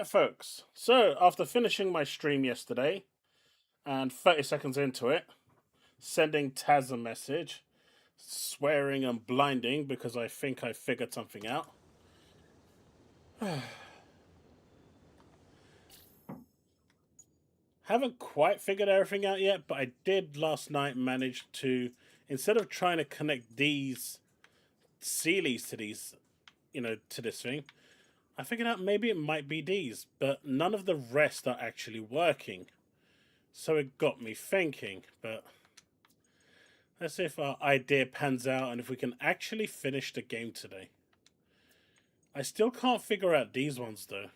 Alright folks, so after finishing my stream yesterday and 30 seconds into it, sending Taz a message, swearing and blinding because I think I figured something out. Haven't quite figured everything out yet, but I did last night manage to, instead of trying to connect these Sealies to these, to this thing, I figured out maybe it might be these, but none of the rest are actually working. So it got me thinking, but let's see if our idea pans out and if we can actually finish the game today. I still can't figure out these ones though.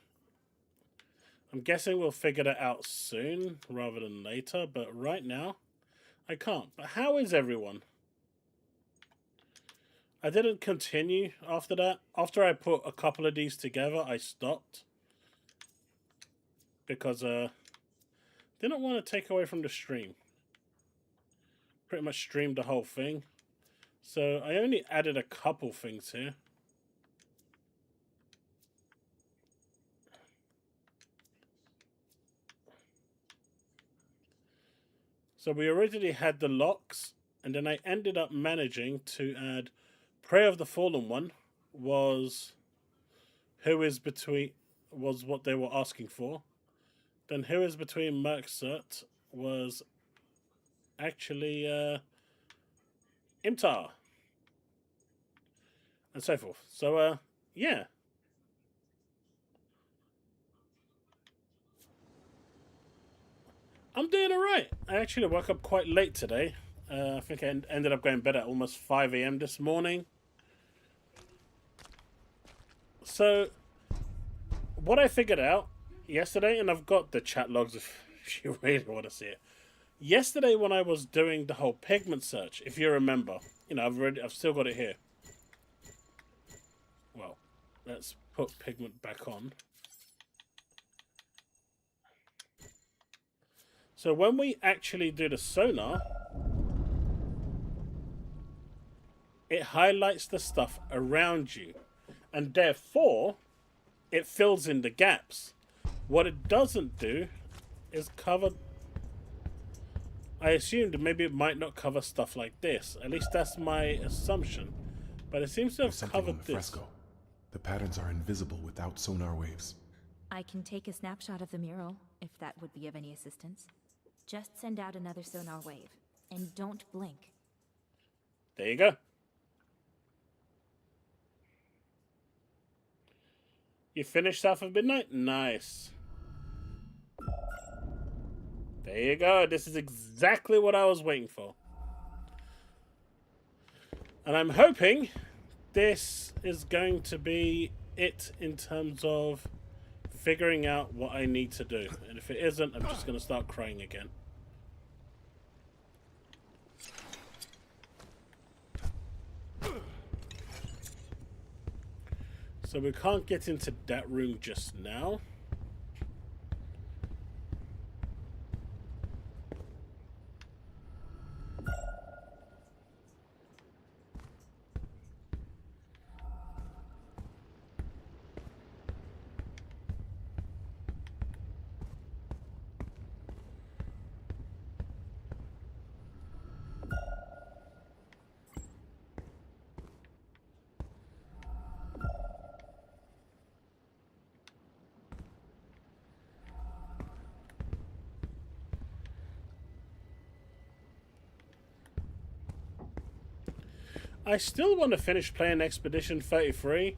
I'm guessing we'll figure that out soon rather than later, but right now I can't. But how is everyone? I didn't continue after that. After I put a couple of these together, I stopped. Because didn't want to take away from the stream. Pretty much streamed the whole thing. So I only added a couple things here. So we originally had the locks, and then I ended up managing to add Prayer of the Fallen One was who is between was what they were asking for. Then who is between Merksert was actually Imtar. And so forth. So yeah. I'm doing alright. I actually woke up quite late today. I think I ended up going to bed at almost 5 AM this morning. So, what I figured out yesterday, and I've got the chat logs if you really want to see it. Yesterday when I was doing the whole pigment search, if you remember, I've still got it here. Well, let's put pigment back on. So when we actually do the sonar, it highlights the stuff around you. And therefore, it fills in the gaps. What it doesn't do is cover... I assumed maybe it might not cover stuff like this. At least that's my assumption. But it seems to have covered this. Fresco. The patterns are invisible without sonar waves. I can take a snapshot of the mural, if that would be of any assistance. Just send out another sonar wave, and don't blink. There you go. You finished South of Midnight? Nice. There you go. This is exactly what I was waiting for. And I'm hoping this is going to be it in terms of figuring out what I need to do. And if it isn't, I'm just going to start crying again. So we can't get into that room just now. I still want to finish playing Expedition 33.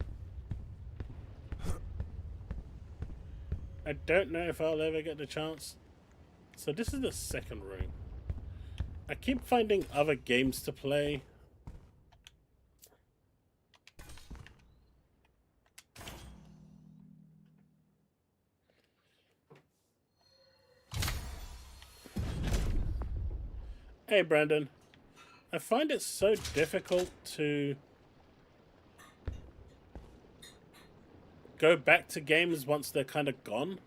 I don't know if I'll ever get the chance. So this is the second room. I keep finding other games to play. Hey, Brandon. I find it so difficult to go back to games once they're kind of gone.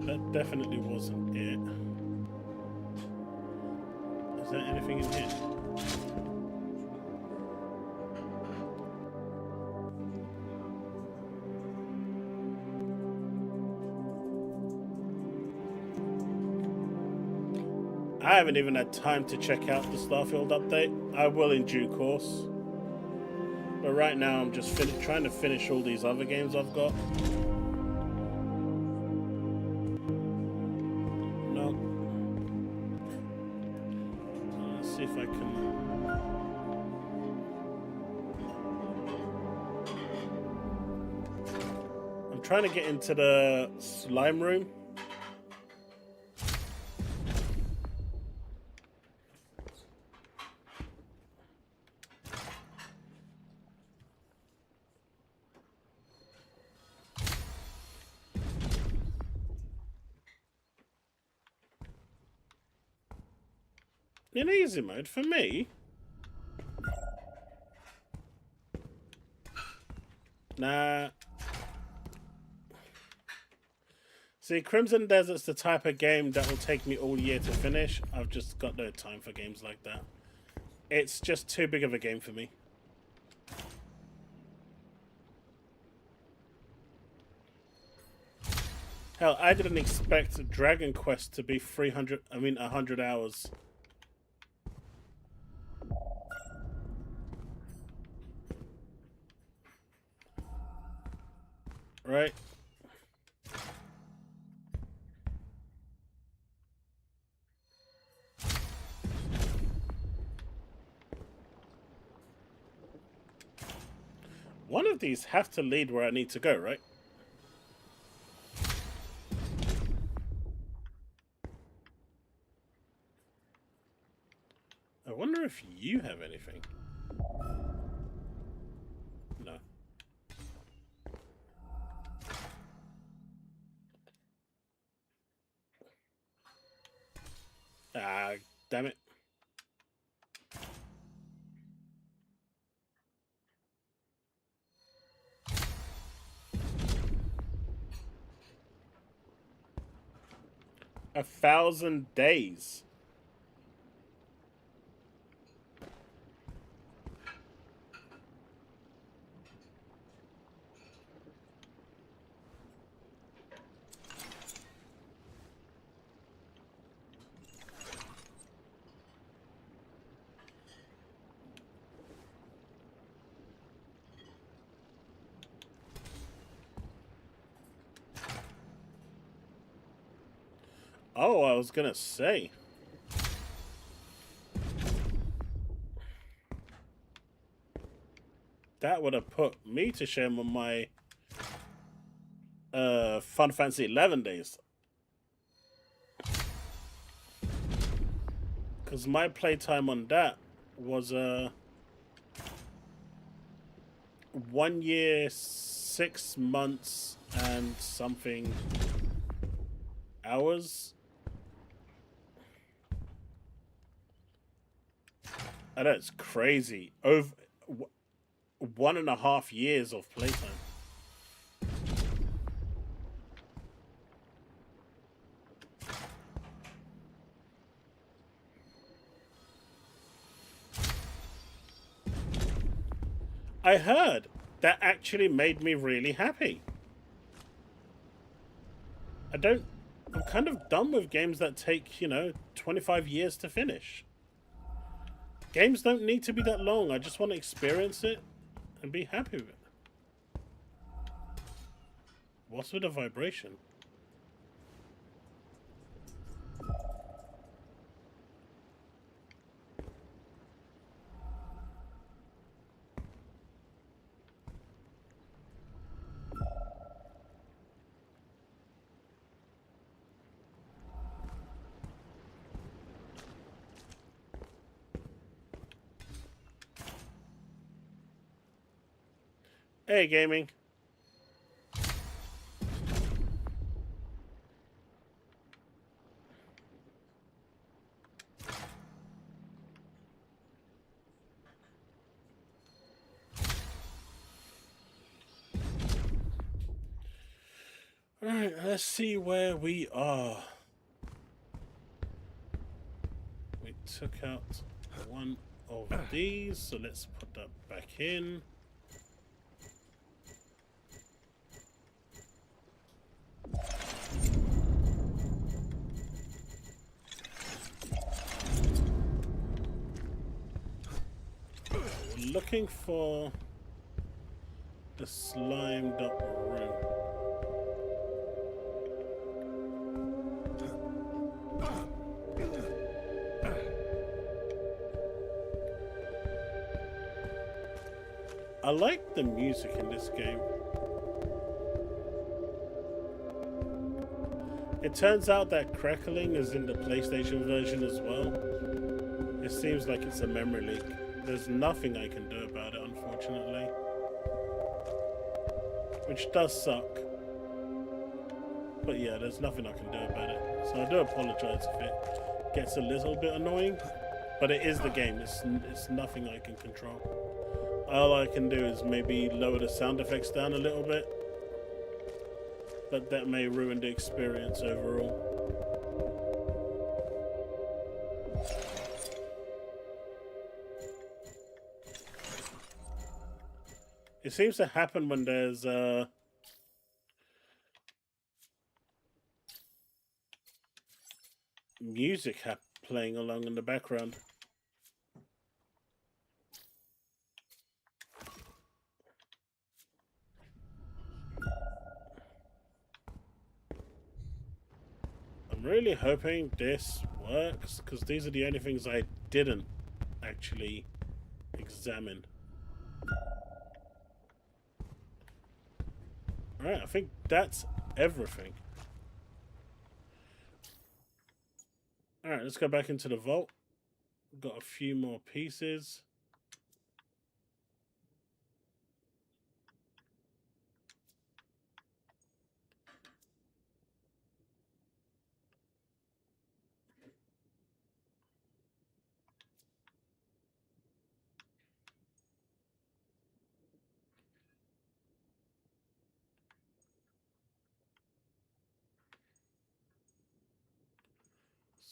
that definitely wasn't it. Is there anything in here? I haven't even had time to check out the Starfield update. I will in due course. But right now I'm just trying to finish all these other games I've got. No. Let's see if I can... I'm trying to get into the slime room. In easy mode, for me. Nah. See, Crimson Desert's the type of game that will take me all year to finish. I've just got no time for games like that. It's just too big of a game for me. Hell, I didn't expect Dragon Quest to be 100 hours. Right? One of these have to lead where I need to go, right? I wonder if you have anything. No. Ah, damn it. A 1,000 days. Oh, I was gonna say. That would have put me to shame on my Fun Fancy 11 days. Because my playtime on that was 1 year, 6 months, and something hours. I know, it's crazy. Over 1.5 years of playtime. I heard that actually made me really happy. I'm kind of done with games that take, 25 years to finish. Games don't need to be that long. I just want to experience it and be happy with it. What's with the vibration? Hey, gaming. Alright, let's see where we are. We took out one of these, so let's put that back in. We're looking for the slimed up room. I like the music in this game. It turns out that crackling is in the PlayStation version as well. It seems like it's a memory leak. There's nothing I can do about it, unfortunately. Which does suck. But yeah, there's nothing I can do about it. So I do apologize if it gets a little bit annoying. But it is the game. It's nothing I can control. All I can do is maybe lower the sound effects down a little bit. But that may ruin the experience overall. It seems to happen when there's music playing along in the background. I'm really hoping this works, because these are the only things I didn't actually examine. Alright, I think that's everything. Alright, let's go back into the vault. Got a few more pieces.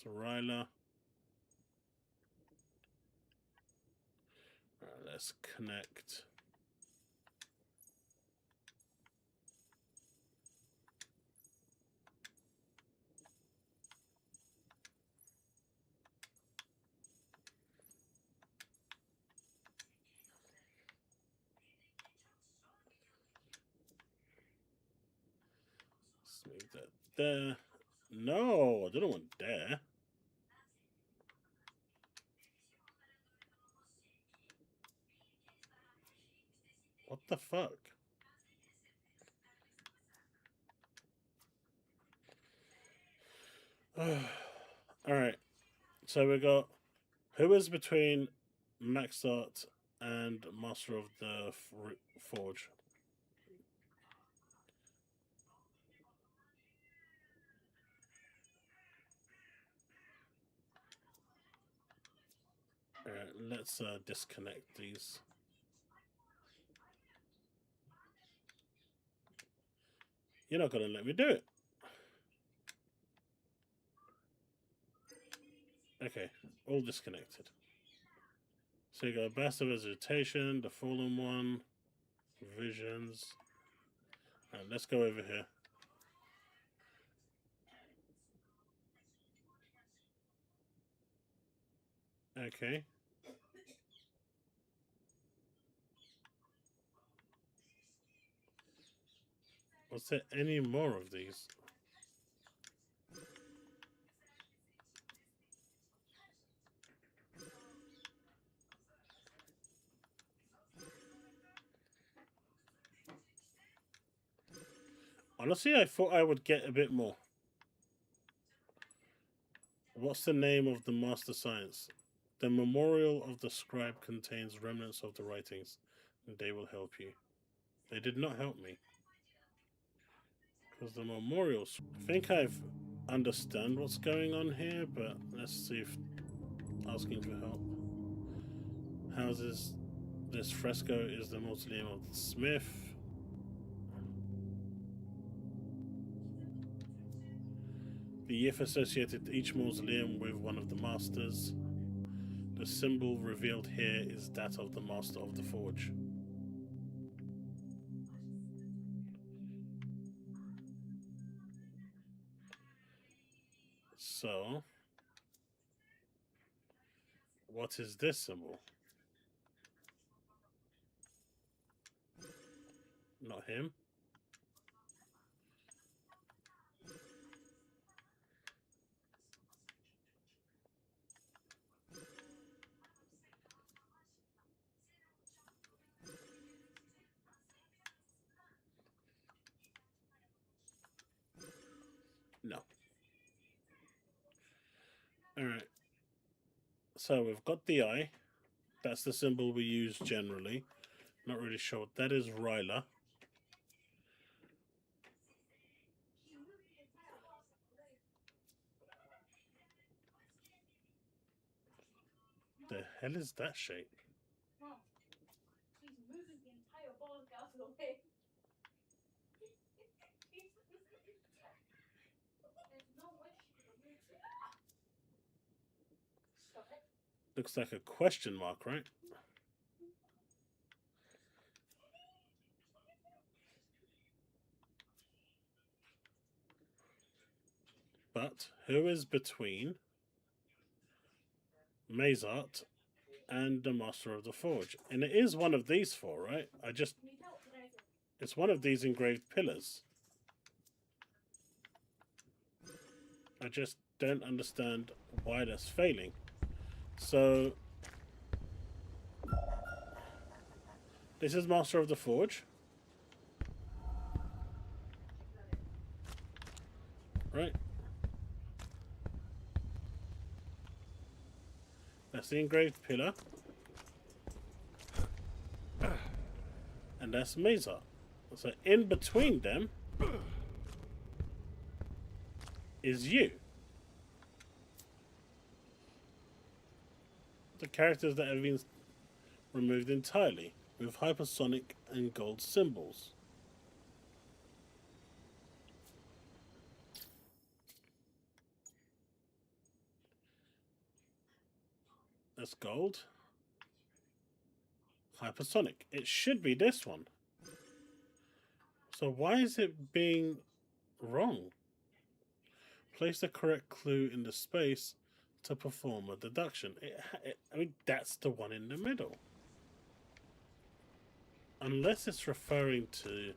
Sorila. Alright, let's connect. Let's move that there. No, I didn't want there. What the fuck? Alright, so we got who is between Maxart and Master of the Forge? Alright, let's disconnect these. You're not gonna let me do it. Okay, all disconnected. So you got Bast of Vegetation, the Fallen One, Visions. Alright, let's go over here. Okay. Was there any more of these? Honestly, I thought I would get a bit more. What's the name of the Master Science? The memorial of the scribe contains remnants of the writings, and they will help you. They did not help me. Because the memorials... I think I've understand what's going on here, but let's see if asking for help. Houses... This fresco is the mausoleum of the smith. The if associated to each mausoleum with one of the masters. The symbol revealed here is that of the master of the forge. So, what is this symbol? Not him. No. Alright. So we've got the eye. That's the symbol we use generally. Not really sure what that is. Ryla. The hell is that shape? Looks like a question mark, right? But who is between Mazart and the Master of the Forge? And it is one of these four, right? It's one of these engraved pillars. I just don't understand why that's failing. So, this is Master of the Forge. Right? That's the engraved pillar. And that's Mazart. So in between them is you. The characters that have been removed entirely with hypersonic and gold symbols. That's gold. Hypersonic. It should be this one. So why is it being wrong? Place the correct clue in the space to perform a deduction. I mean, that's the one in the middle. Unless it's referring to...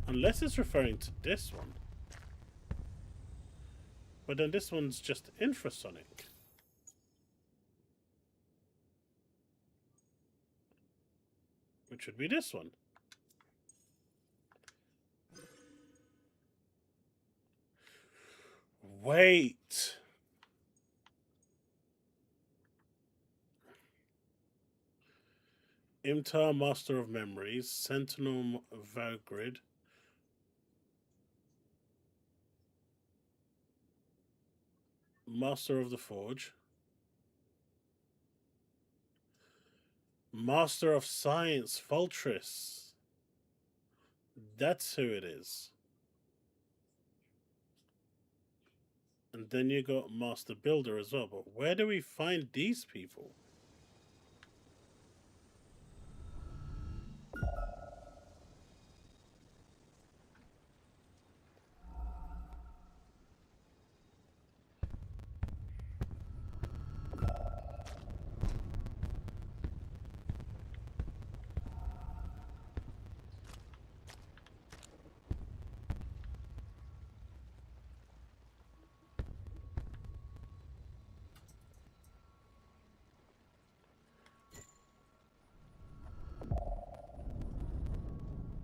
Unless it's referring to this one. But then this one's just infrasonic. Which would be this one. Wait. Imtar, Master of Memories, Sentinel Valgrid, Master of the Forge, Master of Science, Voltris. That's who it is. And then you got Master Builder as well. But where do we find these people?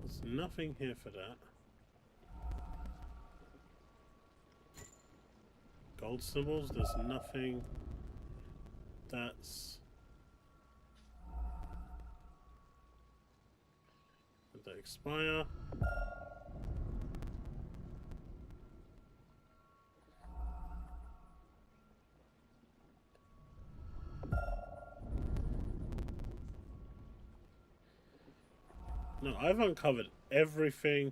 There's nothing here for that. Gold symbols, there's nothing. That's... Did they expire? No, I've uncovered everything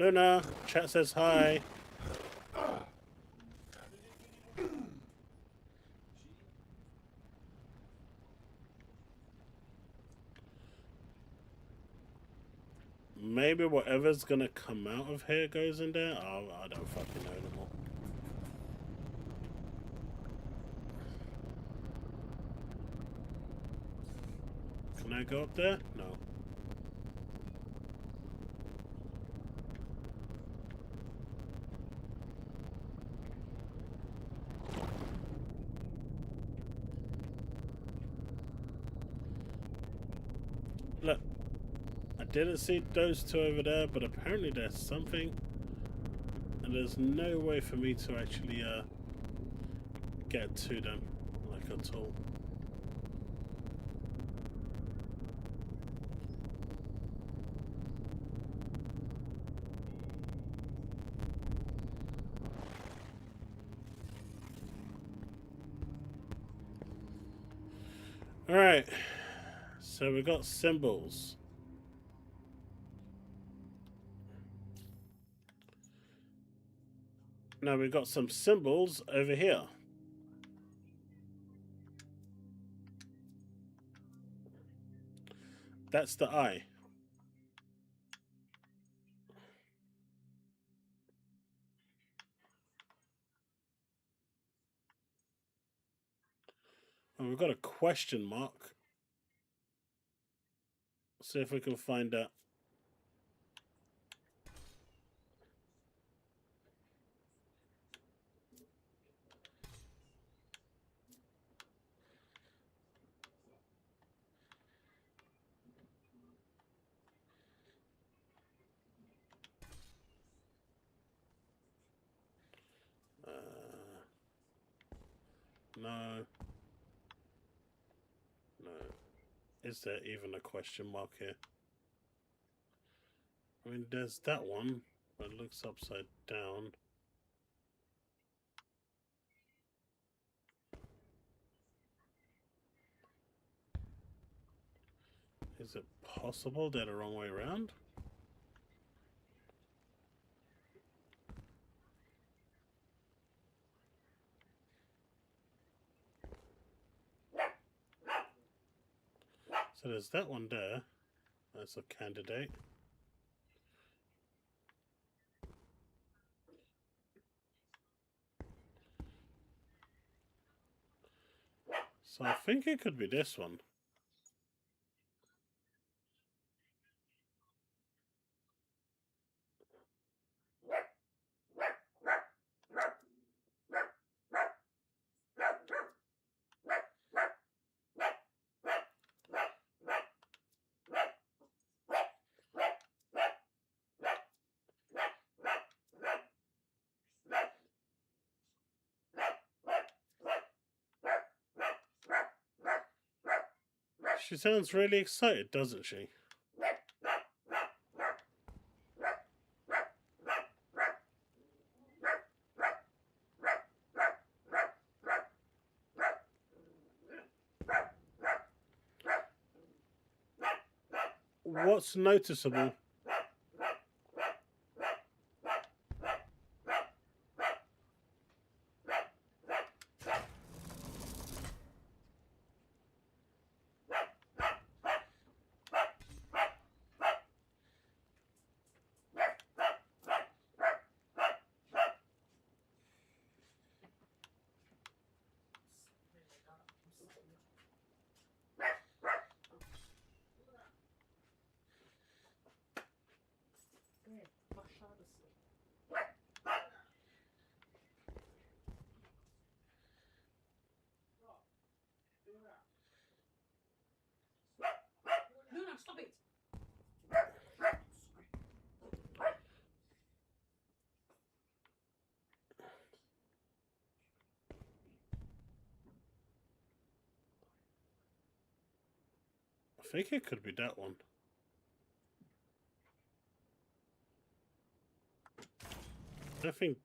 Luna, chat says hi. Maybe whatever's gonna come out of here goes in there. Oh, I don't fucking know anymore. Can I go up there? No. Look, I didn't see those two over there, but apparently there's something, and there's no way for me to actually get to them, like at all. Alright, so we got symbols. Now we've got some symbols over here. That's the eye. And we've got a question mark. See if we can find that. No. No. Is there even a question mark here? I mean, there's that one, but it looks upside down. Is it possible they're the wrong way around? So there's that one there. That's a candidate. So I think it could be this one. She sounds really excited, doesn't she? What's noticeable? Luna, stop it! I think it could be that one. I think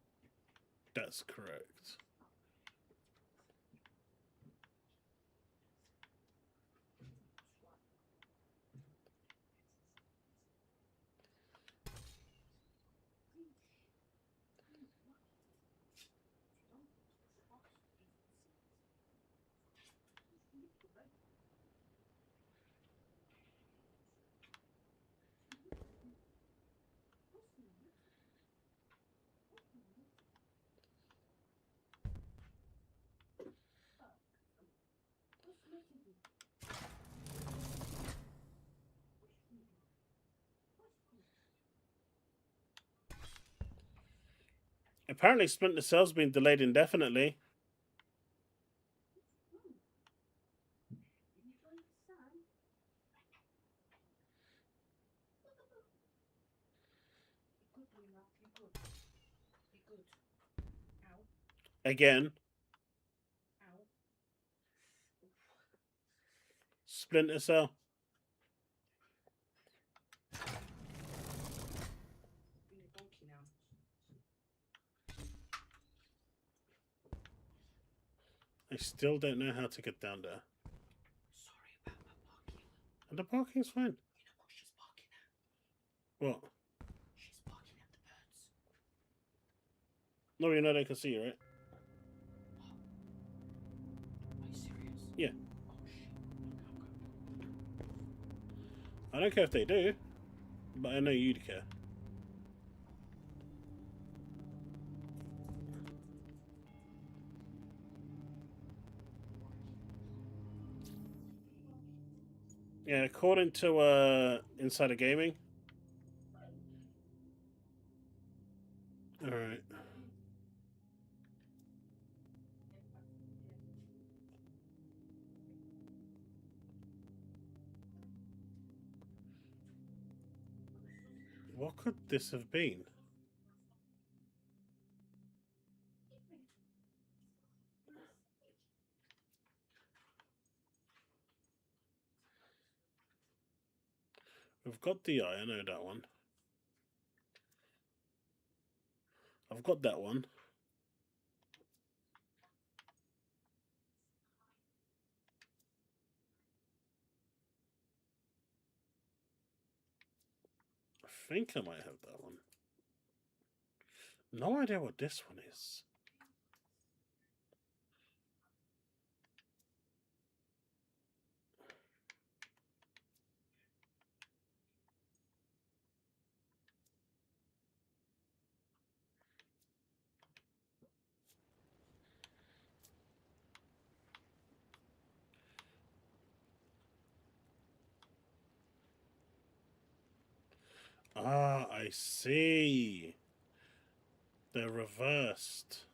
that's correct. Apparently, Splinter Cell's been delayed indefinitely. Again. Splinter Cell. I still don't know how to get down there. Sorry about my barking. And the parking's fine. You know what she's barking at? What? She's barking at the birds. No, you know they can see you, right? Are you serious? Yeah. Oh shit. Okay, I don't care if they do, but I know you'd care. Yeah, according to Insider Gaming. Alright. What could this have been? We've got the eye, I know that one. I've got that one. I think I might have that one. No idea what this one is. Ah, I see. They're reversed.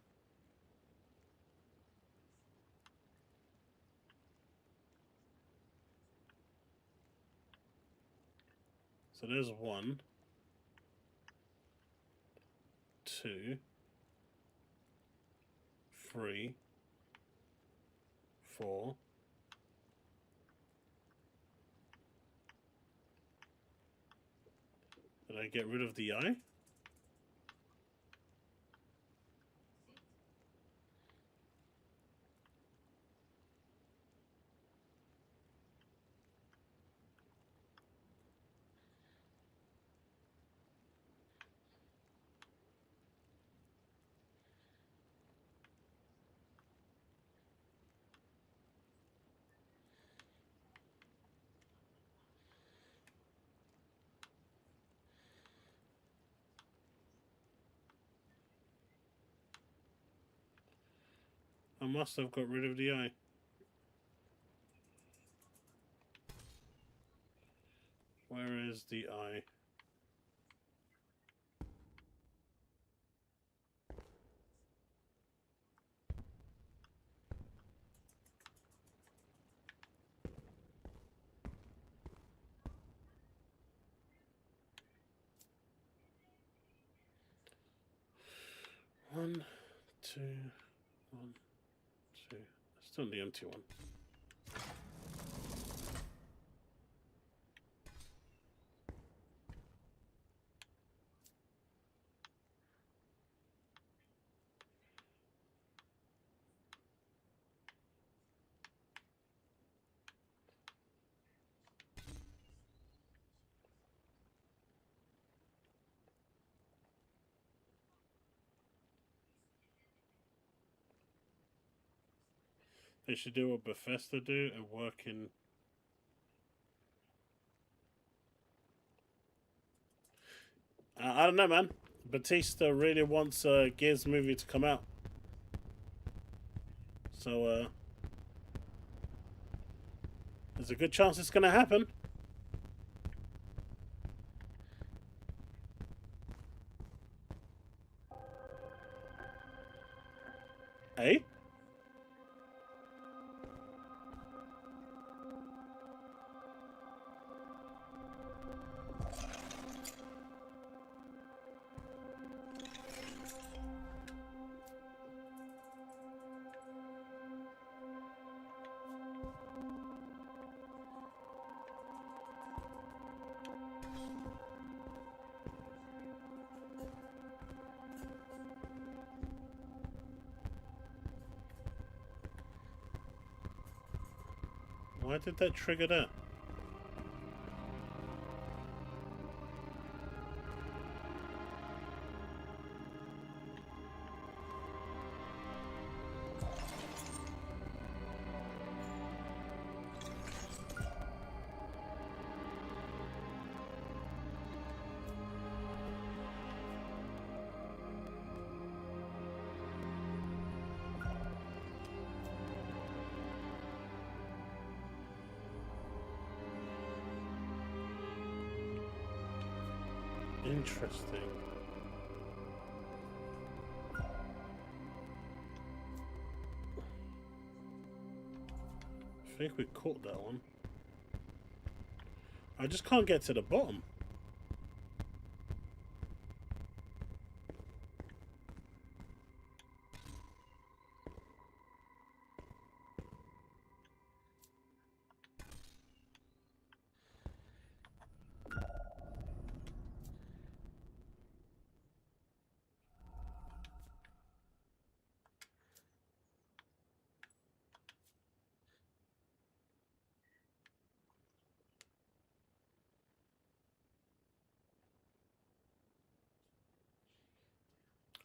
So there's 1, 2, 3, 4. Did I get rid of the eye? I must have got rid of the eye. Where is the eye? One, two, 1, 2. Still the empty one. They should do what Bethesda do and work in. I don't know, man. Batista really wants a Gears movie to come out. So, there's a good chance it's going to happen. Hey? Why did that trigger that? Interesting. I think we caught that one. I just can't get to the bottom.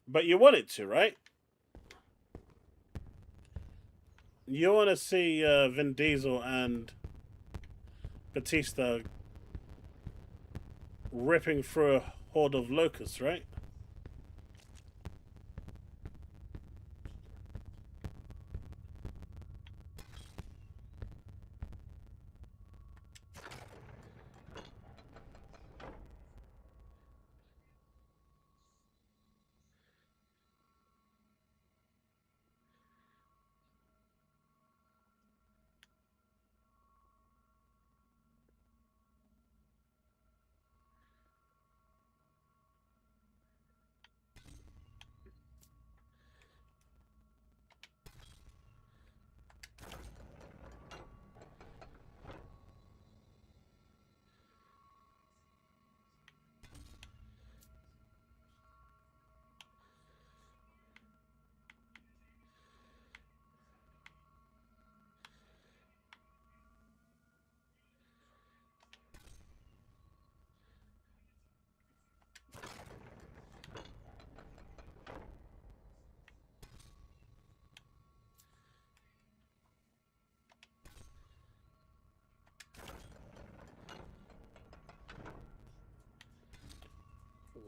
But you want it to, right? You want to see Vin Diesel and Batista ripping through a horde of locusts, right?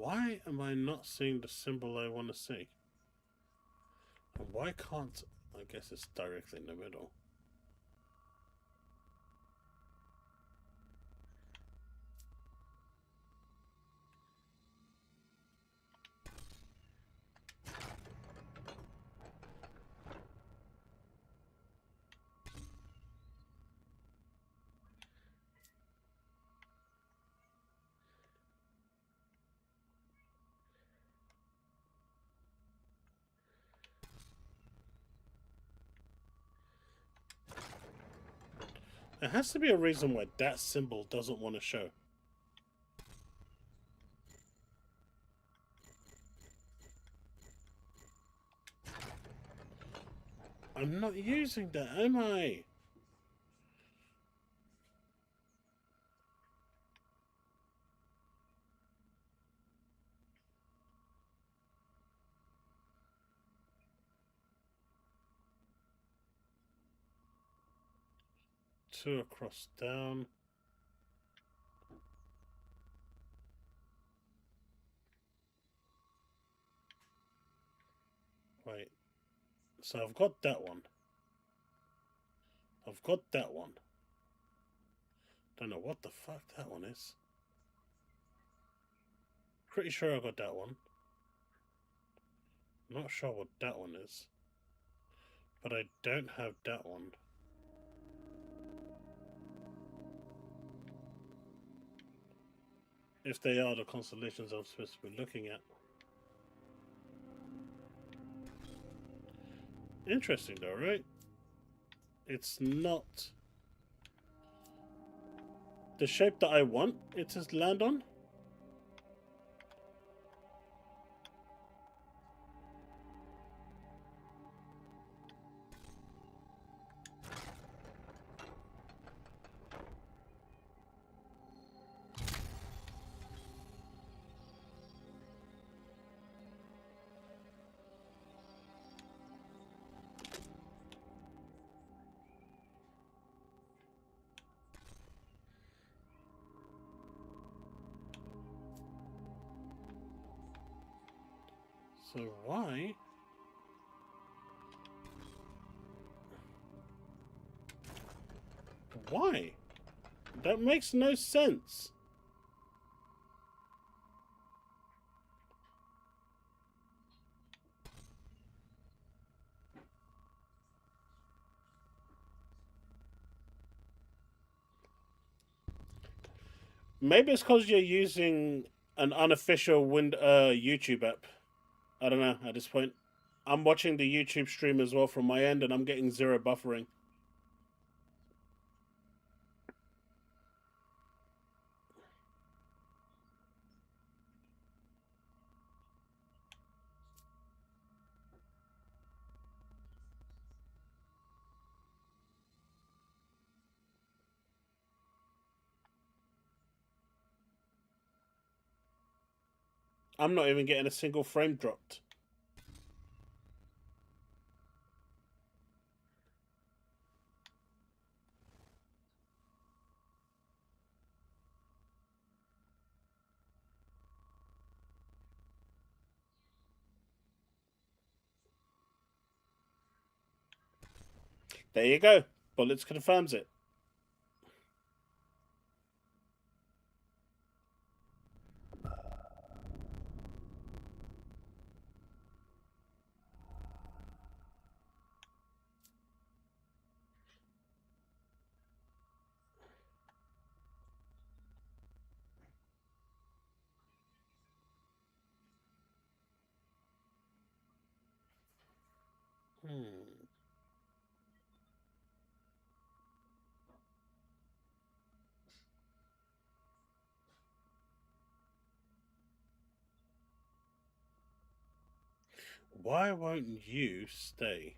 Why am I not seeing the symbol I want to see? And why can't... I guess it's directly in the middle. There has to be a reason why that symbol doesn't want to show. I'm not using that, am I? Two across down. Wait. So I've got that one. I've got that one. Don't know what the fuck that one is. Pretty sure I got that one. Not sure what that one is. But I don't have that one. If they are the constellations I'm supposed to be looking at. Interesting though, right? It's not the shape that I want it to land on. So why? Why? That makes no sense. Maybe it's because you're using an unofficial YouTube app. I don't know at this point. I'm watching the YouTube stream as well from my end, and I'm getting zero buffering. I'm not even getting a single frame dropped. There you go. Bullets confirms it. Why won't you stay?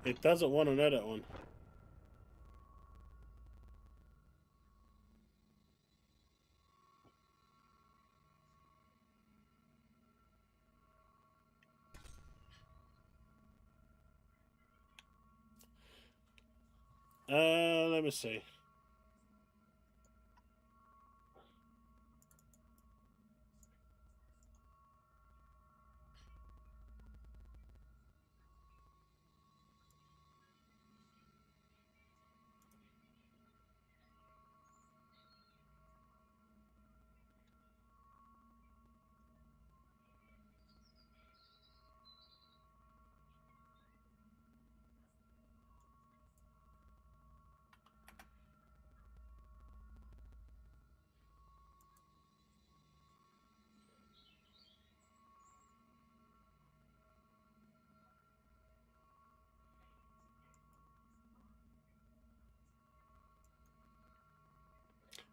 It doesn't want to know that one. Let me see.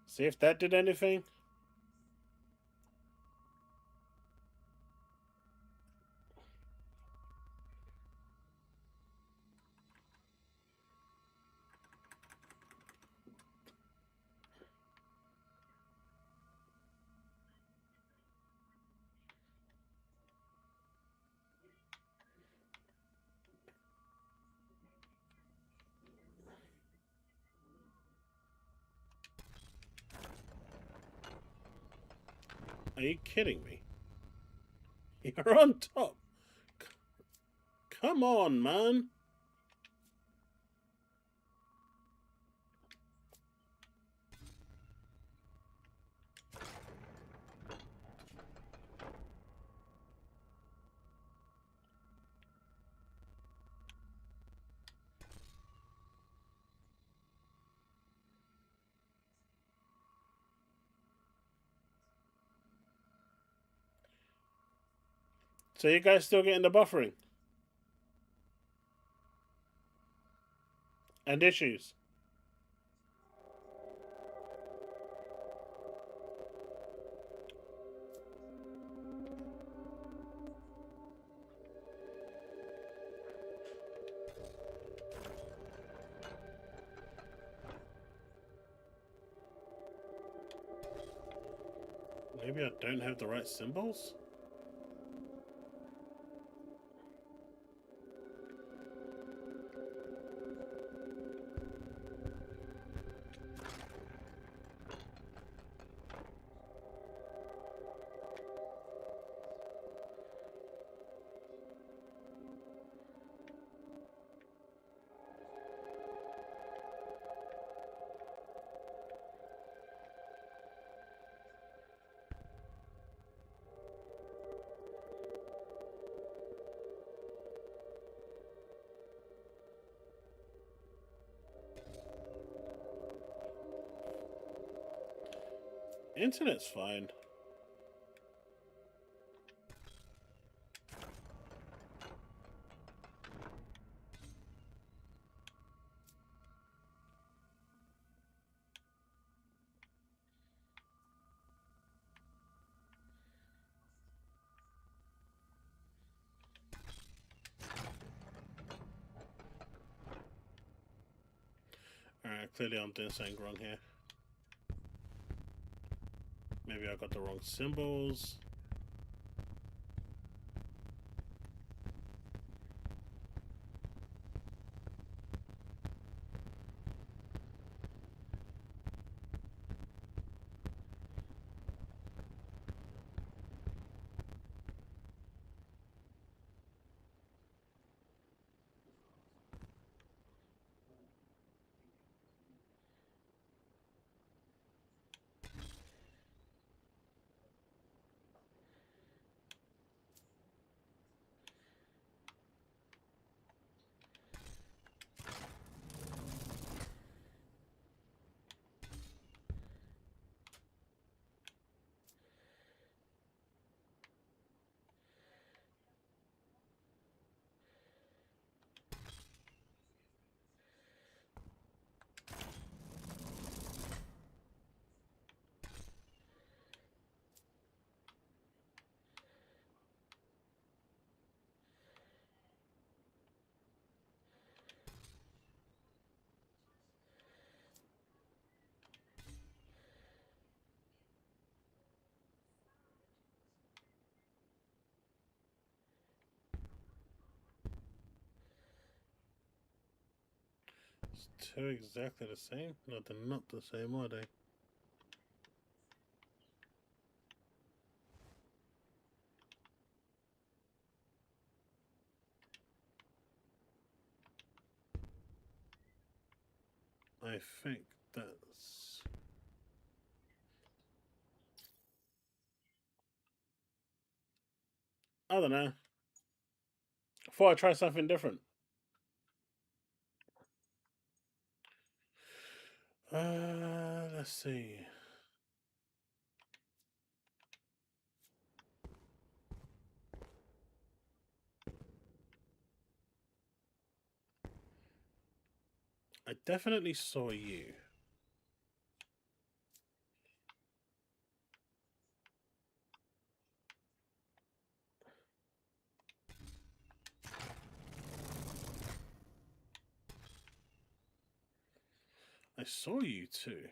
See if that did anything. Are you kidding me? You're on top. Come on, man. So you guys still getting the buffering? And issues? Maybe I don't have the right symbols? Internet's fine. Alright, clearly I'm doing something wrong here. Maybe I got the wrong symbols. It's two exactly the same? No, they're not the same, are they? I think that's... I don't know. Thought I'd try something different. Let's see. I definitely saw you. I saw you too.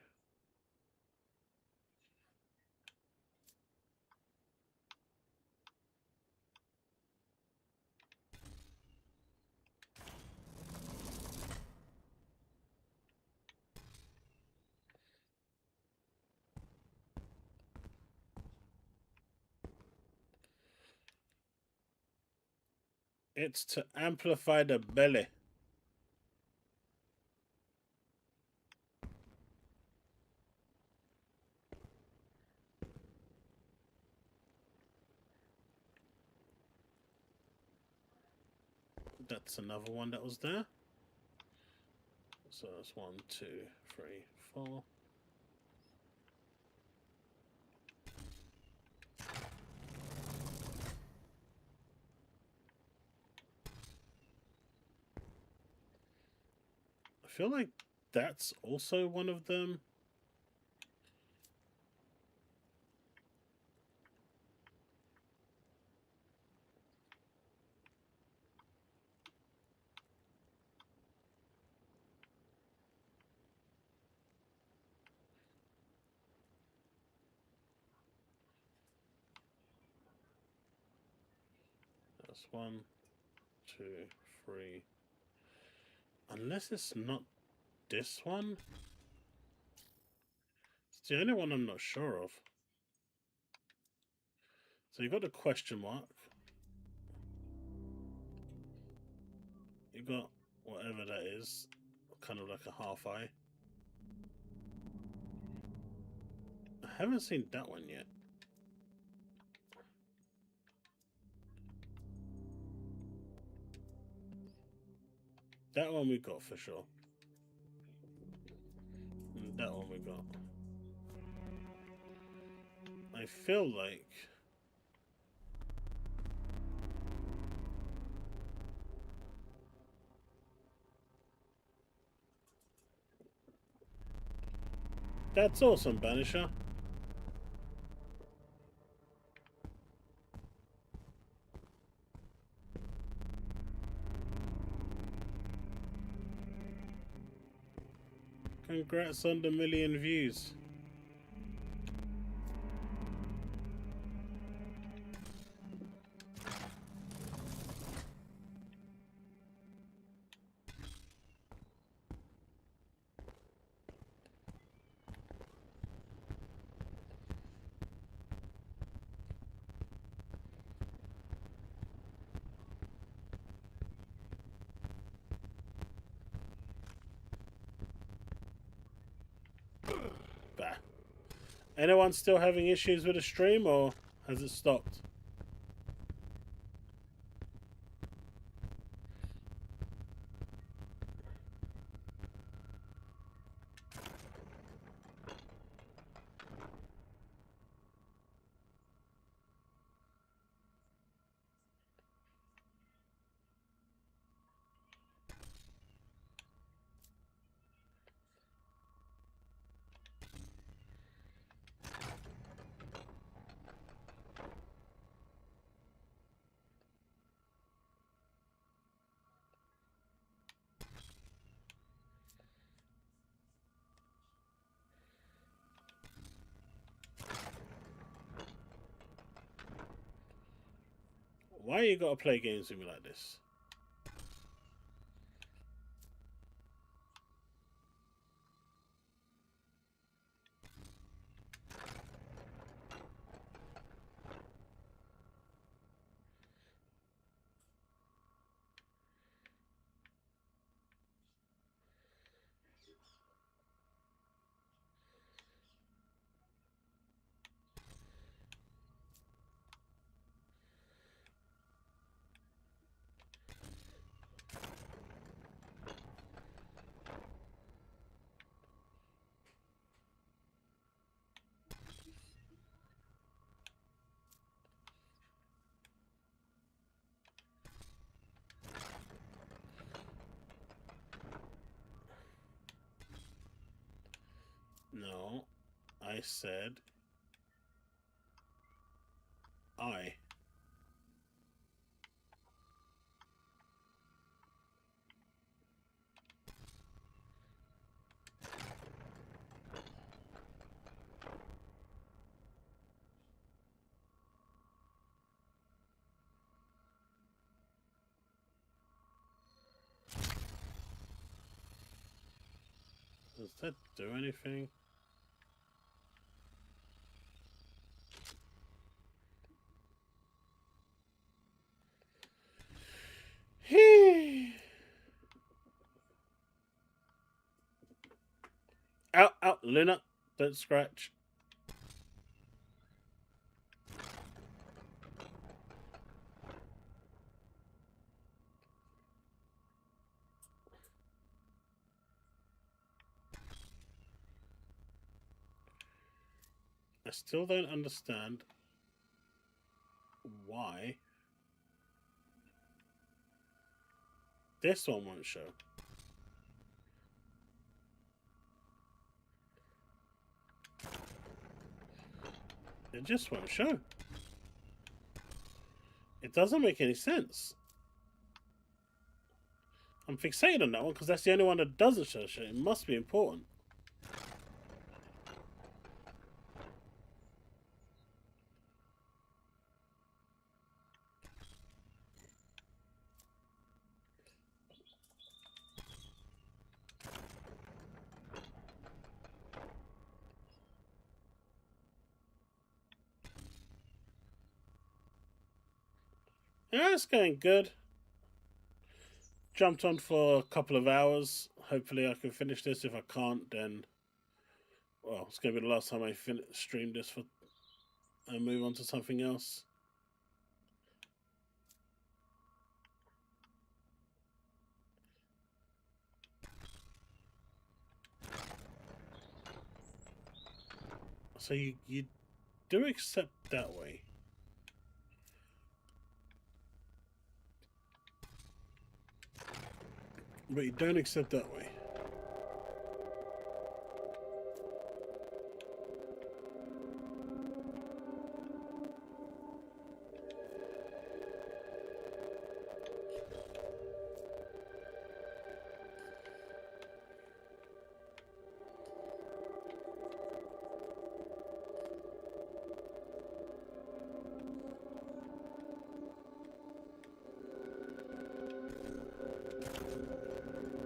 It's to amplify the belly. That's another one that was there. So that's 1, 2, 3, 4. I feel like that's also one of them. That's 1, 2, 3. Unless it's not this one. It's the only one I'm not sure of. So you got the question mark. You got whatever that is, kind of like a half eye. I haven't seen that one yet. That one we got for sure. And that one we got. I feel like that's awesome, Banisher. Congrats on the 1,000,000 views. Bah. Anyone still having issues with the stream, or has it stopped? Why you gotta play games with me like this? No, I said I. Does that do anything? Out, out, Luna. Don't scratch. I still don't understand why this one won't show. It just won't show. It doesn't make any sense. I'm fixated on that one because that's the only one that doesn't show. It must be important. Yeah, it's going good. Jumped on for a couple of hours. Hopefully I can finish this. If I can't, then... well, it's going to be the last time I stream this for... and move on to something else. So you do accept that way. But you don't accept that way.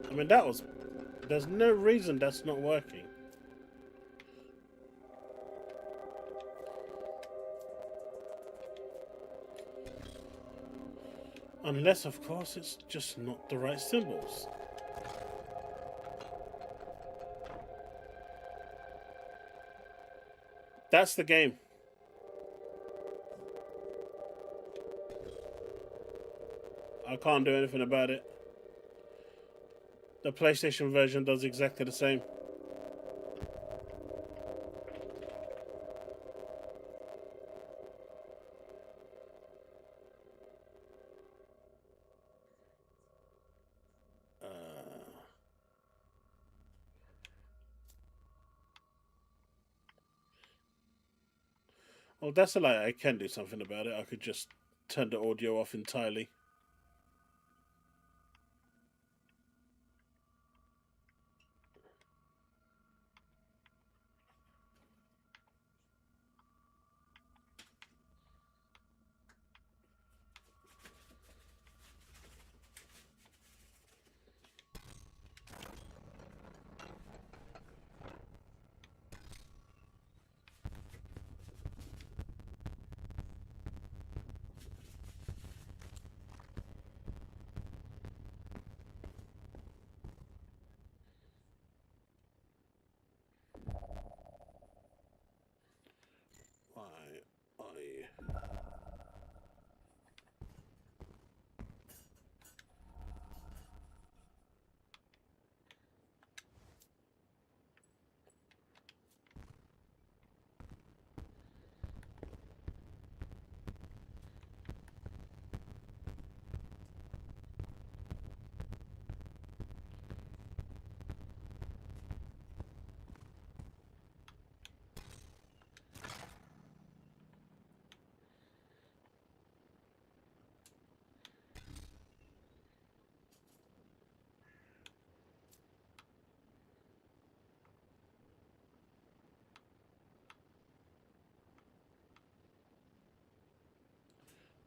I mean, that was... there's no reason that's not working. Unless, of course, it's just not the right symbols. That's the game. I can't do anything about it. The PlayStation version does exactly the same. Well, that's a lie. I can do something about it. I could just turn the audio off entirely.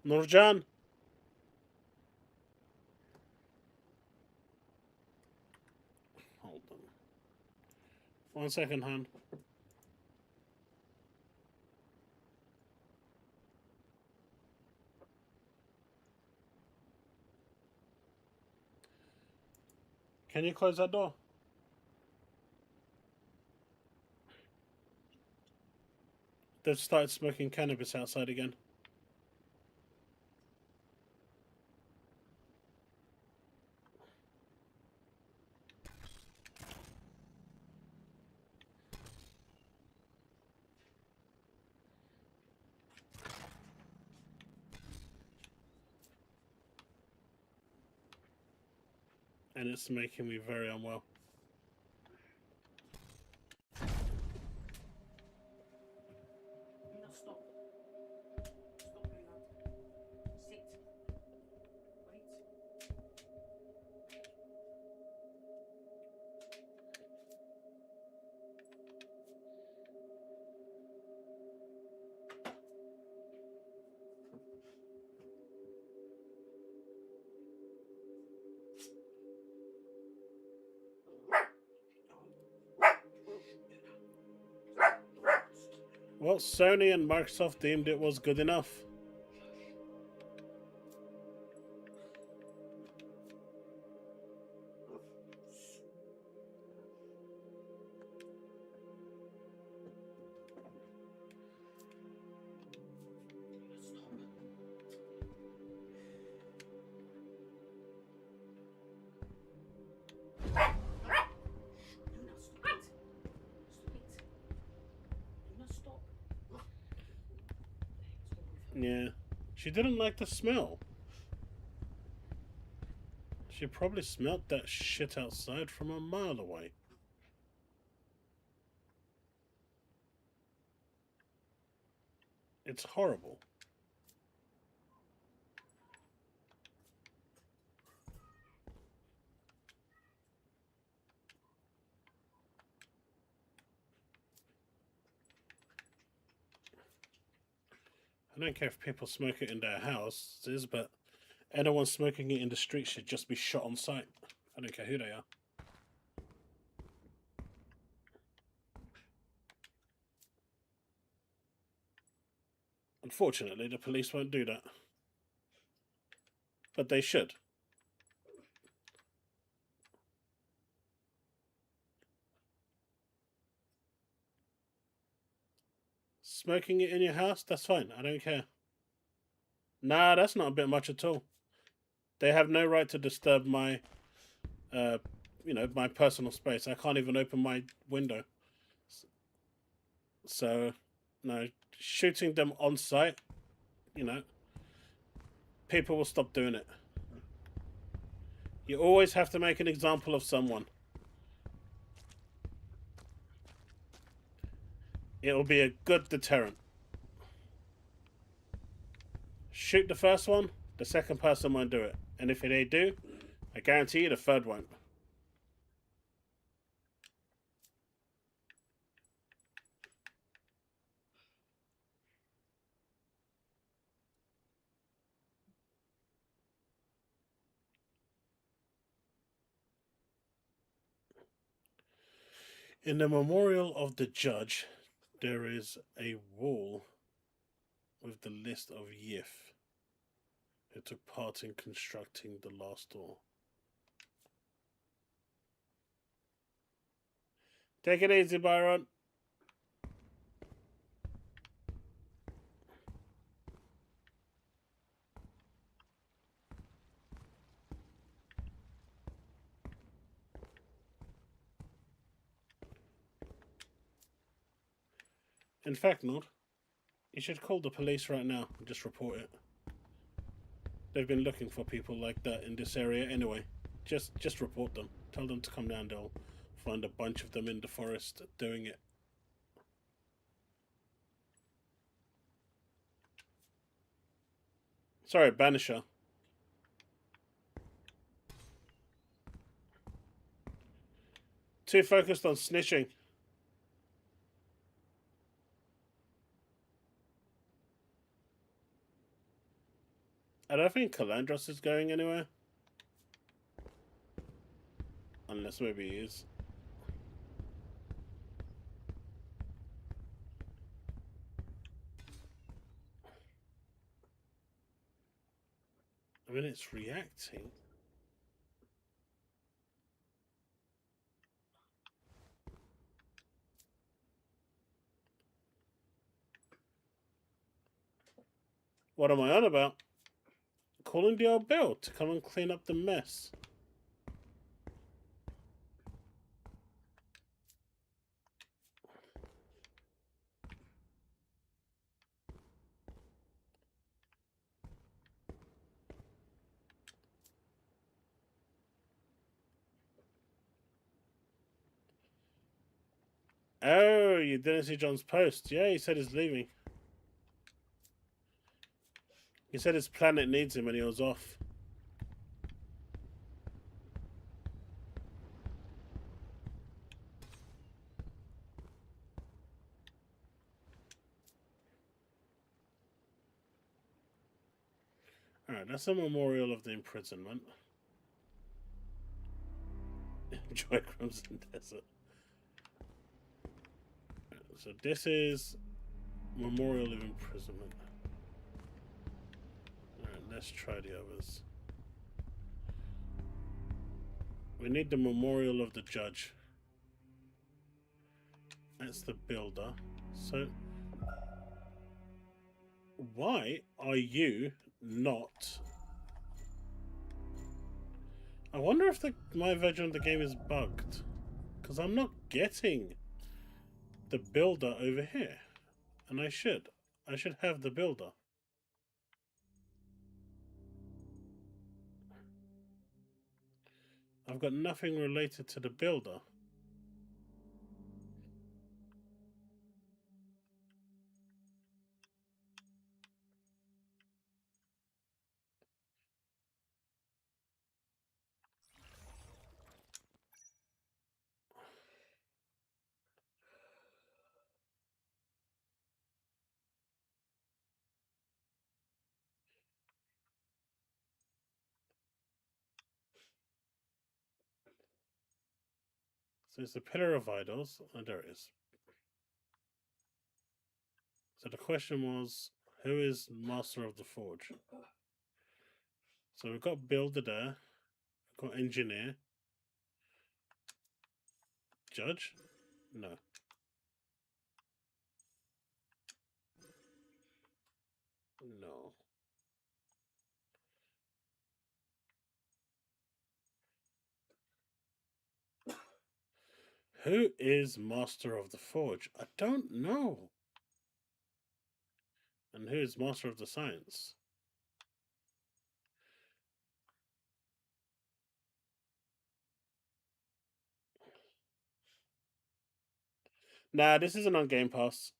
Nurjan? Hold on. 1 second, hon. Can you close that door? They've started smoking cannabis outside again. And it's making me very unwell. No, stop. Stop doing that. Sit. Wait. Well, Sony and Microsoft deemed it was good enough. Yeah. She didn't like the smell. She probably smelt that shit outside from a mile away. It's horrible. I don't care if people smoke it in their houses, but anyone smoking it in the street should just be shot on sight. I don't care who they are. Unfortunately, the police won't do that. But they should. Smoking it in your house, that's fine. I don't care. Nah, that's not a bit much at all. They have no right to disturb my, my personal space. I can't even open my window. So, no, shooting them on sight, people will stop doing it. You always have to make an example of someone. It'll be a good deterrent. Shoot the first one, the second person won't do it. And if they do, I guarantee you the third won't. In the memorial of the judge, there is a wall with the list of Yif who took part in constructing the last door. Take it easy, Byron. In fact, Nord, you should call the police right now and just report it. They've been looking for people like that in this area anyway. Just report them. Tell them to come down. They'll find a bunch of them in the forest doing it. Sorry, Banisher. Too focused on snitching. I don't think Calandros is going anywhere. Unless maybe he is. I mean, it's reacting. What am I on about? Calling the old Bill to come and clean up the mess. Oh, you didn't see John's post. Yeah, he said he's leaving. He said his planet needs him and he was off. Alright, that's a memorial of the imprisonment. Enjoy Crimson Desert. So this is memorial of imprisonment. Alright, let's try the others. We need the memorial of the judge. That's the builder. So why are you not... I wonder if my version of the game is bugged. Because I'm not getting the builder over here. And I should. I should have the builder. I've got nothing related to the builder. So it's the Pillar of Idols. Oh, there it is. So the question was, who is Master of the Forge? So we've got Builder there. We've got Engineer. Judge? No. No. Who is Master of the Forge? I don't know. And who is Master of the Science? Nah, this isn't on Game Pass.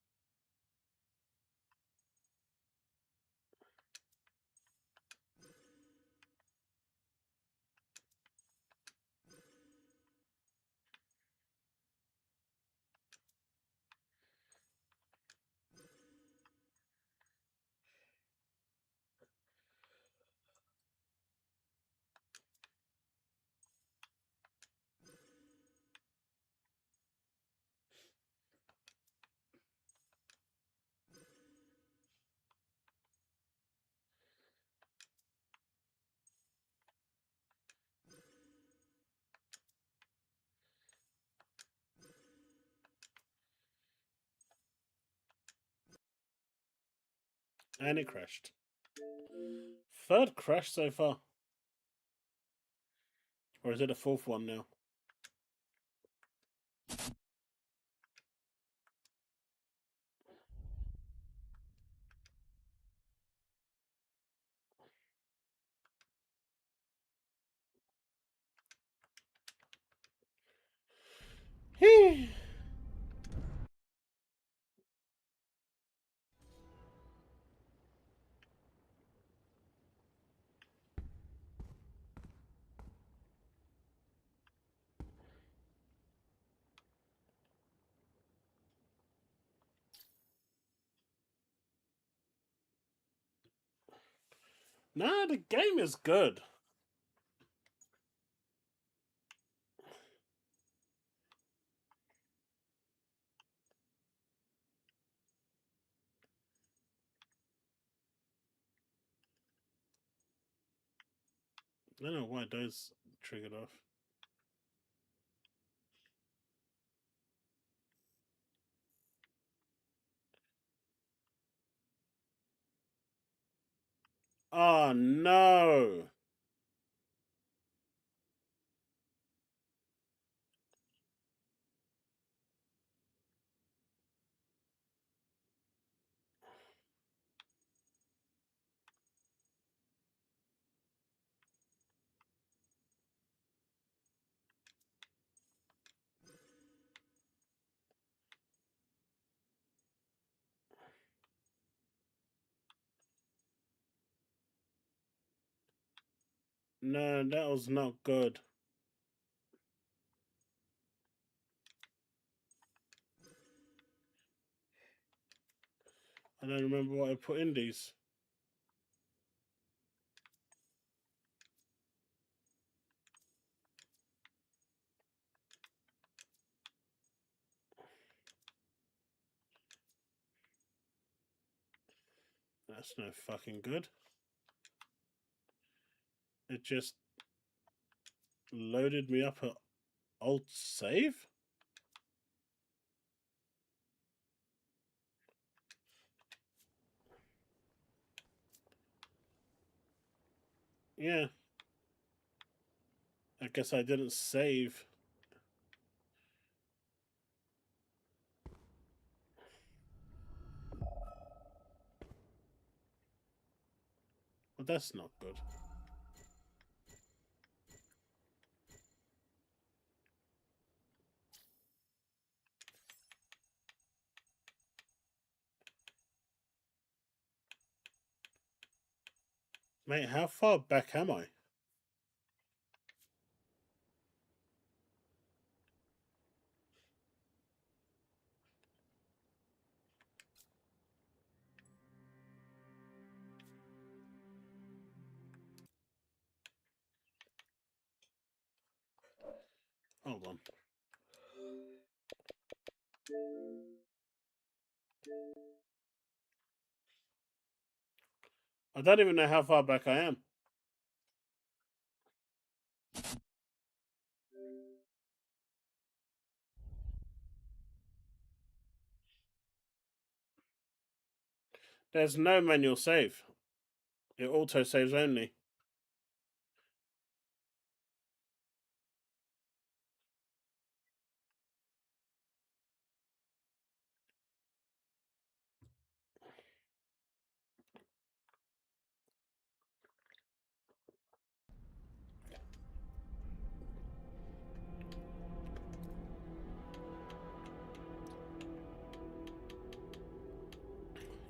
And it crashed. Third crash so far. Or is it a fourth one now? Nah, the game is good. I don't know why those triggered off. Oh no! No, that was not good. I don't remember what I put in these. That's no fucking good. It just loaded me up a alt save? Yeah. I guess I didn't save. Well, that's not good. Mate, how far back am I? Hold on. I don't even know how far back I am. There's no manual save. It auto saves only.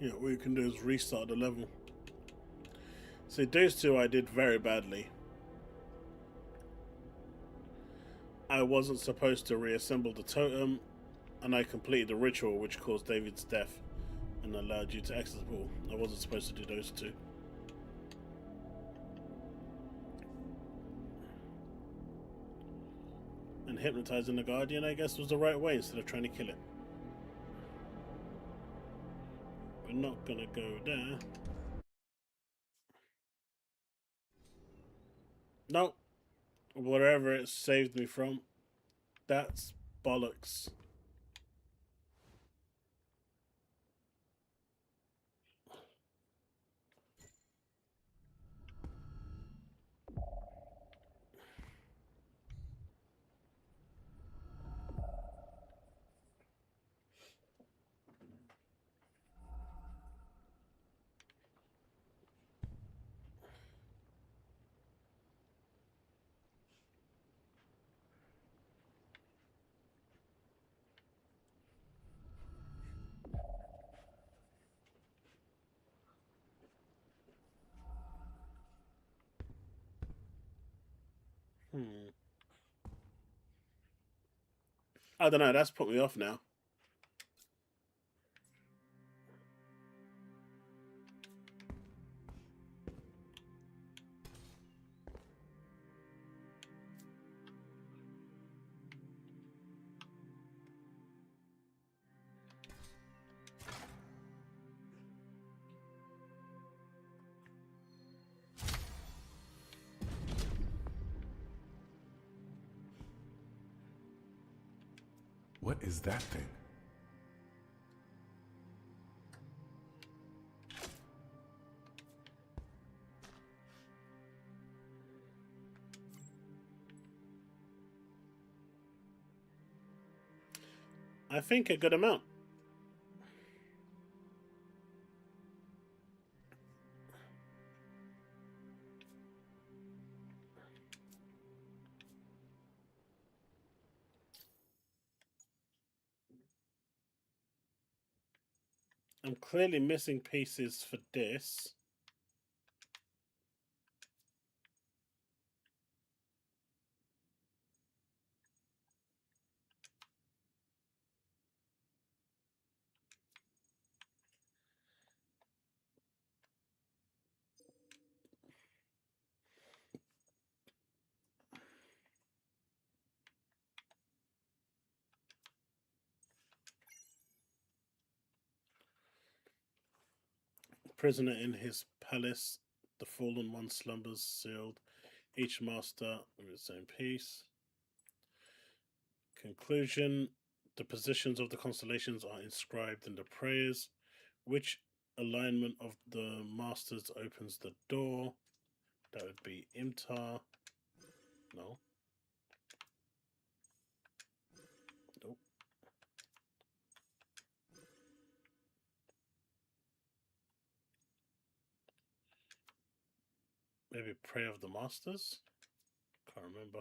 Yeah, what you can do is restart the level. See, those two I did very badly. I wasn't supposed to reassemble the totem, and I completed the ritual which caused David's death and allowed you to access the pool. I wasn't supposed to do those two. And hypnotizing the Guardian, I guess, was the right way instead of trying to kill it. We're not gonna go there. Nope. Whatever it saved me from, that's bollocks. I don't know, that's put me off now. What is that thing? I think a good amount. I'm clearly missing pieces for this. Prisoner in his palace, the fallen one slumbers sealed, each master with its own piece. Conclusion: the positions of the constellations are inscribed in the prayers. Which alignment of the masters opens the door? That would be Imtar. No. Nope. Maybe Prayer of the Masters? Can't remember.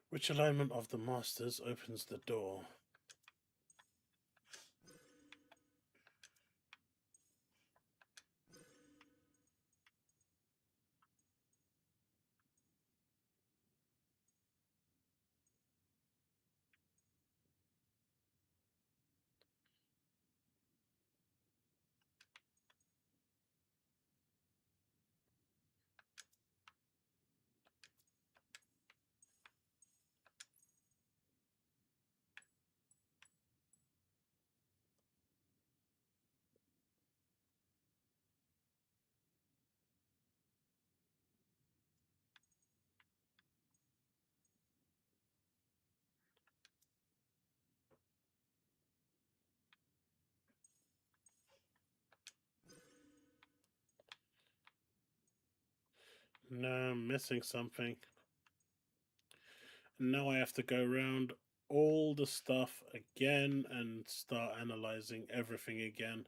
Which alignment of the masters opens the door? No, I'm missing something. Now I have to go around all the stuff again and start analyzing everything again.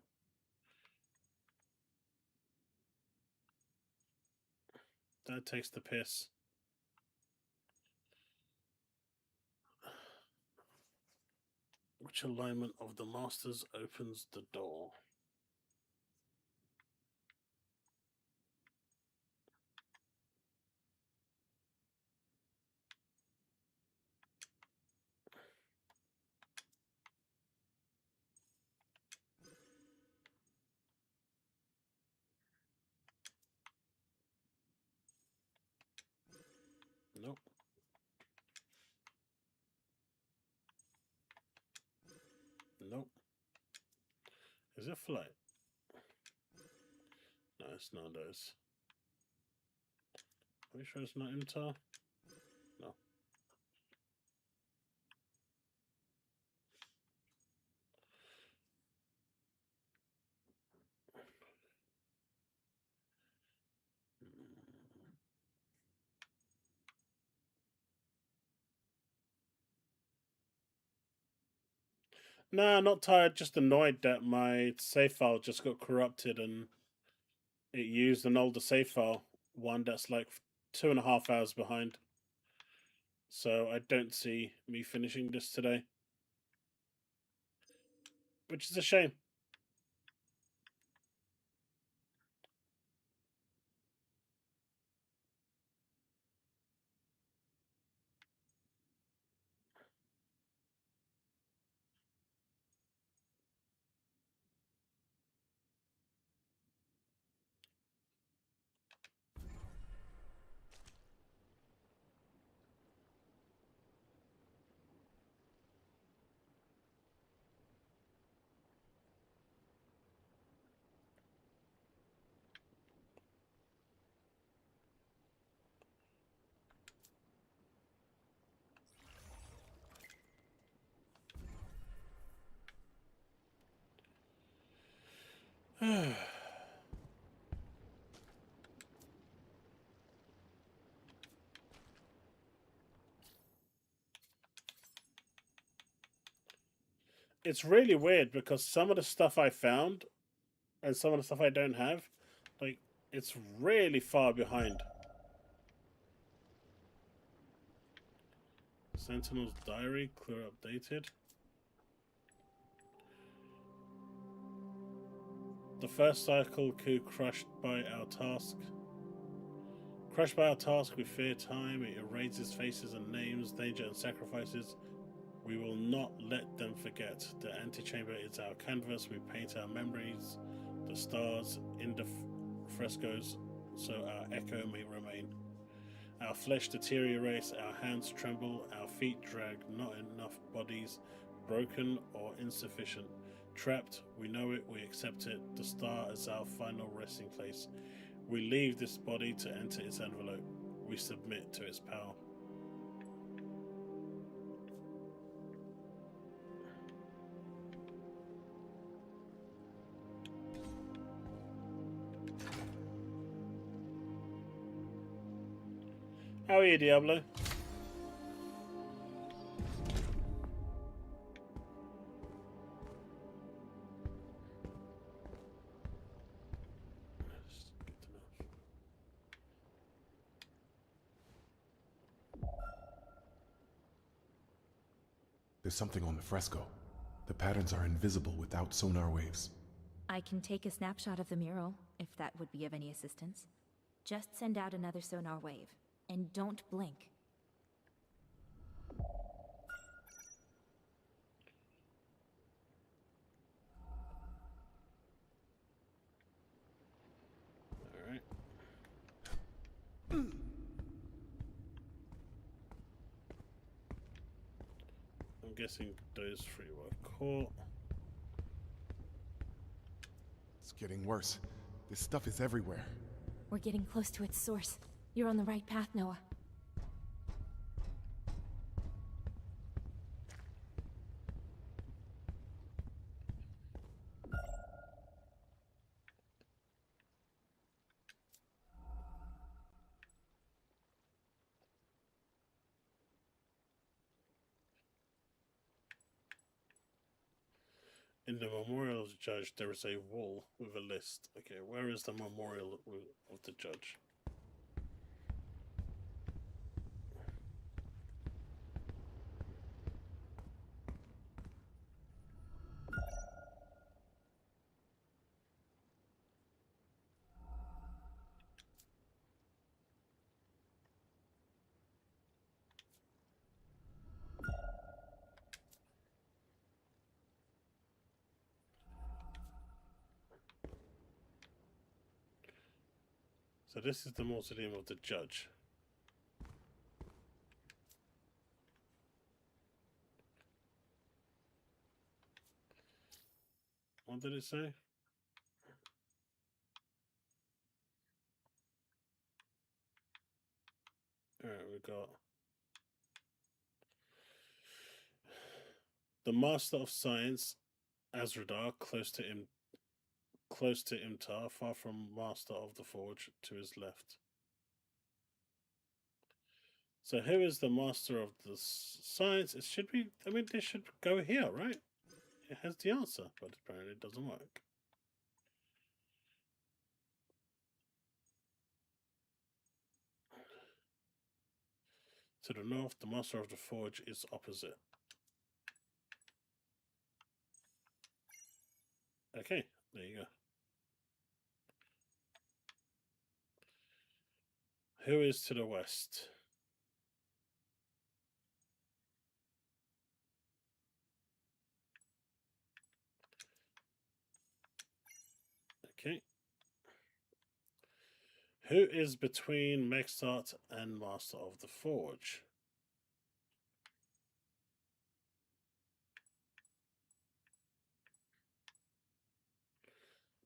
That takes the piss. Which alignment of the masters opens the door? Nope. Nope. Is it flight? No, it's not those. Are you sure it's not Imtar? No. Nah, not tired, just annoyed that my save file just got corrupted and it used an older save file, one that's like 2.5 hours behind. So I don't see me finishing this today, which is a shame. It's really weird because some of the stuff I found and some of the stuff I don't have, like, it's really far behind. Sentinel's diary, clear updated. The first cycle coup crushed by our task. Crushed by our task, we fear time. It erases faces and names, danger and sacrifices. We will not let them forget. The antechamber is our canvas. We paint our memories, the stars in the frescoes, so our echo may remain. Our flesh deteriorates, our hands tremble, our feet drag, not enough bodies, broken or insufficient. Trapped, we know it, we accept it. The star is our final resting place. We leave this body to enter its envelope. We submit to its power. How are you, Diablo? There's something on the fresco. The patterns are invisible without sonar waves. I can take a snapshot of the mural, if that would be of any assistance. Just send out another sonar wave, and don't blink. Alright. I'm guessing those three were caught. It's getting worse. This stuff is everywhere. We're getting close to its source. You're on the right path, Noah. In the memorial of the judge, there is a wall with a list. Okay, where is the memorial of the judge? So this is the mausoleum of the judge. What did it say? Alright, we got the Master of Science, Azradar, close to Imtar, far from Master of the Forge, to his left. So who is the Master of the Science? It should be, I mean, this should go here, right? It has the answer, but apparently it doesn't work. To the north, the Master of the Forge is opposite. Okay, there you go. Who is to the west? Okay. Who is between Mexart and Master of the Forge?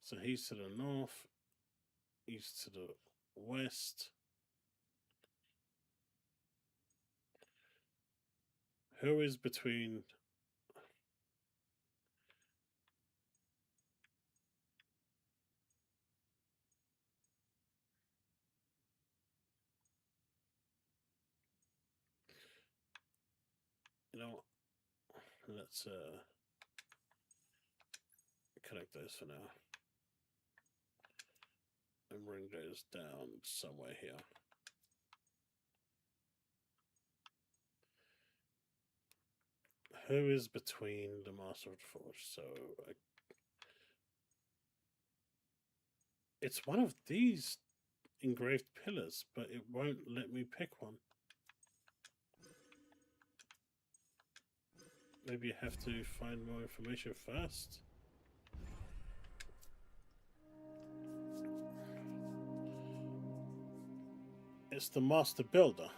So he's to the north, he's to the west. Who is between... You know what? Let's connect those for now. And bring those down somewhere here. Who is between the Master of the Forge? So it's one of these engraved pillars, but it won't let me pick one. Maybe you have to find more information first. It's the Master Builder.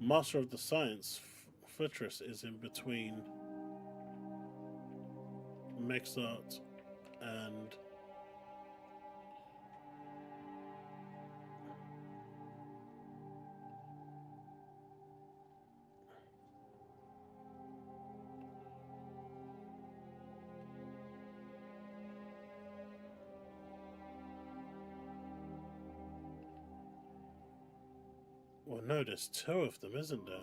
Master of the Science Fortress is in between Mexart and well, no, there's two of them, isn't there?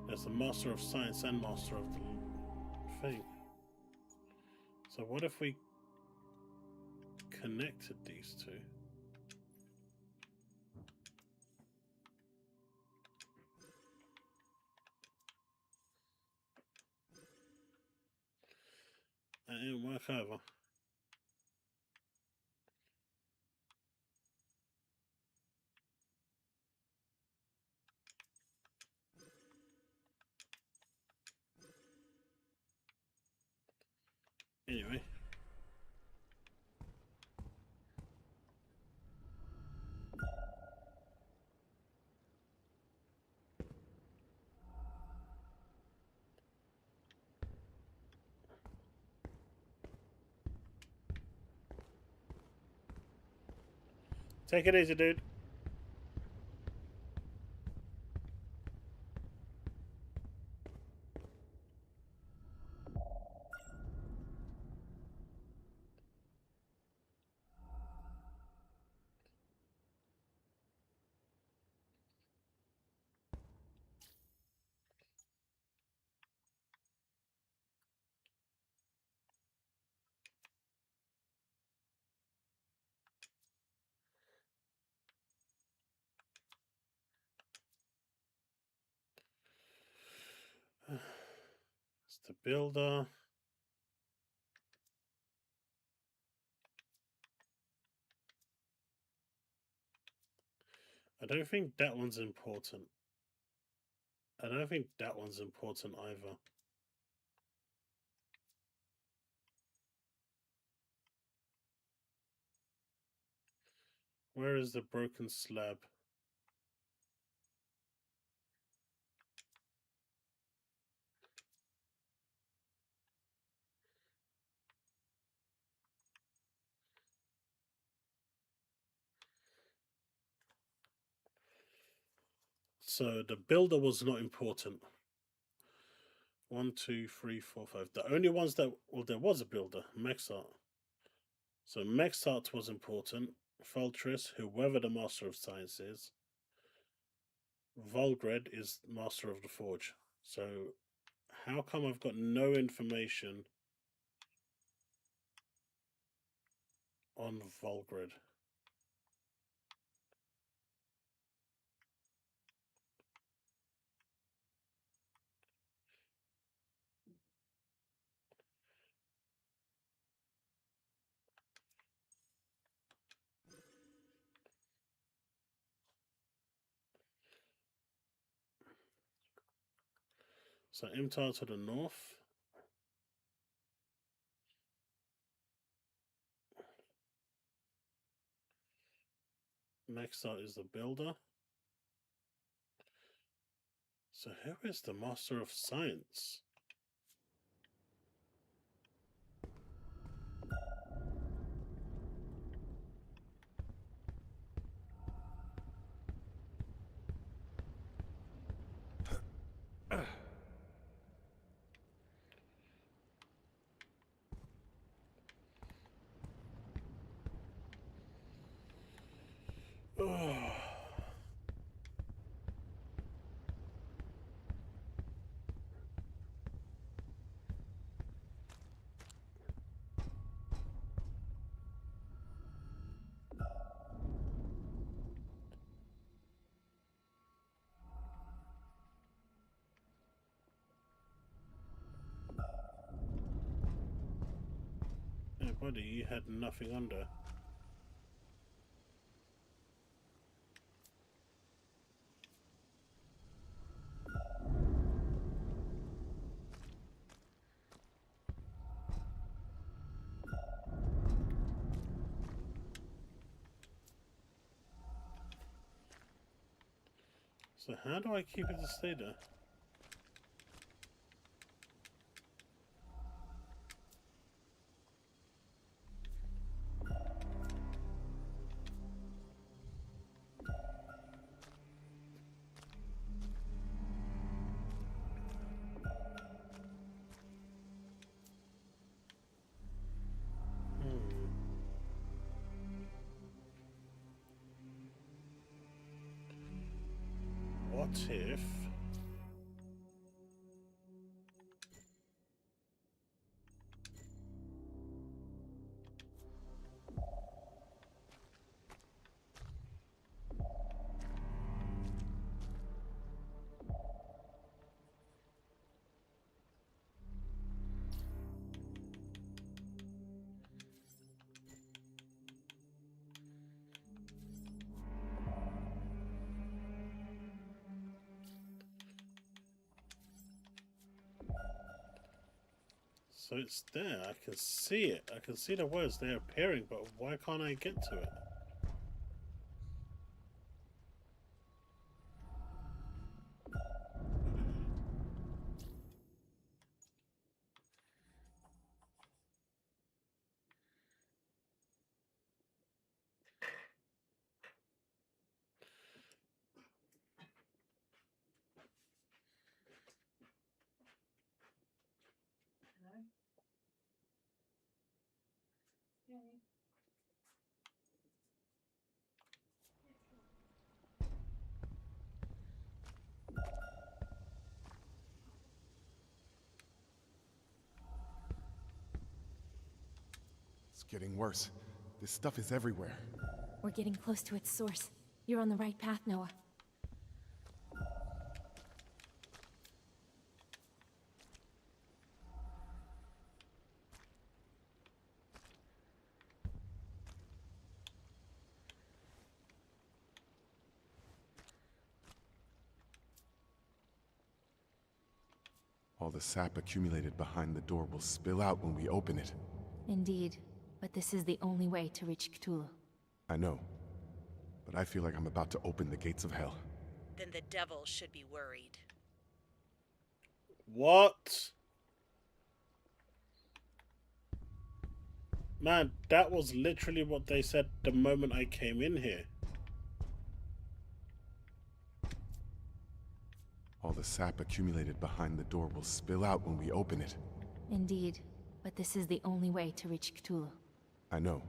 There's the Master of Science and Master of the thing. So what if we connected these two? That didn't work either. Anyway. Take it easy, dude. It's the builder. I don't think that one's important. I don't think that one's important either. Where is the broken slab? So the builder was not important. 1, 2, 3, 4, 5. The only ones that, well, there was a builder, Mexart. So Mexart was important. Faltris, whoever the Master of Science is. Volgred is Master of the Forge. So how come I've got no information on Volgred? So Imtar to the north. Mexart is the builder. So who is the Master of Science? Oh. body you had nothing under. So how do I keep it to stay there? What if... So it's there, I can see it. I can see the words, they're appearing, but why can't I get to it? Hello? Yeah. Yeah, sure. It's getting worse. This stuff is everywhere. We're getting close to its source. You're on the right path, Noah. All the sap accumulated behind the door will spill out when we open it. Indeed. But this is the only way to reach Cthulhu. I know. But I feel like I'm about to open the gates of hell. Then the devil should be worried. What? Man, that was literally what they said the moment I came in here. All the sap accumulated behind the door will spill out when we open it. Indeed. But this is the only way to reach Cthulhu. I know.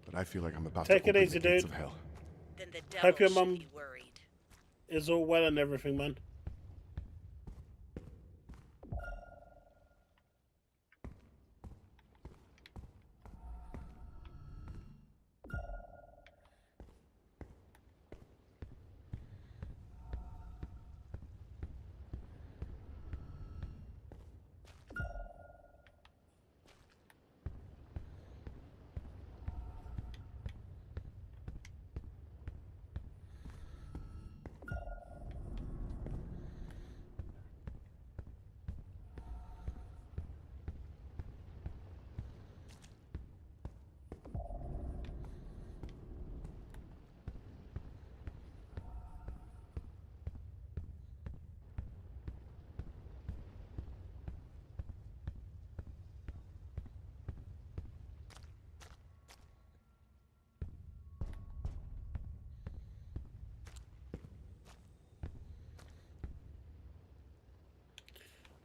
But I feel like I'm about Take to it open easy, the gates dude. of hell. Then the Hope your devil mum should be worried. is all well and everything, man.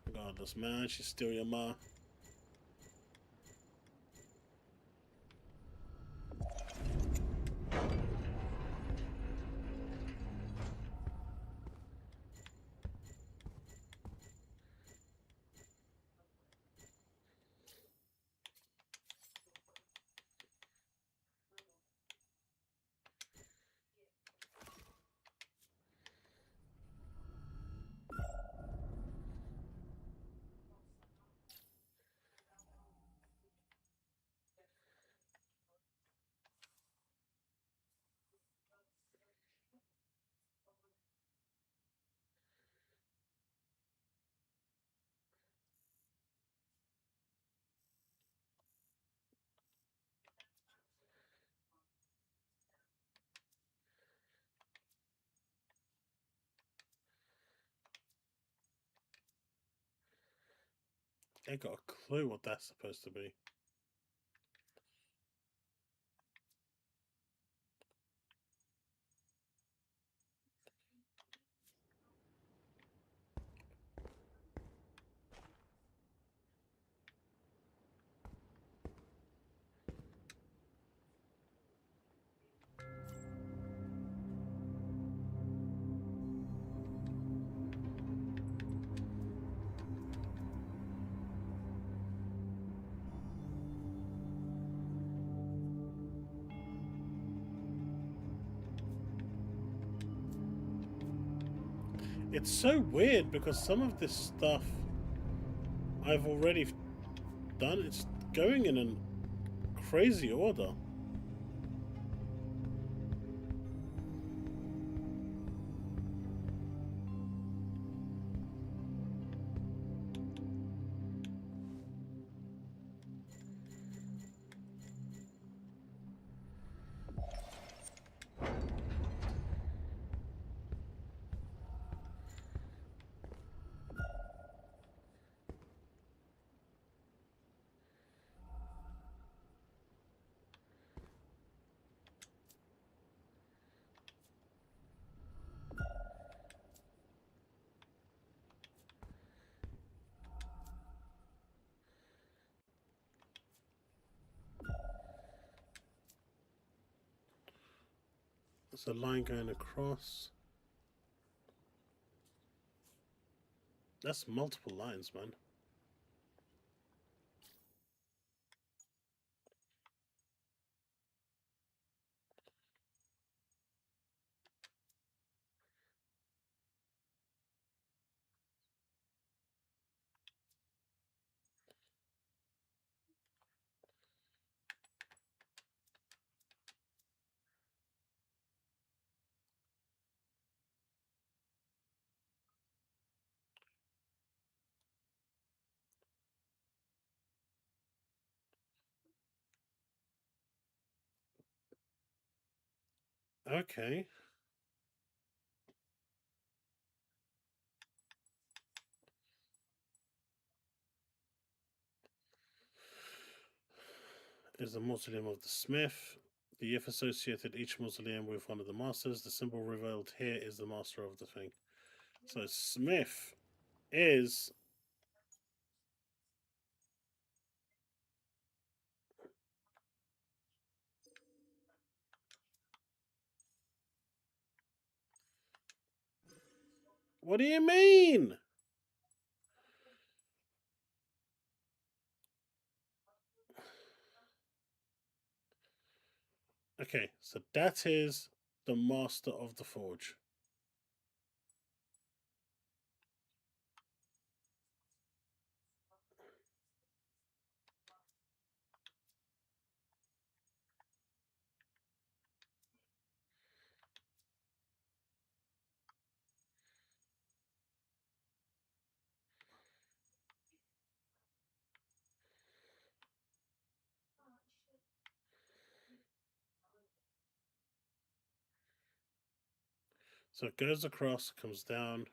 Regardless, man, she's still your ma. Ain't got a clue what that's supposed to be. It's so weird because some of this stuff I've already done. It's going in a crazy order. There's a line going across. That's multiple lines, man. Okay. Is the mausoleum of the smith. The if associated each mausoleum with one of the masters. The symbol revealed here is the master of the thing. So smith is... What do you mean? Okay, so that is the master of the forge. So it goes across, comes down.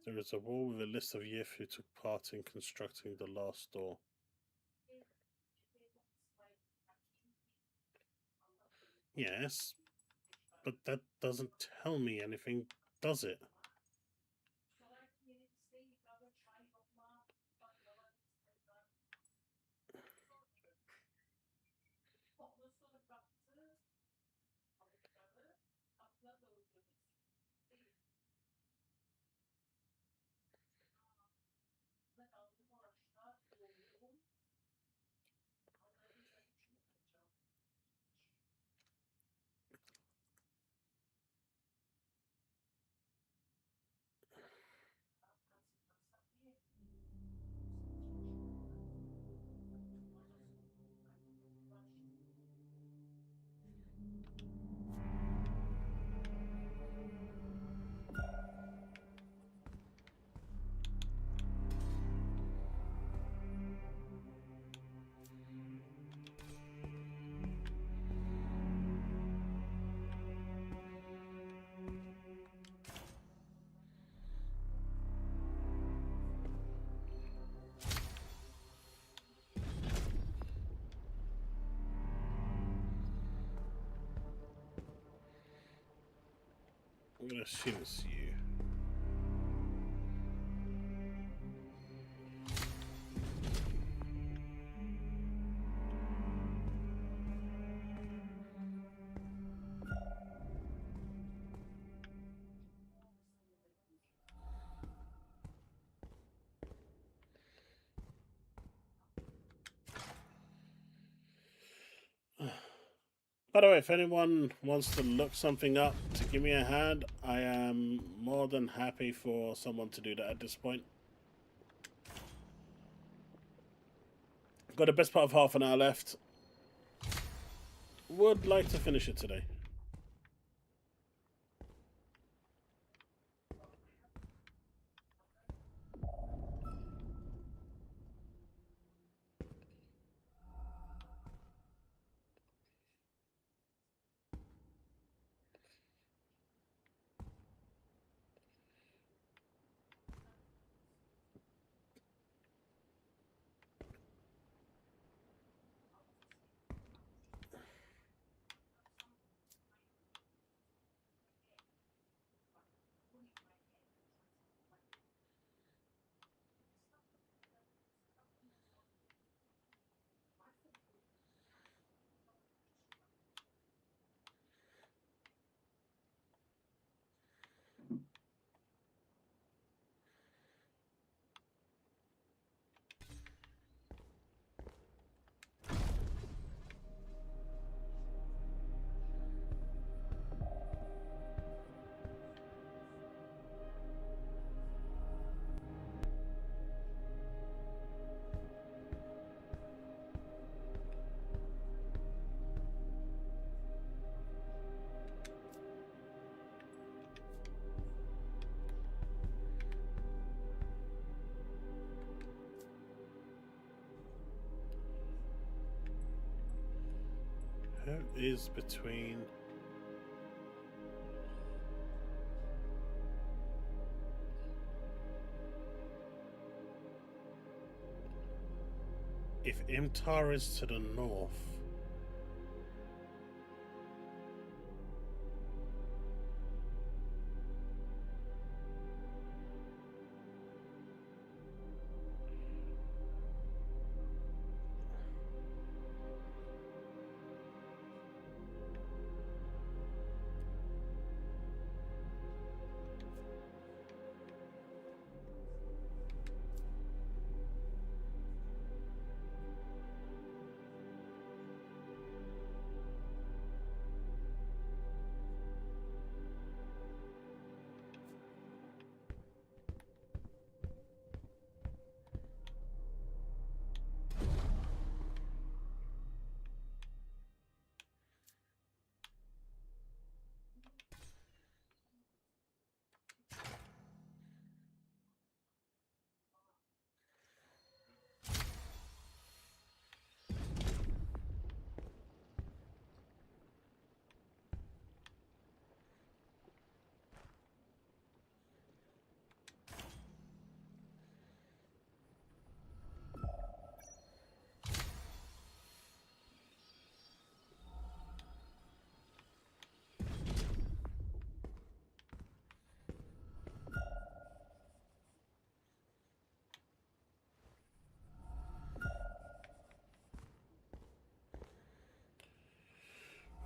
There is a wall with a list of Yif who took part in constructing the last door. Yes, but that doesn't tell me anything, does it? I'm gonna assume it's you. By the way, if anyone wants to look something up to give me a hand, I am more than happy for someone to do that at this point. Got the best part of half an hour left. Would like to finish it today. Who is between... If Imtar is to the north...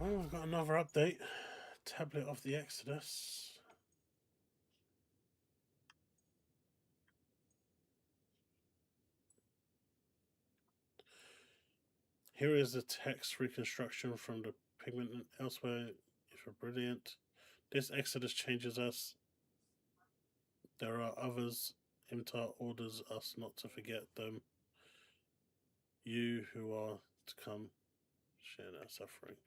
Oh, I've got another update. Tablet of the Exodus. Here is the text reconstruction from the pigment and elsewhere. If you're brilliant. This Exodus changes us. There are others. Imtar orders us not to forget them. You who are to come share their suffering.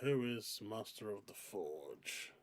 Who is Master of the Forge?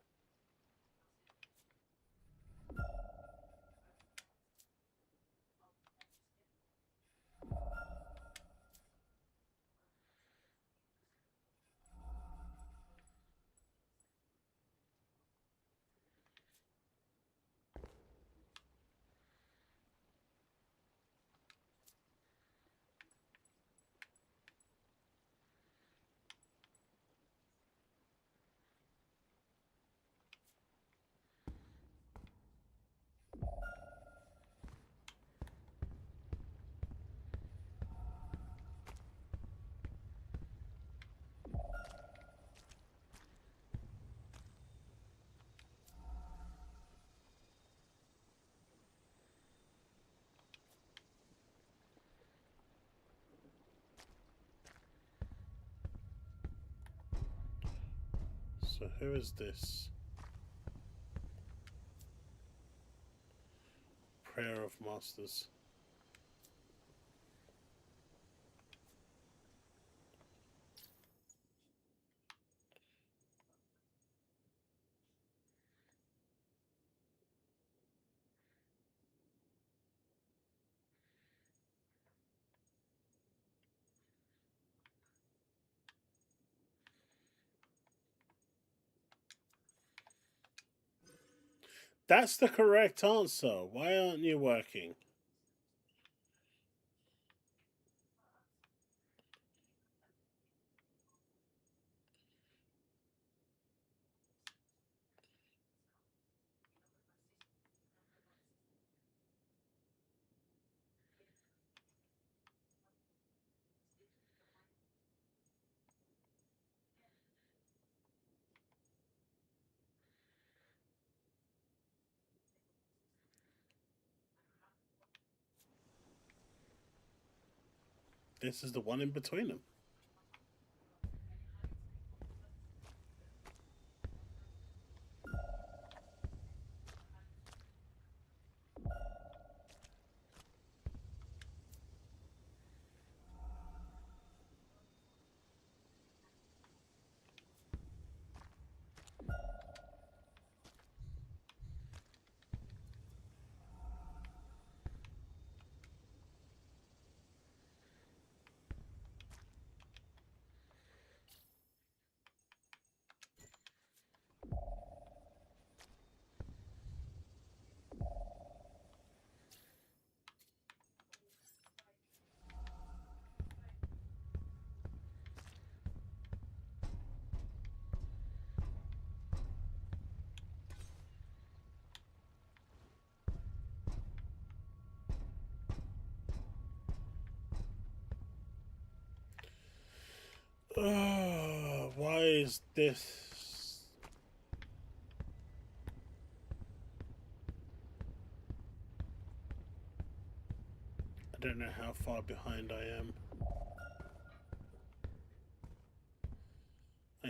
So who is this? Prayer of Masters. That's the correct answer. Why aren't you working? This is the one in between them. Why is this? I don't know how far behind I am.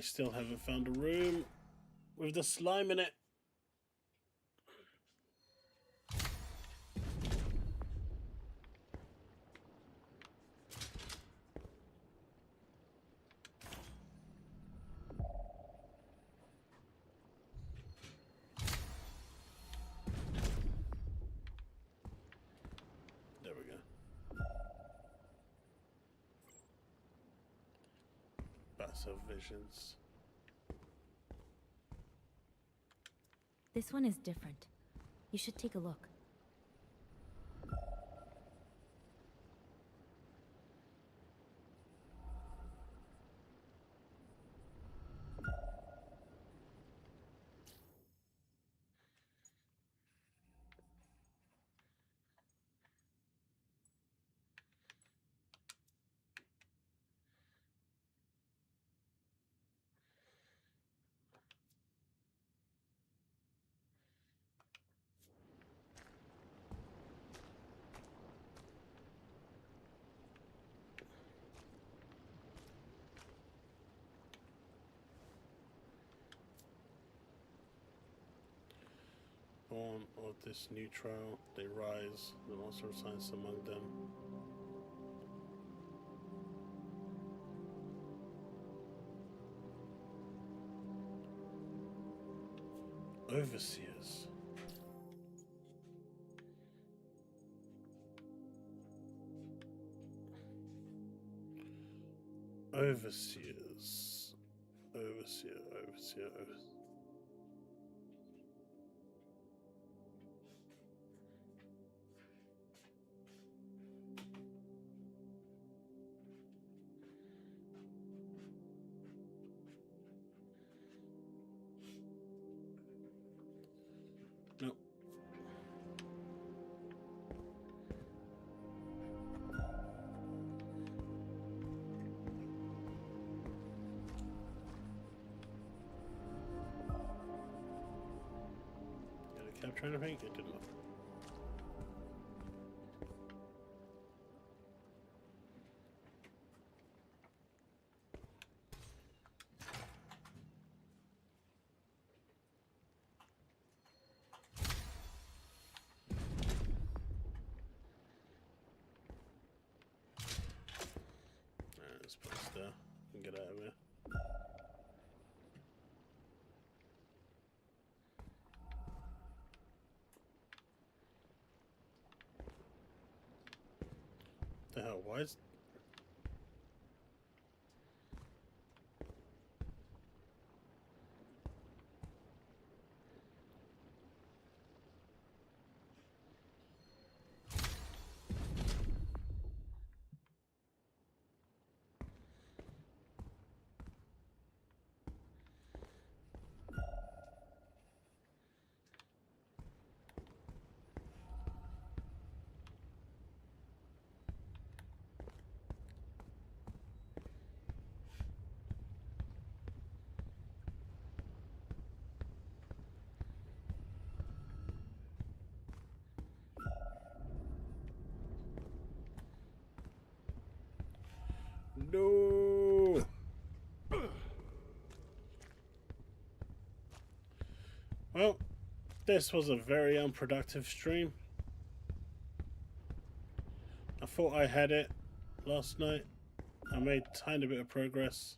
I still haven't found a room with the slime in it. There we go. Bats of visions. This one is different. You should take a look. Born of this new trial, they rise, the monster of science among them. Overseers. Overseers. Overseer. Nope. Did it capture anything? It did not. This place there. Can get out of here. The hell? Why is... No! Well, this was a very unproductive stream. I thought I had it last night. I made a tiny bit of progress.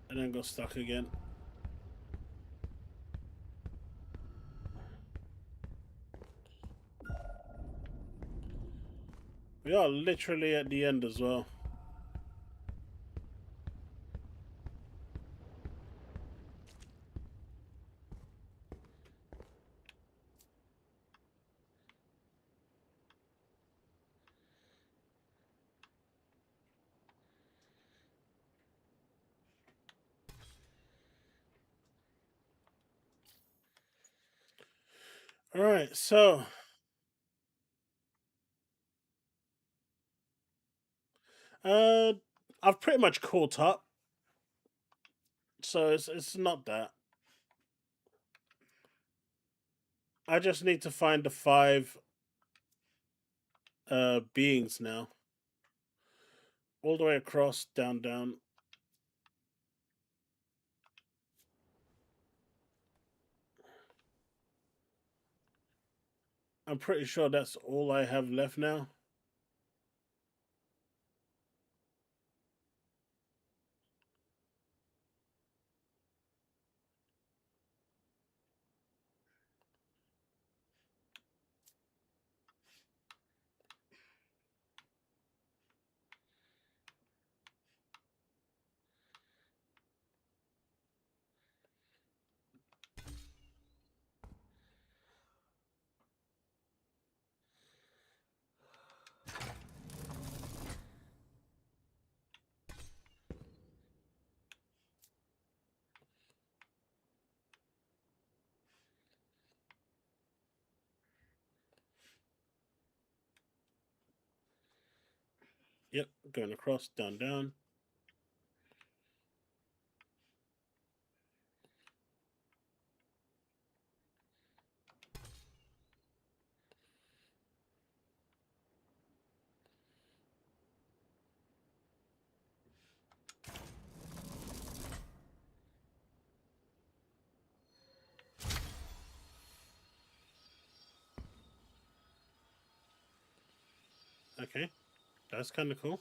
And then got stuck again. We are literally at the end as well. Alright, so I've pretty much caught up. So it's not that. I just need to find the 5 beings now. All the way across, down. I'm pretty sure that's all I have left now. Yep, going across, down, down. Okay, that's kind of cool.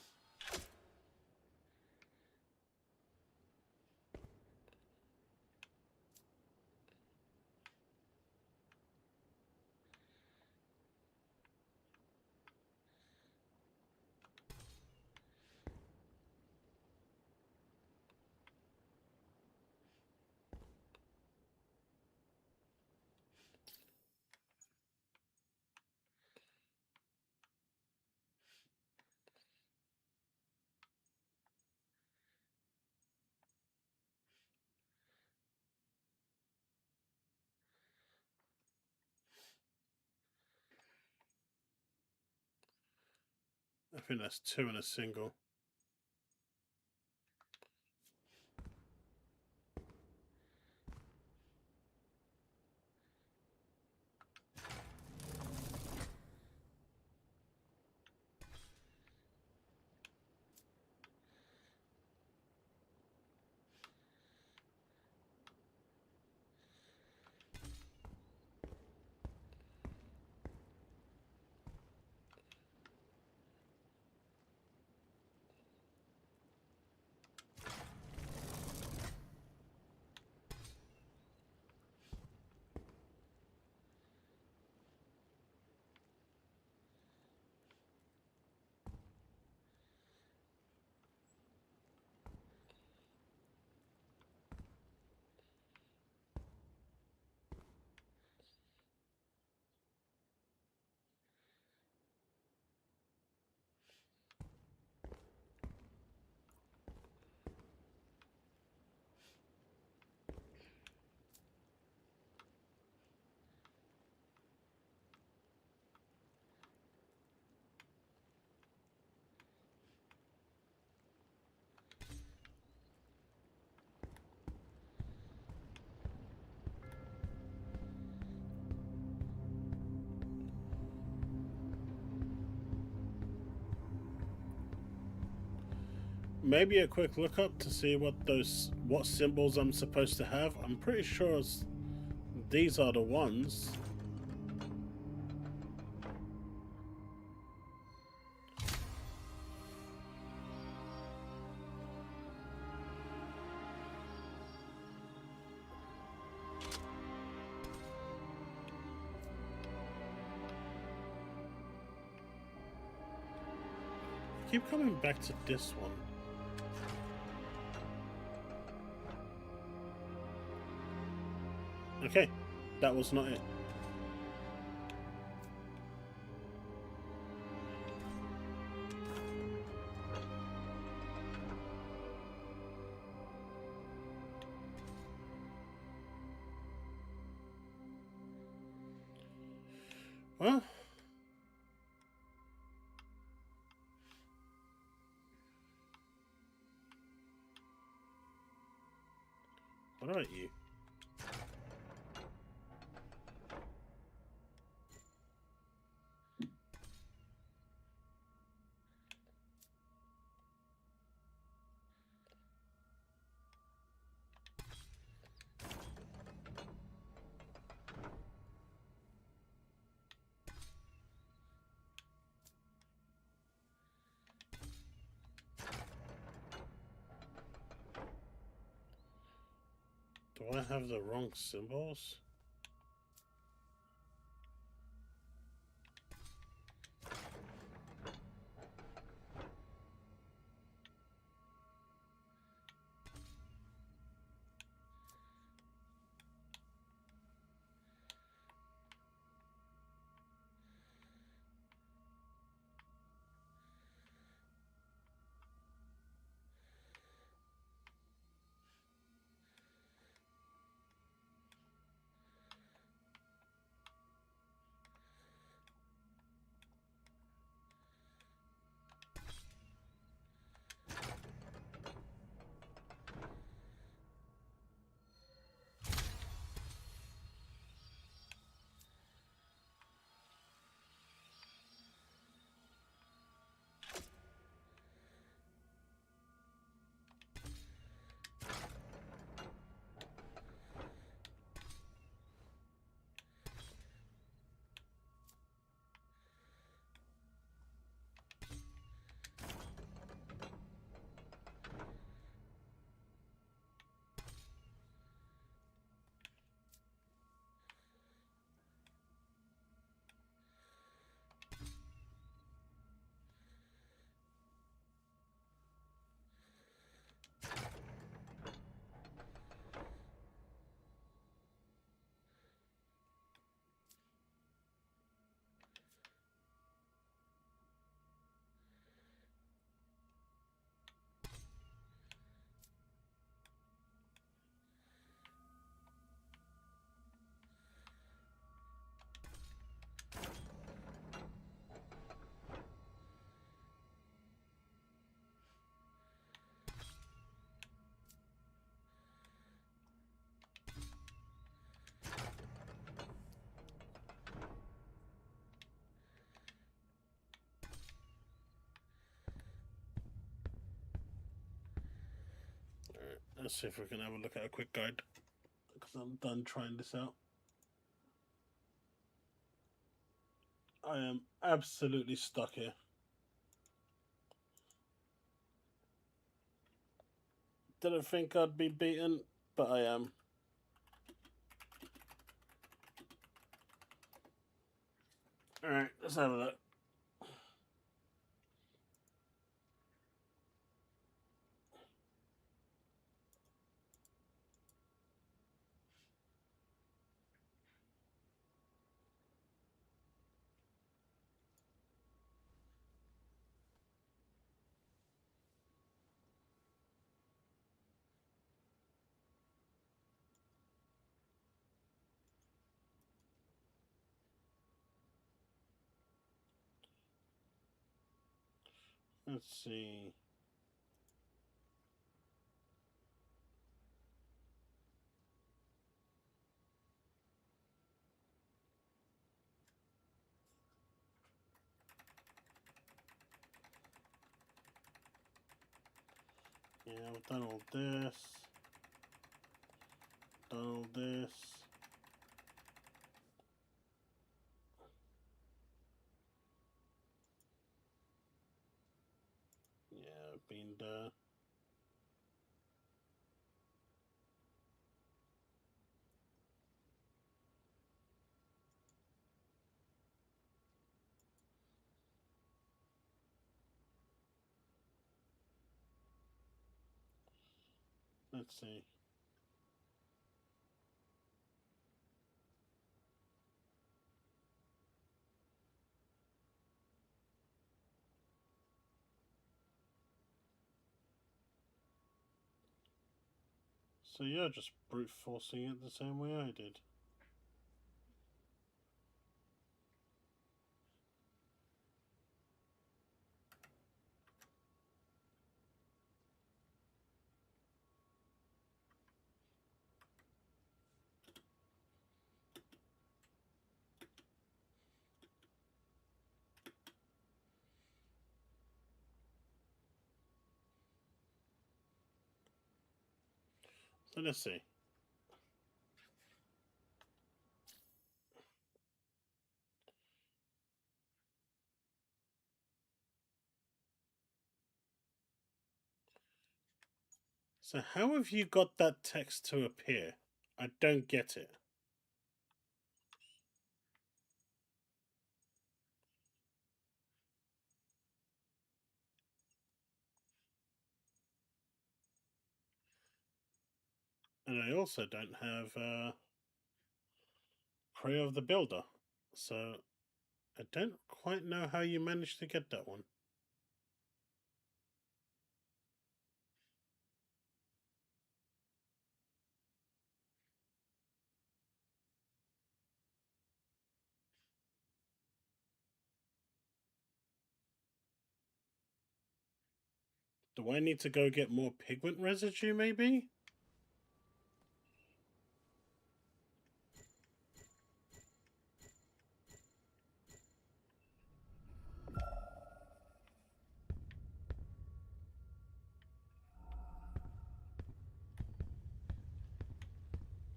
I think that's 2 in a single. Maybe a quick look up to see what symbols I'm supposed to have. I'm pretty sure these are the ones. I keep coming back to this one. Okay, that was not it. Well, what about you? Do I have the wrong symbols? Alright, let's see if we can have a look at a quick guide. Because I'm done trying this out. I am absolutely stuck here. Didn't think I'd be beaten, but I am. Alright, let's have a look. Let's see. Yeah, we've done all this. Done all this. Yeah, been there. Let's see. So you're just brute forcing it the same way I did. So let's see. So how have you got that text to appear? I don't get it. And I also don't have Prey of the Builder. So I don't quite know how you managed to get that one. Do I need to go get more pigment residue, maybe?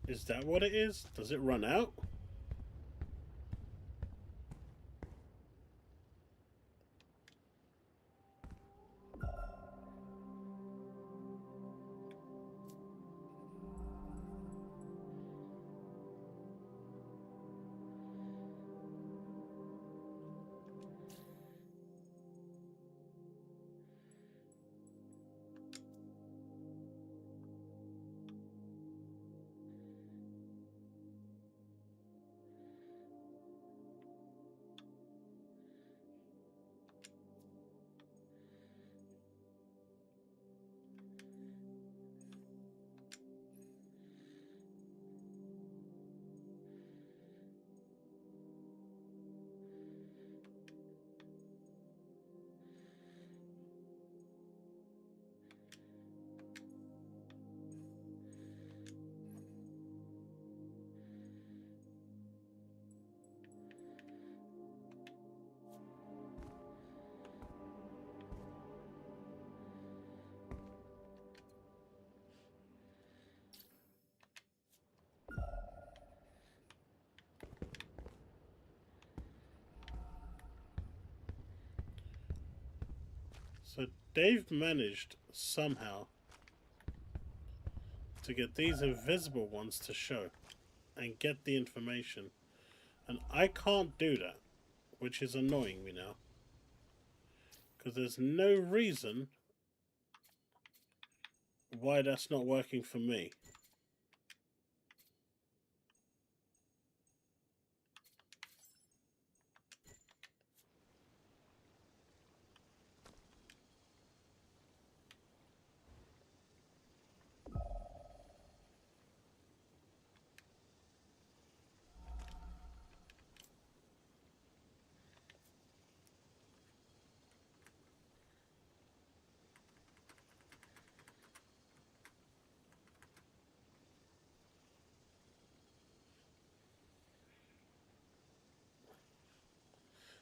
Is that what it is? Does it run out? So Dave managed somehow to get these invisible ones to show and get the information. And I can't do that, which is annoying me now. Because there's no reason why that's not working for me.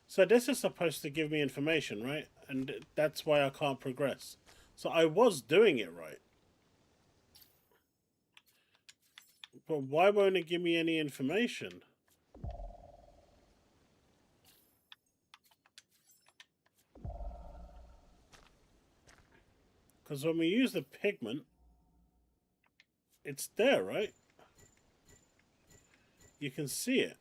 So this is supposed to give me information, right? And that's why I can't progress. So I was doing it right. But why won't it give me any information? Because when we use the pigment, it's there, right? You can see it.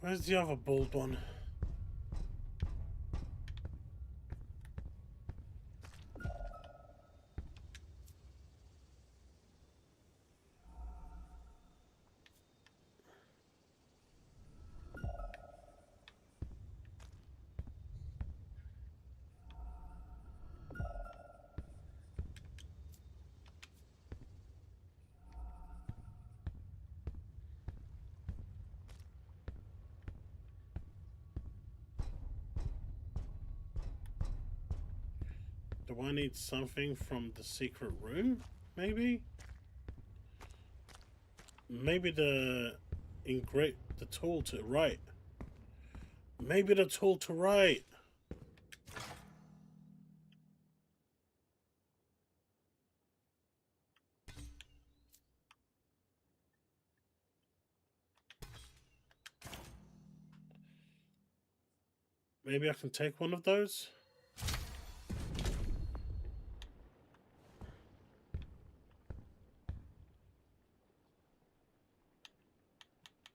Where's the other bald one? Do I need something from the secret room? Maybe? Maybe the tool to write. Maybe the tool to write. Maybe I can take one of those?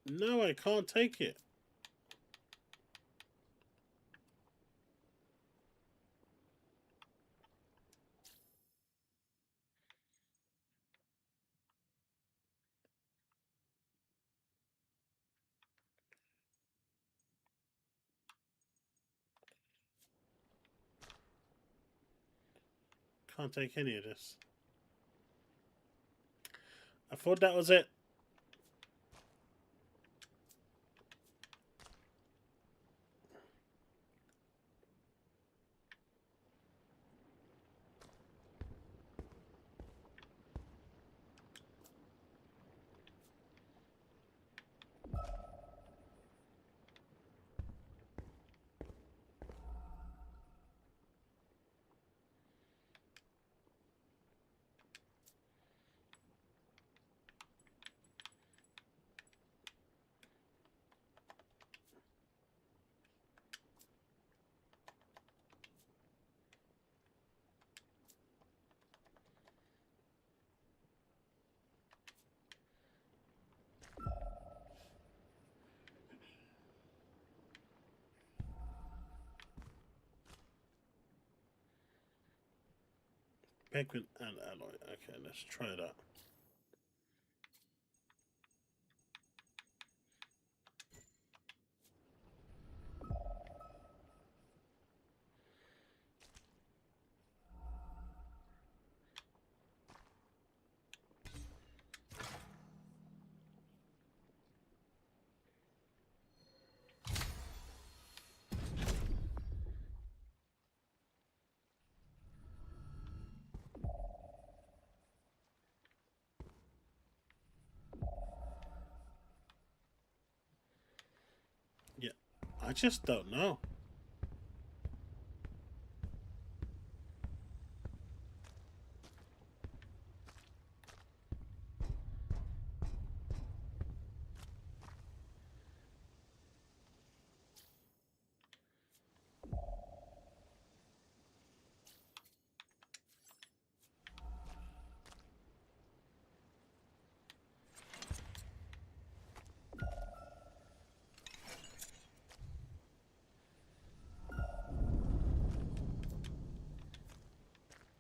No, I can't take it. Can't take any of this. I thought that was it. Pigment and alloy. Okay, let's try that. Yeah, I just don't know.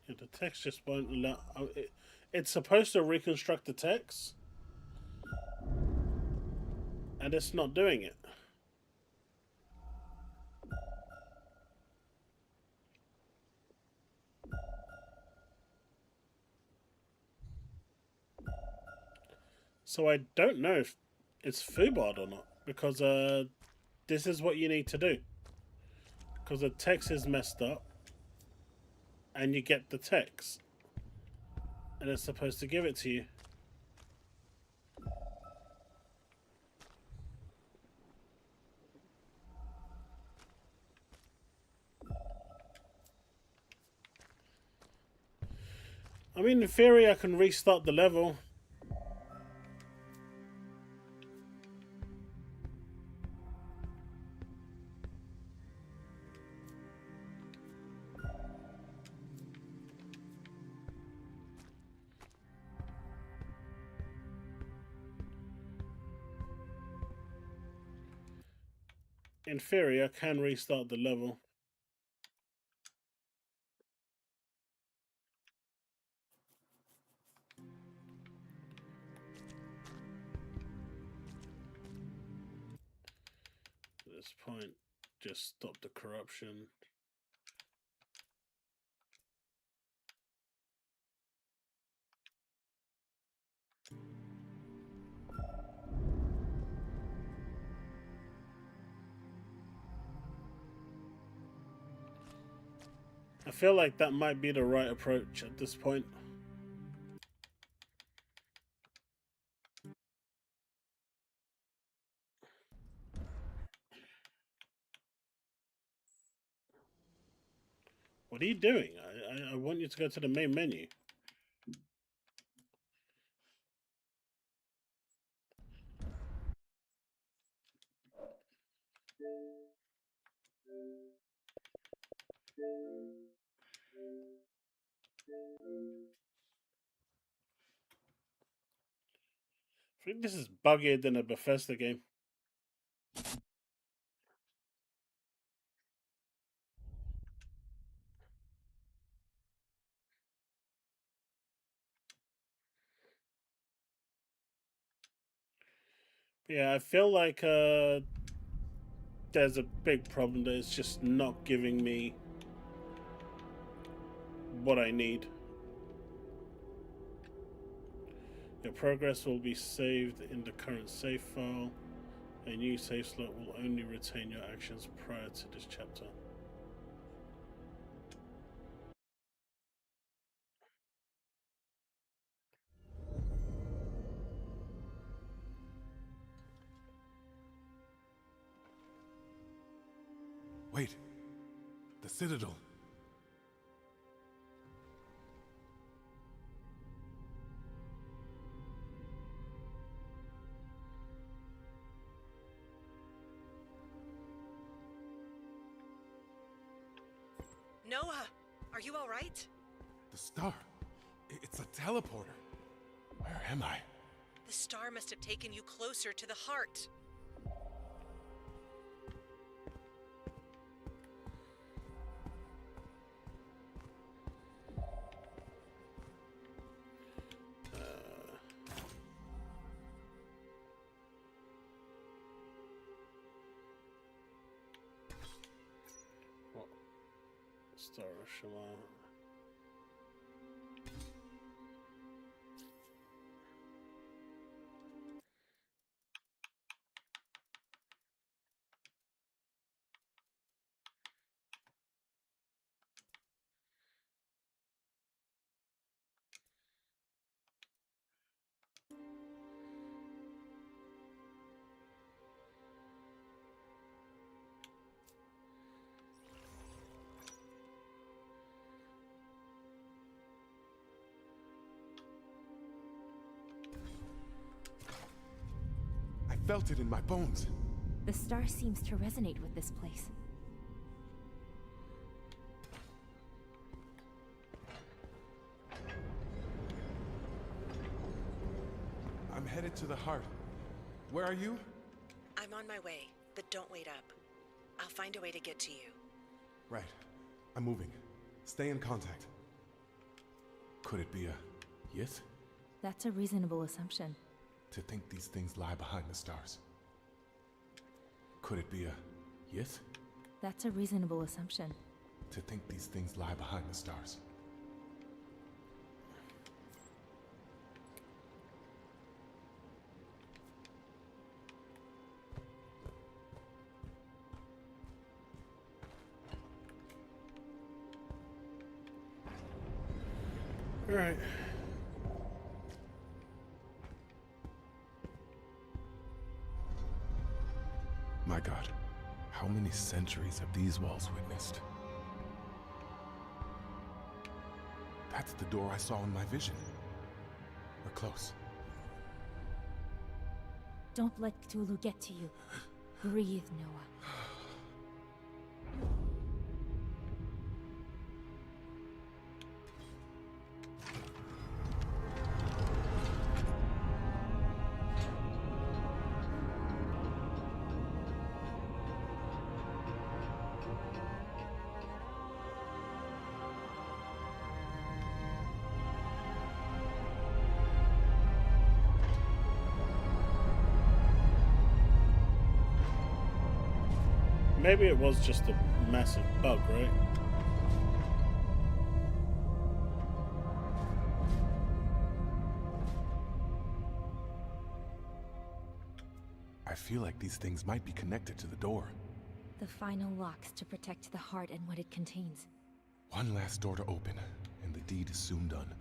Yeah, the text just won't allow. It's supposed to reconstruct the text, and it's not doing it. So I don't know if it's foobarred or not, because this is what you need to do. Because the text is messed up, and you get the text, and it's supposed to give it to you. I mean, in theory, I can restart the level. In theory, I can restart the level. At this point, just stop the corruption. I feel like that might be the right approach at this point. What are you doing? I want you to go to the main menu. I think this is buggier than a Bethesda game. Yeah, I feel like there's a big problem that it's just not giving me what I need. Your progress will be saved in the current save file. A new save slot will only retain your actions prior to this chapter. Wait. The Citadel. Noah, are you all right? The star. It's a teleporter. Where am I? The star must have taken you closer to the heart. What? Star of Shalom. I felt it in my bones. The star seems to resonate with this place. I'm headed to the heart. Where are you? I'm on my way, but don't wait up. I'll find a way to get to you. Right. I'm moving. Stay in contact. Could it be a Yith? That's a reasonable assumption. To think these things lie behind the stars. Could it be a Yith? That's a reasonable assumption. To think these things lie behind the stars. All right. My God, how many centuries have these walls witnessed? That's the door I saw in my vision. We're close. Don't let Cthulhu get to you. Breathe, Noah. Maybe it was just a massive bug, right? I feel like these things might be connected to the door. The final locks to protect the heart and what it contains. One last door to open, and the deed is soon done.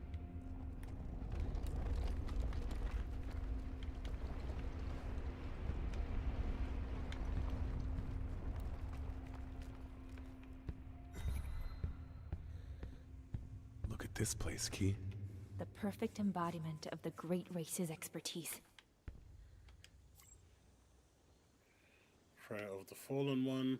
Look at this place, Key. The perfect embodiment of the great race's expertise. Prayer of the Fallen One.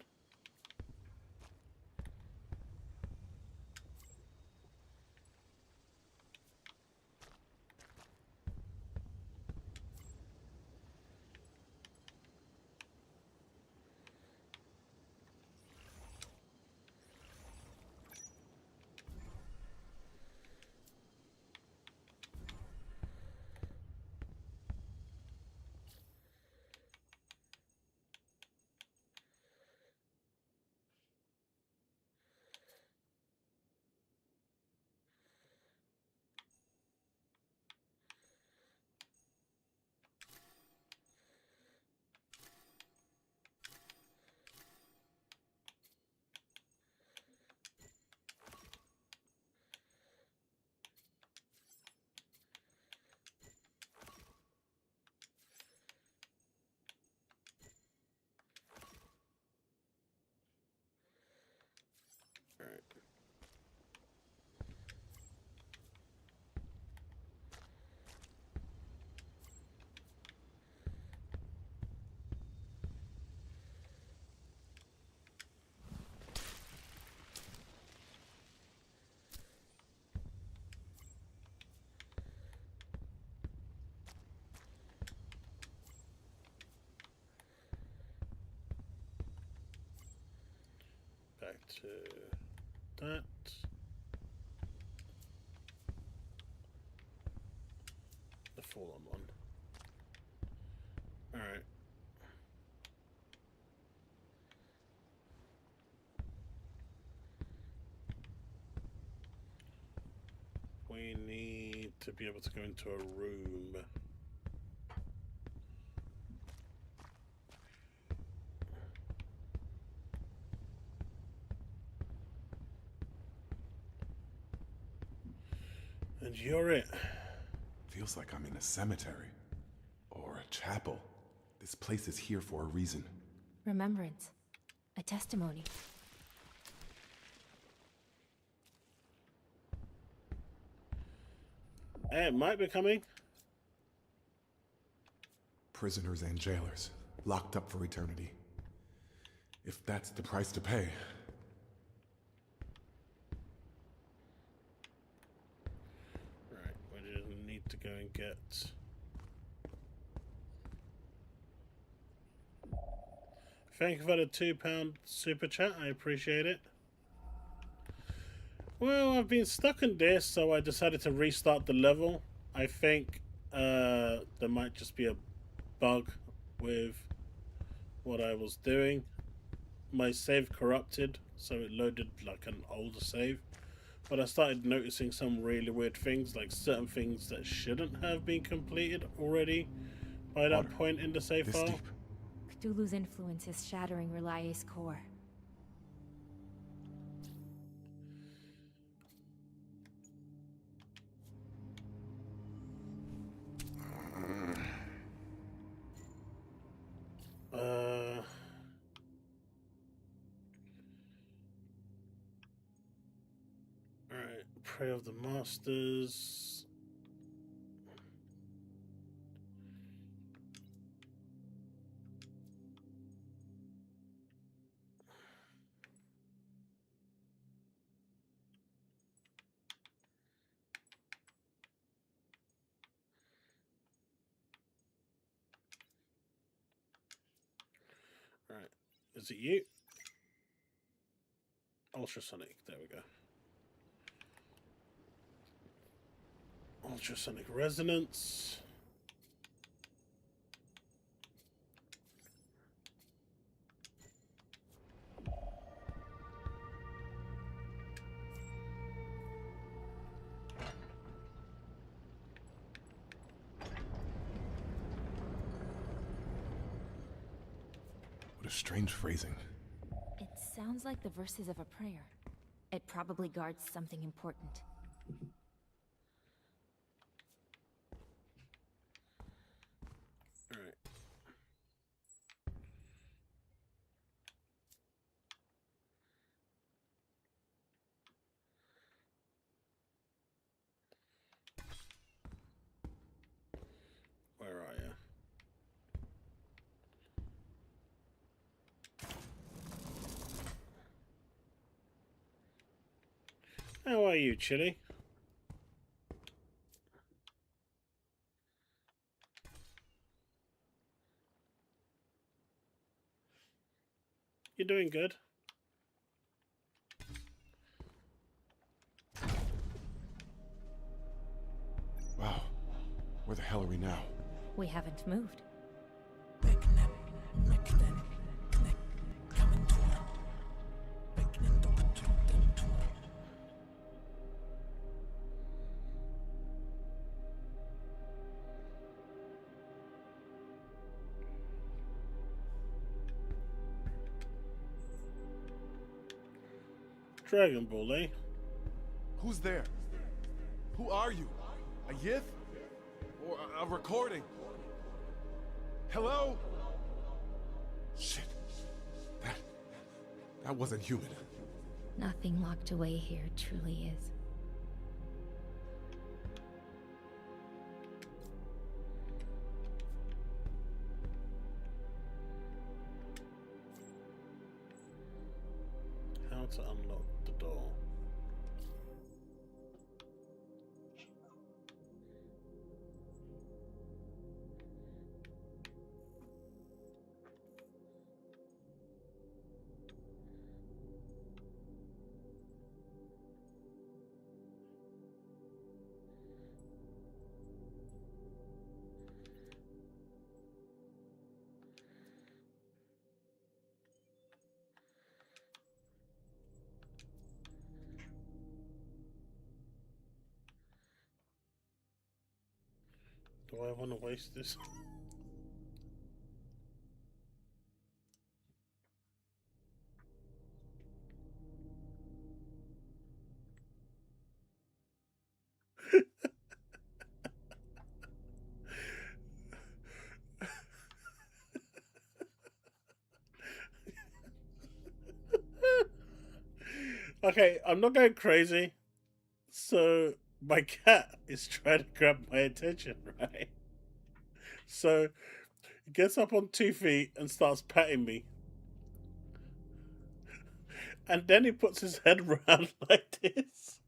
back to that. The fallen one. Alright. We need to be able to go into a room. And you're it. Feels like I'm in a cemetery. Or a chapel. This place is here for a reason. Remembrance. A testimony. Hey, it might be coming. Prisoners and jailers, locked up for eternity. If that's the price to pay. Right, we just need to go and get... Thank you for the £2 super chat, I appreciate it. Well, I've been stuck in this, so I decided to restart the level. I think there might just be a bug with what I was doing. My save corrupted, so it loaded like an older save. But I started noticing some really weird things, like certain things that shouldn't have been completed already by that point in the save This file. deep. Cthulhu's influence is shattering Relia's core. Alright, Prayer of the Masters. Alright, is it you? Ultrasonic, there we go. Ultrasonic resonance. What a strange phrasing. It sounds like the verses of a prayer. It probably guards something important. Alright. Where are you? How are you, Chili? You're doing good. Wow. Where the hell are we now? We haven't moved. Dragon Ball, eh? Who's there? Who are you? A Yith? Or a recording? Hello? Shit. That wasn't human. Nothing locked away here truly is. How to unlock the door. Do I want to waste this? Okay, I'm not going crazy. So my cat is trying to grab my attention, right? So he gets up on 2 feet and starts patting me. And then he puts his head around like this.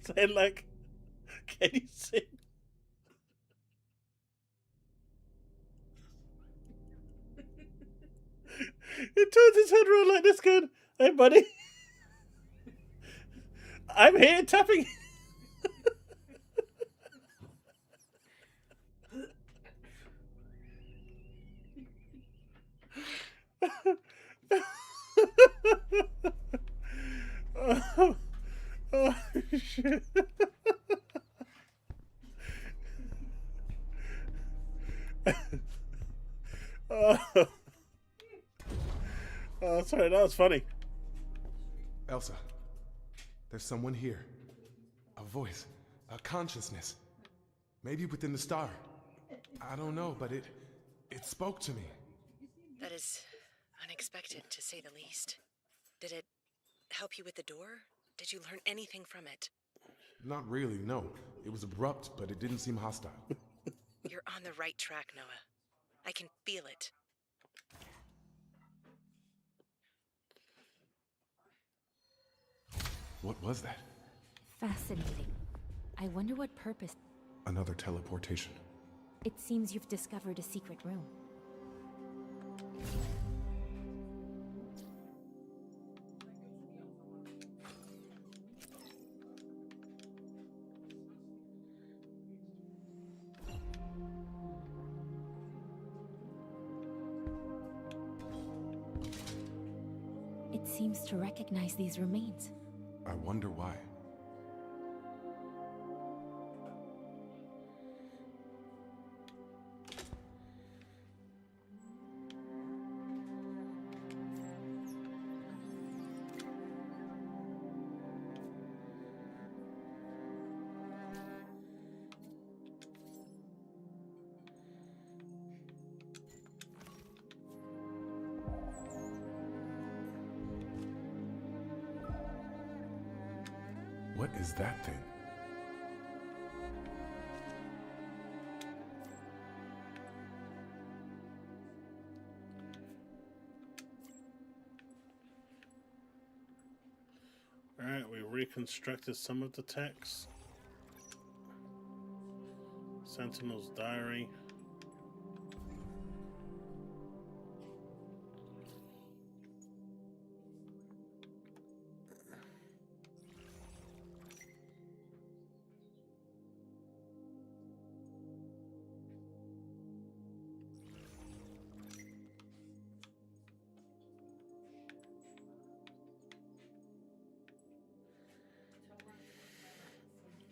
Saying like, can you see? He turns his head around like this going, hey buddy. I'm here tapping. Oh, oh shit. Oh. Oh, sorry, that was funny. Elsa, there's someone here. A voice, a consciousness. Maybe within the star. I don't know, but it spoke to me. That is unexpected, to say the least. Did it help you with the door? Did you learn anything from it? Not really, no. It was abrupt, but it didn't seem hostile. You're on the right track, Noah. I can feel it. What was that? Fascinating. I wonder what purpose. Another teleportation. It seems you've discovered a secret room. It seems to recognize these remains. I wonder why. What is that thing? Alright, we reconstructed some of the text. Sentinel's diary.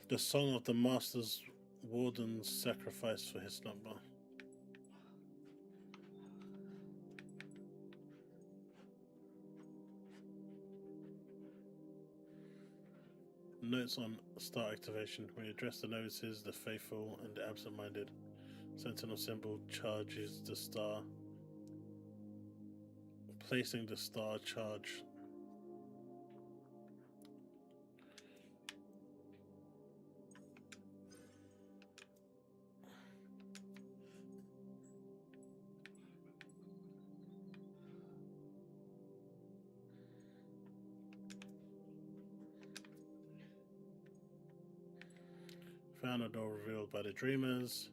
The song of the Master's Warden's sacrifice for his number. Notes on star activation. When you address the novices, the faithful, and the absent-minded, Sentinel symbol charges the star. Placing the star charge. Found a door revealed by the dreamers.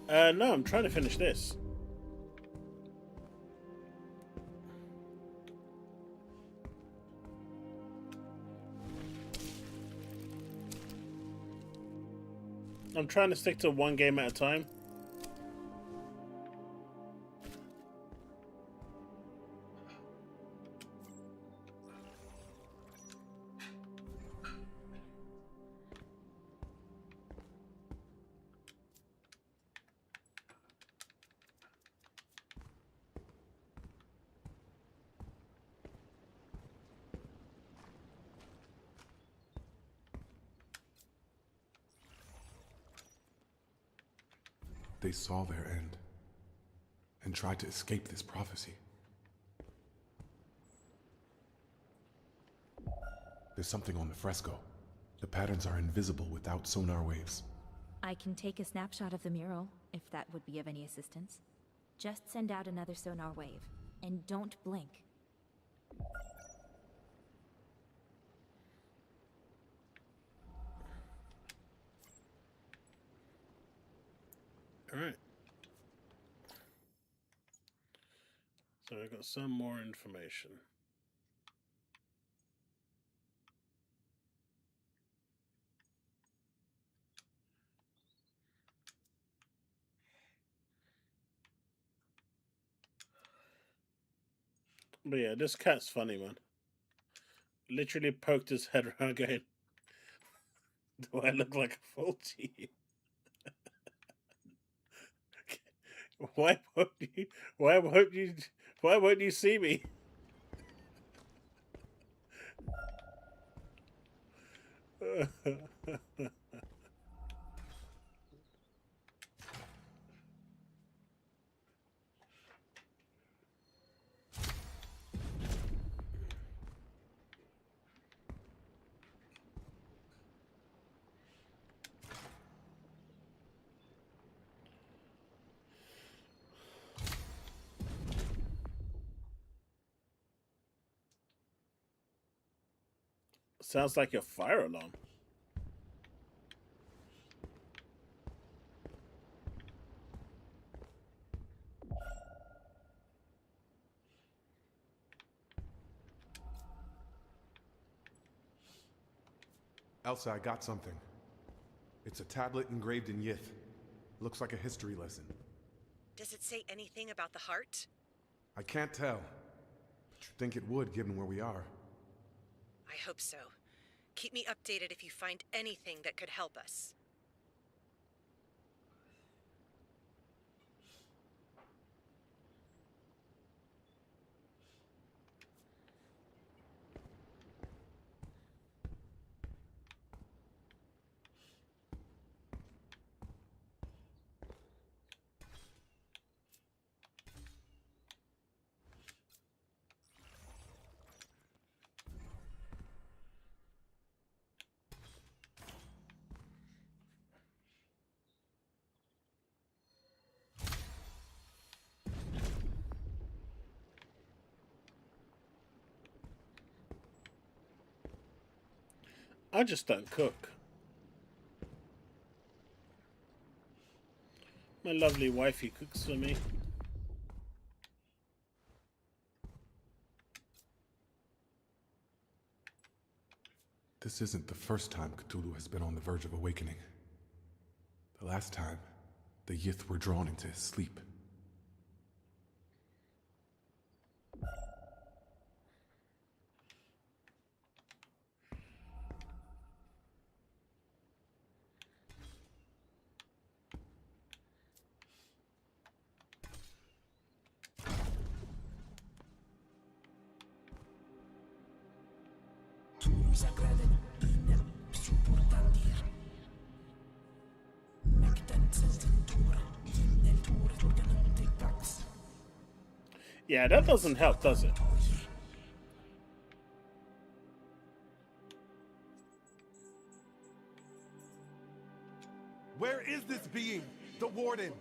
No, I'm trying to finish this. I'm trying to stick to one game at a time. They saw their end and tried to escape this prophecy. There's something on the fresco. The patterns are invisible without sonar waves. I can take a snapshot of the mural, if that would be of any assistance. Just send out another sonar wave, and don't blink. All right. So I got some more information. But yeah, this cat's funny, man. Literally poked his head around going, do I look like a fool to you? Why won't you? Why won't you? Why won't you see me? Sounds like your fire alarm. Elsa, I got something. It's a tablet engraved in Yith. Looks like a history lesson. Does it say anything about the heart? I can't tell, but you'd think it would, given where we are. I hope so. Keep me updated if you find anything that could help us. I just don't cook. My lovely wifey cooks for me. This isn't the first time Cthulhu has been on the verge of awakening. The last time, the Yith were drawn into his sleep. Yeah, that doesn't help, does it? Where is this being? The Warden?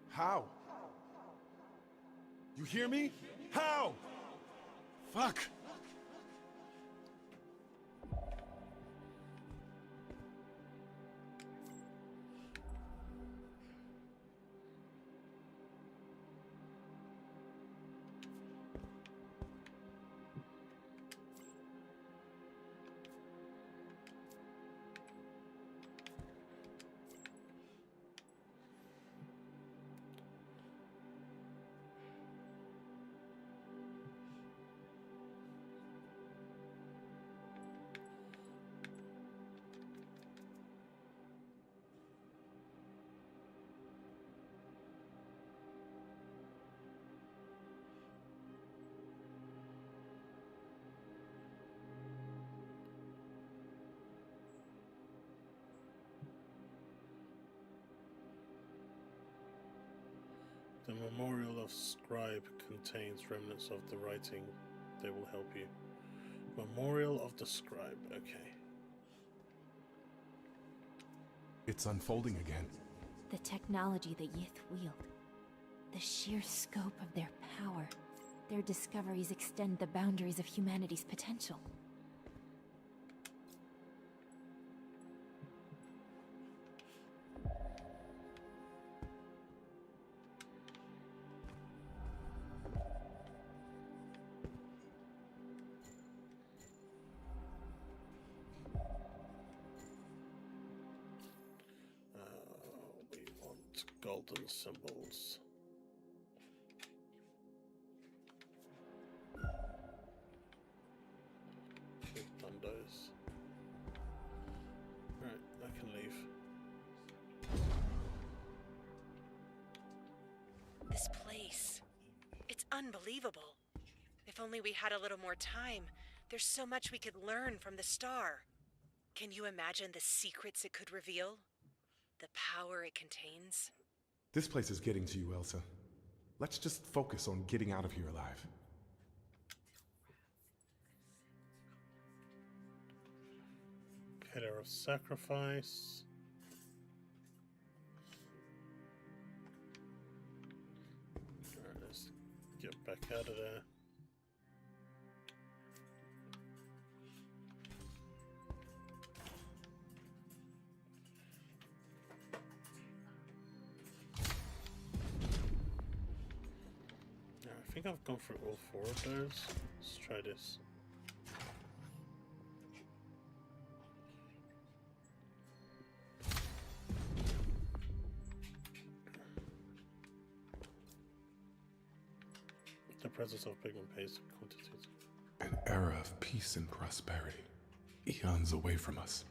How? You hear me? How? Fuck! The memorial of scribe contains remnants of the writing. They will help you. Memorial of the scribe. Okay. It's unfolding again. The technology the Yith wield. The sheer scope of their power. Their discoveries extend the boundaries of humanity's potential. We want golden symbols. Those. Right, I can leave. This place. It's unbelievable. If only we had a little more time. There's so much we could learn from the star. Can you imagine the secrets it could reveal? The power it contains? This place is getting to you, Elsa. Let's just focus on getting out of here alive. Pillar of sacrifice. Alright, let's get back out of there. I think I've gone through all 4 of those. Let's try this. The presence of pigment pays quantities. An era of peace and prosperity. Eons away from us.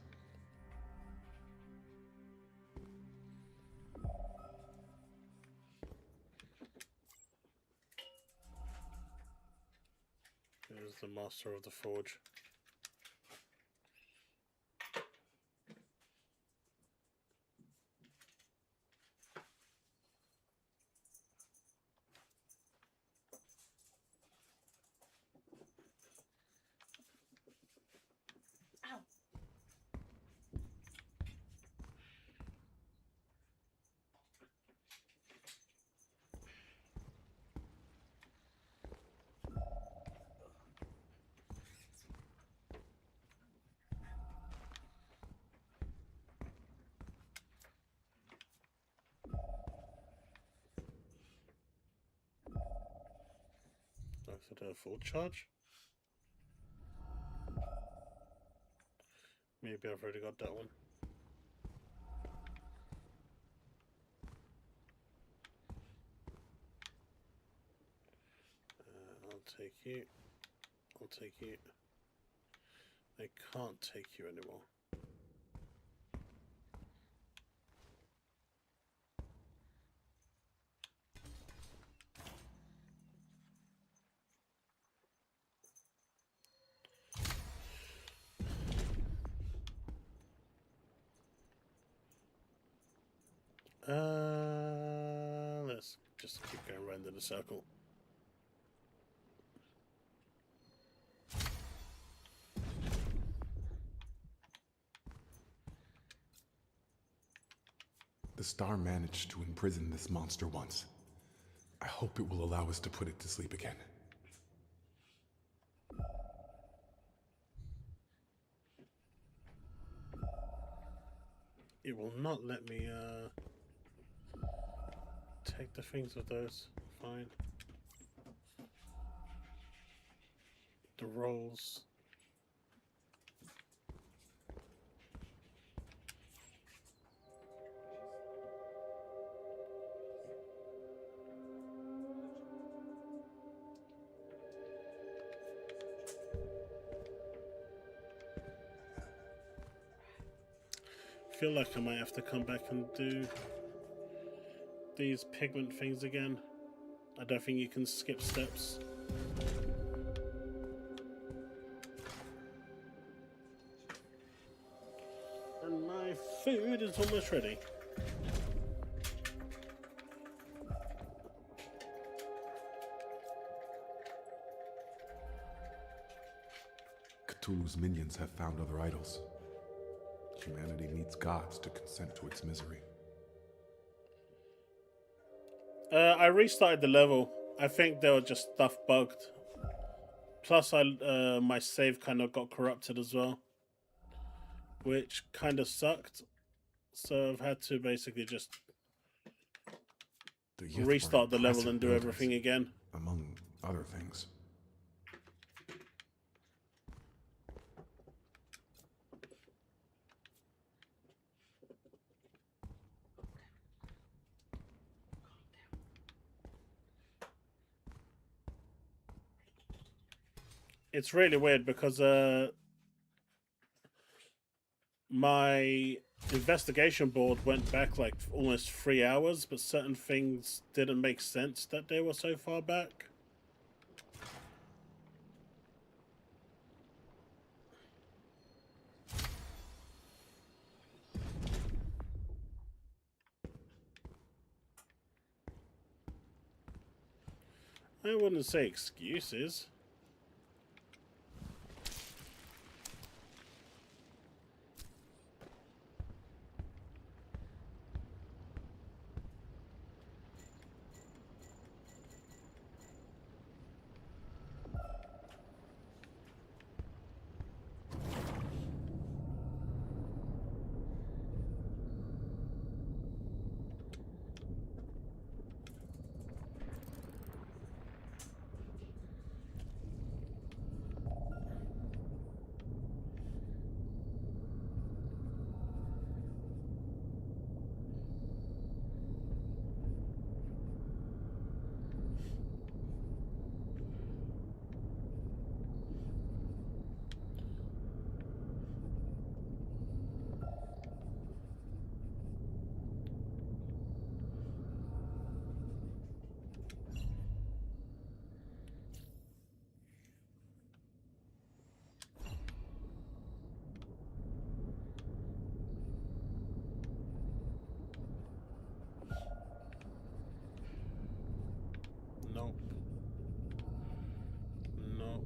There's the master of the forge. Ow. After the full charge. Maybe I've already got that one. I'll take you. I'll take you. I can't take you anymore. Let's just keep going around in a circle. The star managed to imprison this monster once. I hope it will allow us to put it to sleep again. It will not let me take the things of those. Fine. The rolls. Feel like I might have to come back and do these pigment things again. I don't think you can skip steps. And my food is almost ready. Cthulhu's minions have found other idols. Humanity needs gods to consent to its misery. I restarted the level. I think there were just stuff bugged. Plus, my save kind of got corrupted as well, which kind of sucked. So I've had to basically just The Yith were restart the level impressive and do builders, everything again. among other things. It's really weird because my investigation board went back like almost 3 hours, but certain things didn't make sense that they were so far back. I wouldn't say excuses. Nope. Nope.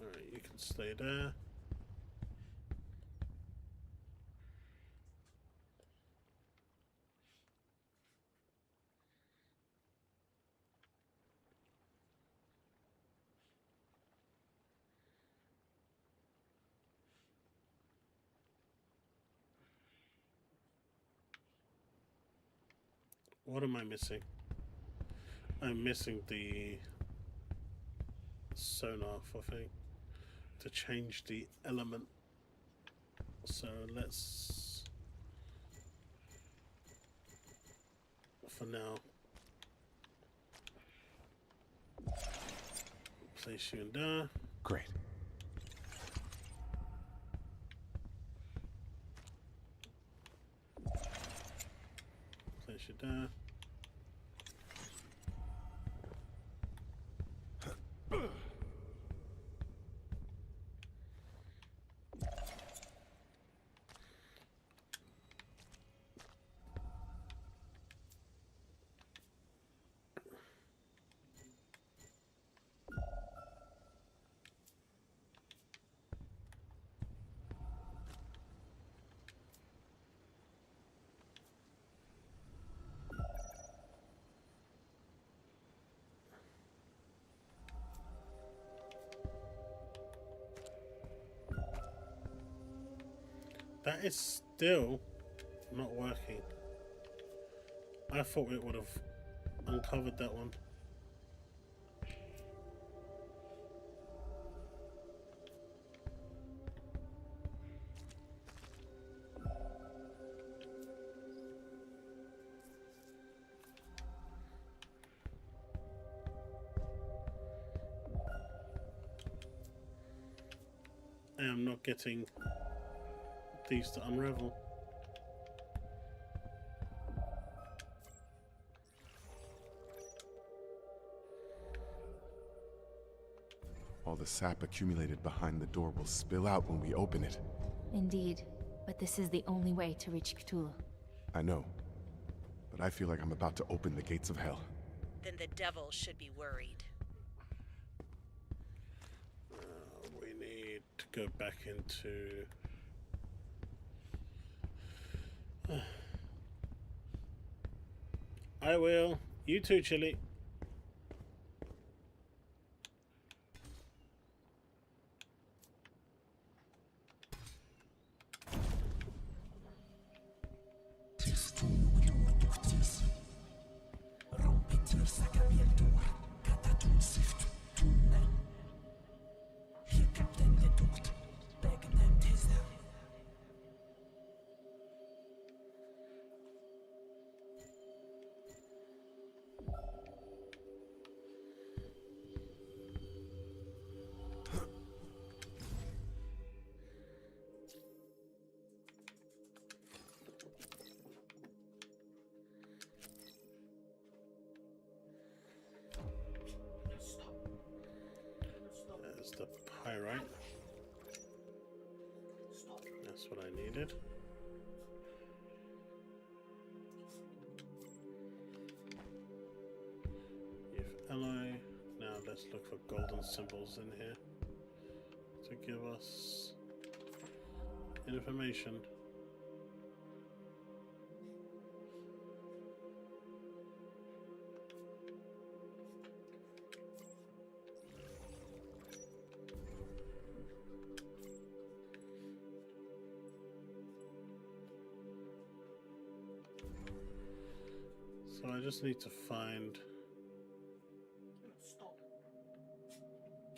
Alright, you can stay there. What am I missing? I'm missing the sonar, I think, to change the element. So let's, for now, place you in there. Great. Place you there. That is still not working. I thought it would have uncovered that one. I am not getting these to unravel. All the sap accumulated behind the door will spill out when we open it. Indeed, but this is the only way to reach Cthulhu. I know, but I feel like I'm about to open the gates of hell. Then the devil should be worried. We need to go back into... I will. You too, Chili. There's the pyrite. That's what I needed. If alloy. Now let's look for golden symbols in here to give us information. So I just need to find... Stop.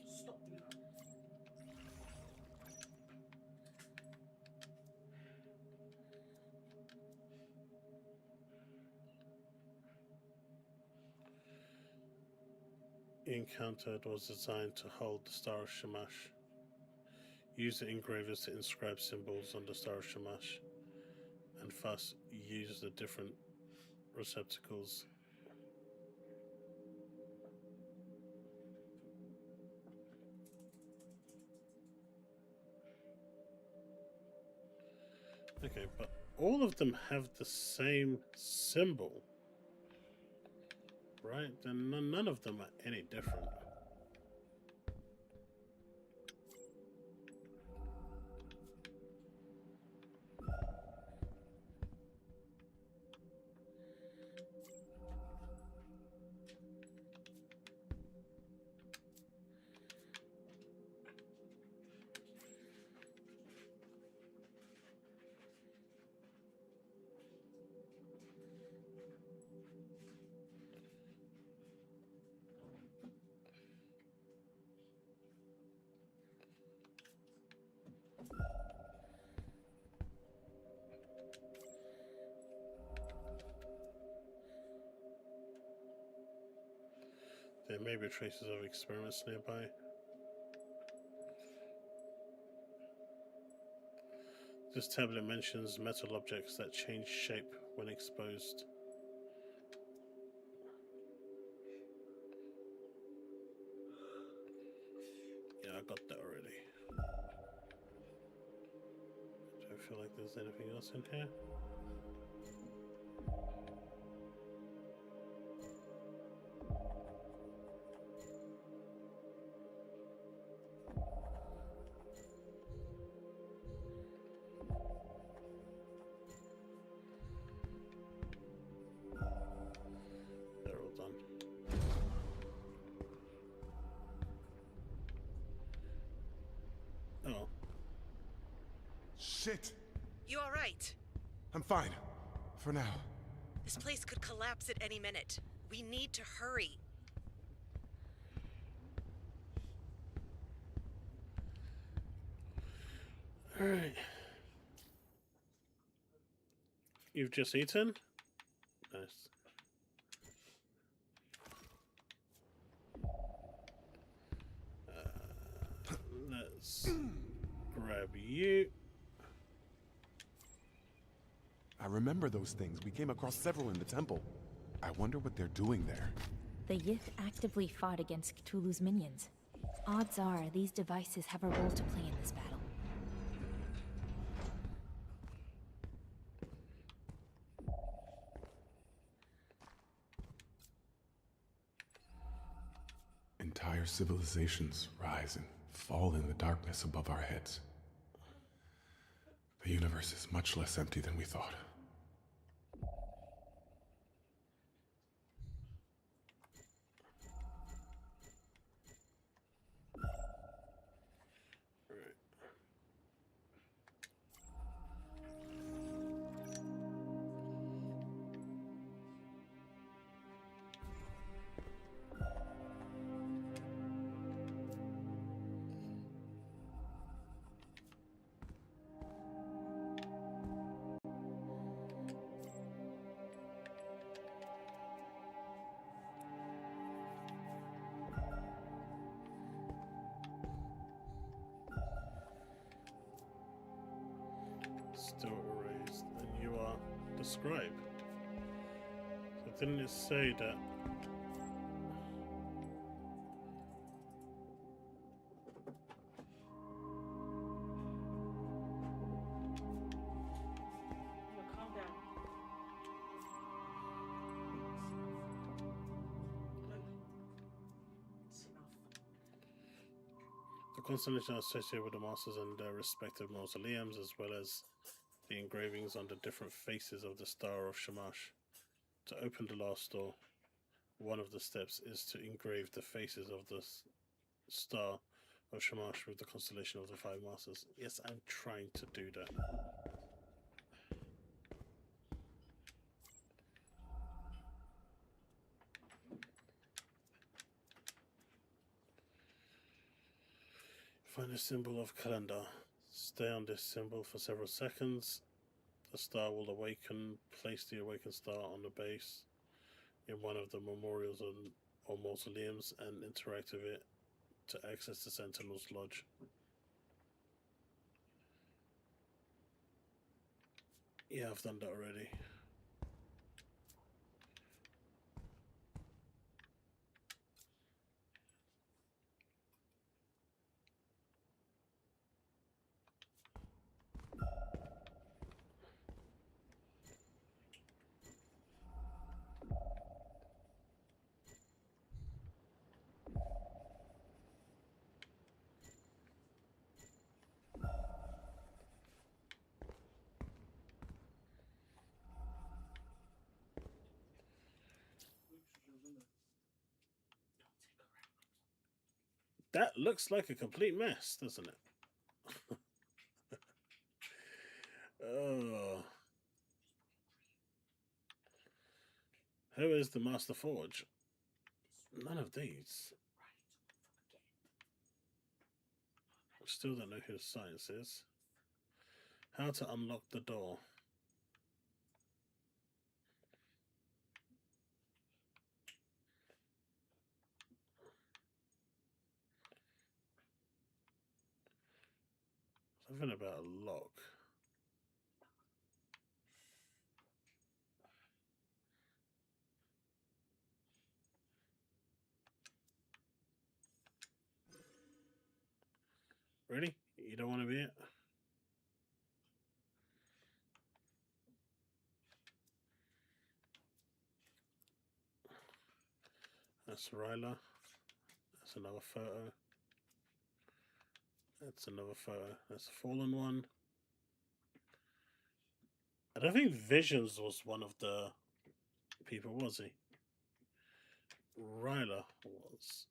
Stop doing that. Encountered was designed to hold the Star of Shamash. Use the engravers to inscribe symbols on the Star of Shamash, and thus use the different receptacles. Okay, but all of them have the same symbol, right? Then none of them are any different. There may be traces of experiments nearby. This tablet mentions metal objects that change shape when exposed. Yeah, I got that already. Do I feel like there's anything else in here? They're all done. Oh. Shit! You all right? I'm fine. For now. This place could collapse at any minute. We need to hurry. All right. You've just eaten? Nice. Let's grab you. I remember those things. We came across several in the temple. I wonder what they're doing there. The Yith actively fought against Cthulhu's minions. Odds are these devices have a role to play in this battle. Entire civilizations rise and fall in the darkness above our heads. The universe is much less empty than we thought. Still erased, and you are the scribe. So didn't it say that? Calm down. It's enough. The constellations are associated with the masters and their respective mausoleums, as well as the engravings on the different faces of the Star of Shamash. To open the last door, one of the steps is to engrave the faces of the Star of Shamash with the constellation of the five masters. Yes, I'm trying to do that. Find a symbol of calendar. Stay on this symbol for several seconds. The star will awaken. Place the awakened star on the base in one of the memorials or mausoleums and interact with it to access the Sentinel's Lodge. Yeah, I've done that already. That looks like a complete mess, doesn't it? Oh. Who is the Master Forge? None of these. Still don't know who Science is. How to unlock the door. Something about a lock. Really? You don't want to be it? That's Ryla. That's another photo. That's another photo. That's a fallen one. I don't think Visions was one of the people, was he? Ryla was.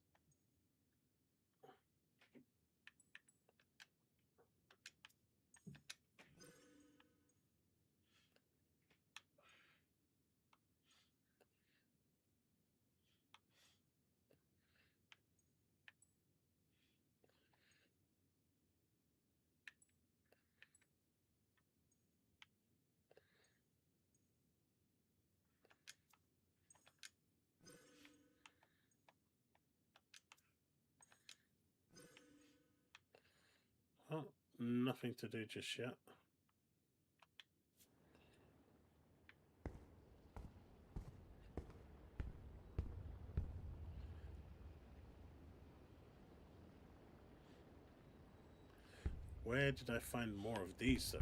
nothing to do just yet. Where did I find more of these, though?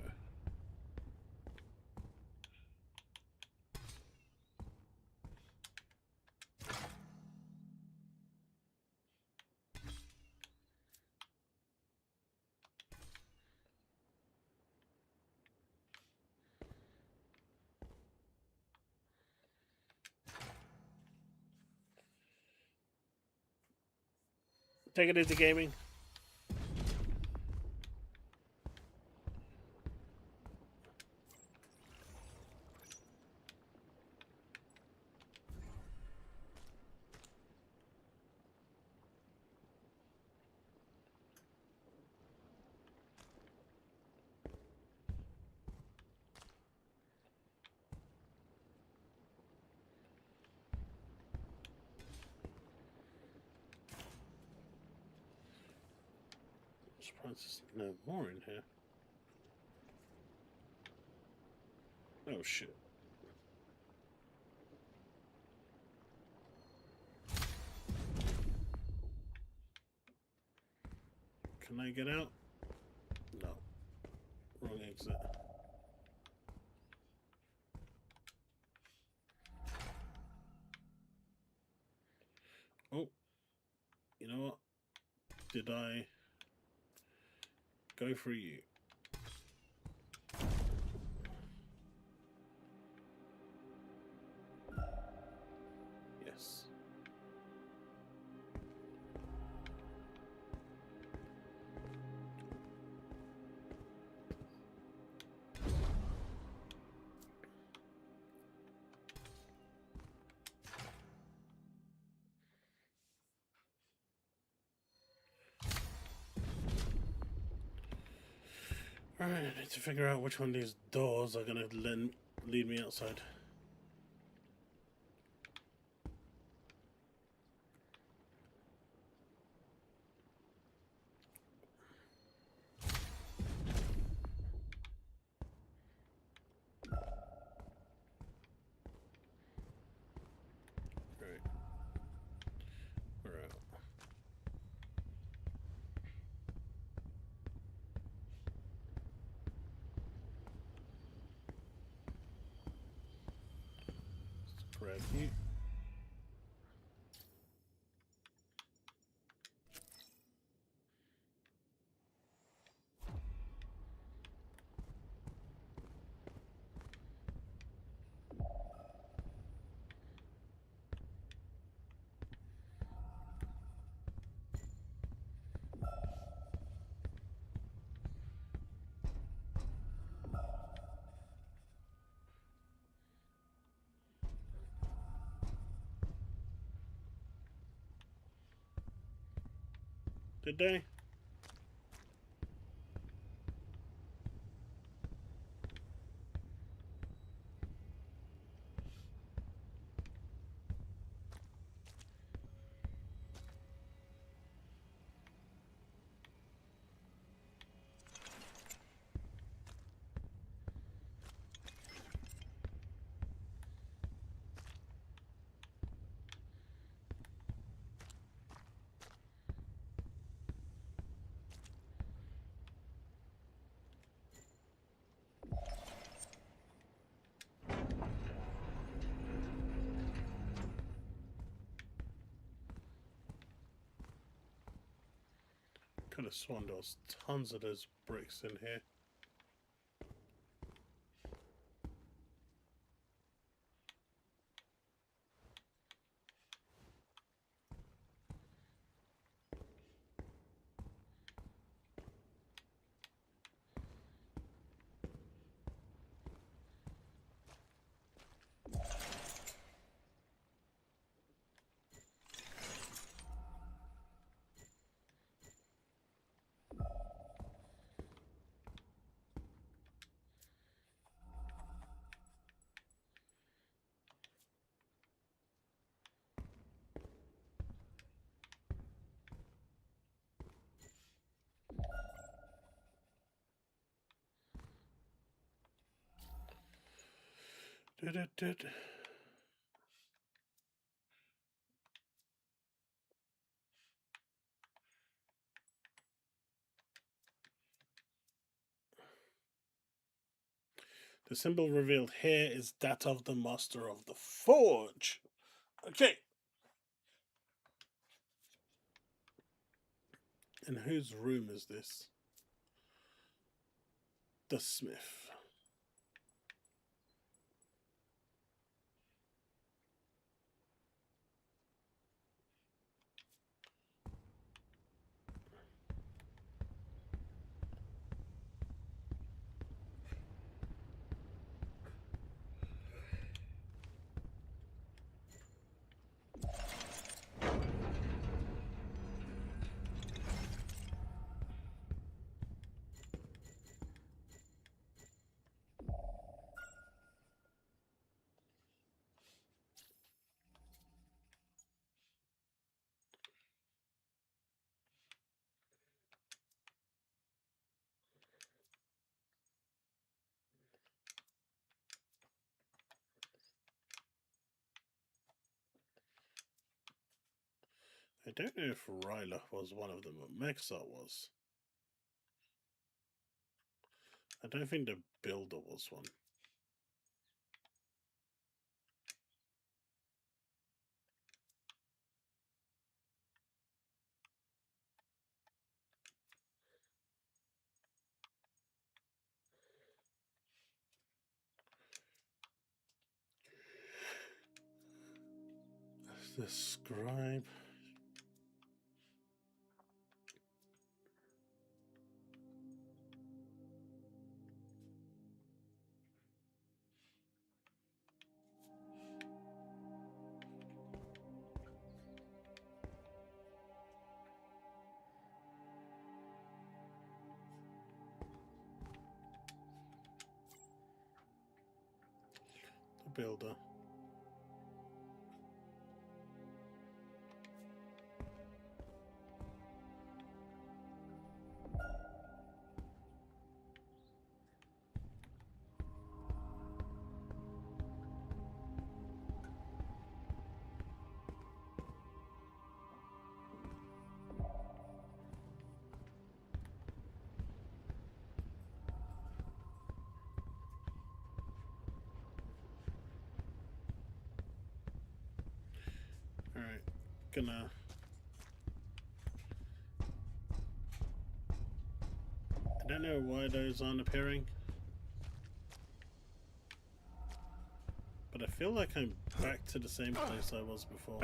Take it easy, gaming. I'm surprised there's no more in here. Oh shit. Can I get out? No. Wrong exit. Oh. You know what? Did I go for you? Yes. Alright, I need to figure out which one of these doors are gonna lead me outside. Right. We're out. Let's grab you. Did they? Could have sworn there was tons of those bricks in here. Du-du-du-du. The symbol revealed here is that of the Master of the Forge. Okay. And whose room is this? The Smith. I don't know if Ryla was one of them, but Mexar was. I don't think the Builder was one. The Scribe. The Builder. Alright, gonna... I don't know why those aren't appearing. But I feel like I'm back to the same place I was before.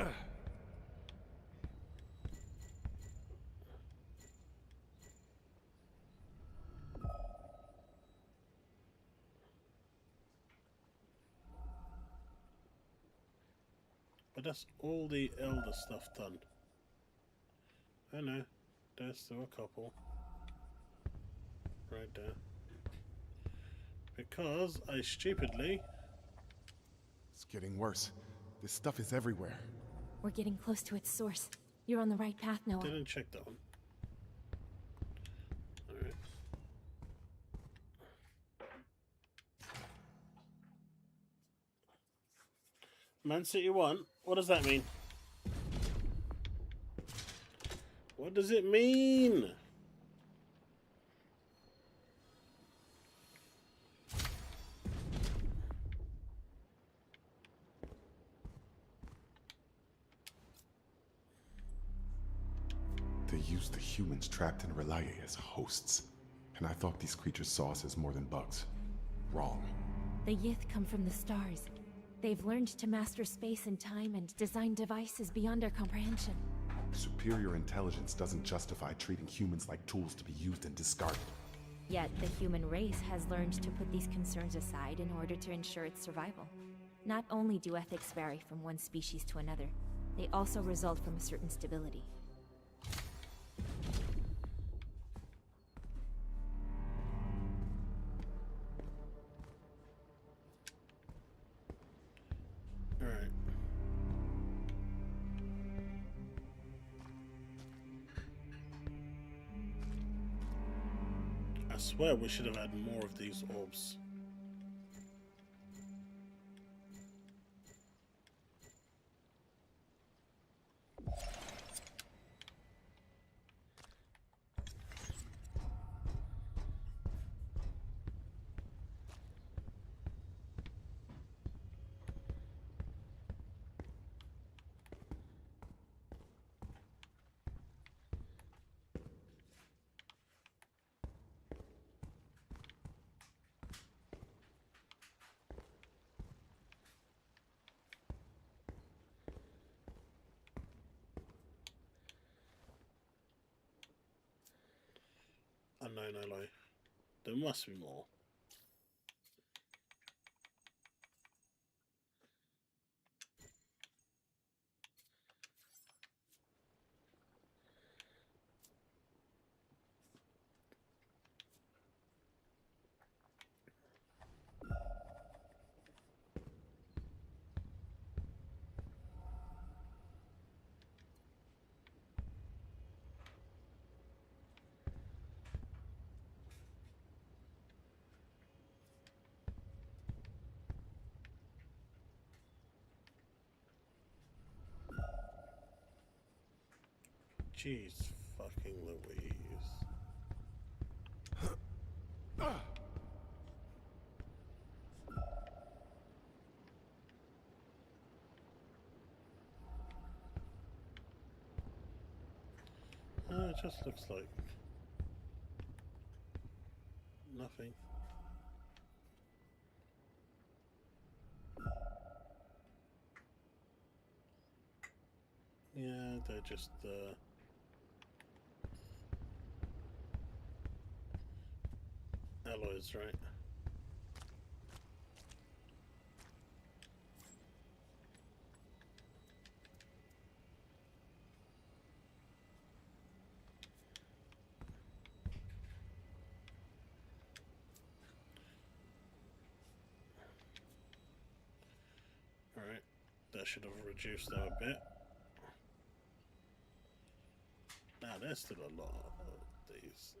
But that's all the Elder stuff done. Oh no, there's still a couple. Right there. Because I stupidly... It's getting worse. This stuff is everywhere. We're getting close to its source. You're on the right path, Noah. didn't check that one. Alright. Man City 1? What does that mean? What does it mean? They used the humans trapped in Relaye as hosts. And I thought these creatures saw us as more than bugs. Wrong. The Yith come from the stars. They've learned to master space and time and design devices beyond our comprehension. Superior intelligence doesn't justify treating humans like tools to be used and discarded. Yet the human race has learned to put these concerns aside in order to ensure its survival. Not only do ethics vary from one species to another, they also result from a certain stability. Alright. I swear we should have had more of these orbs. Unknown alloy. There must be more. Jeez fucking Louise. It just looks like nothing. Yeah, they're just alloys, right? Alright, that should have reduced them a bit. Now there's still a lot of these.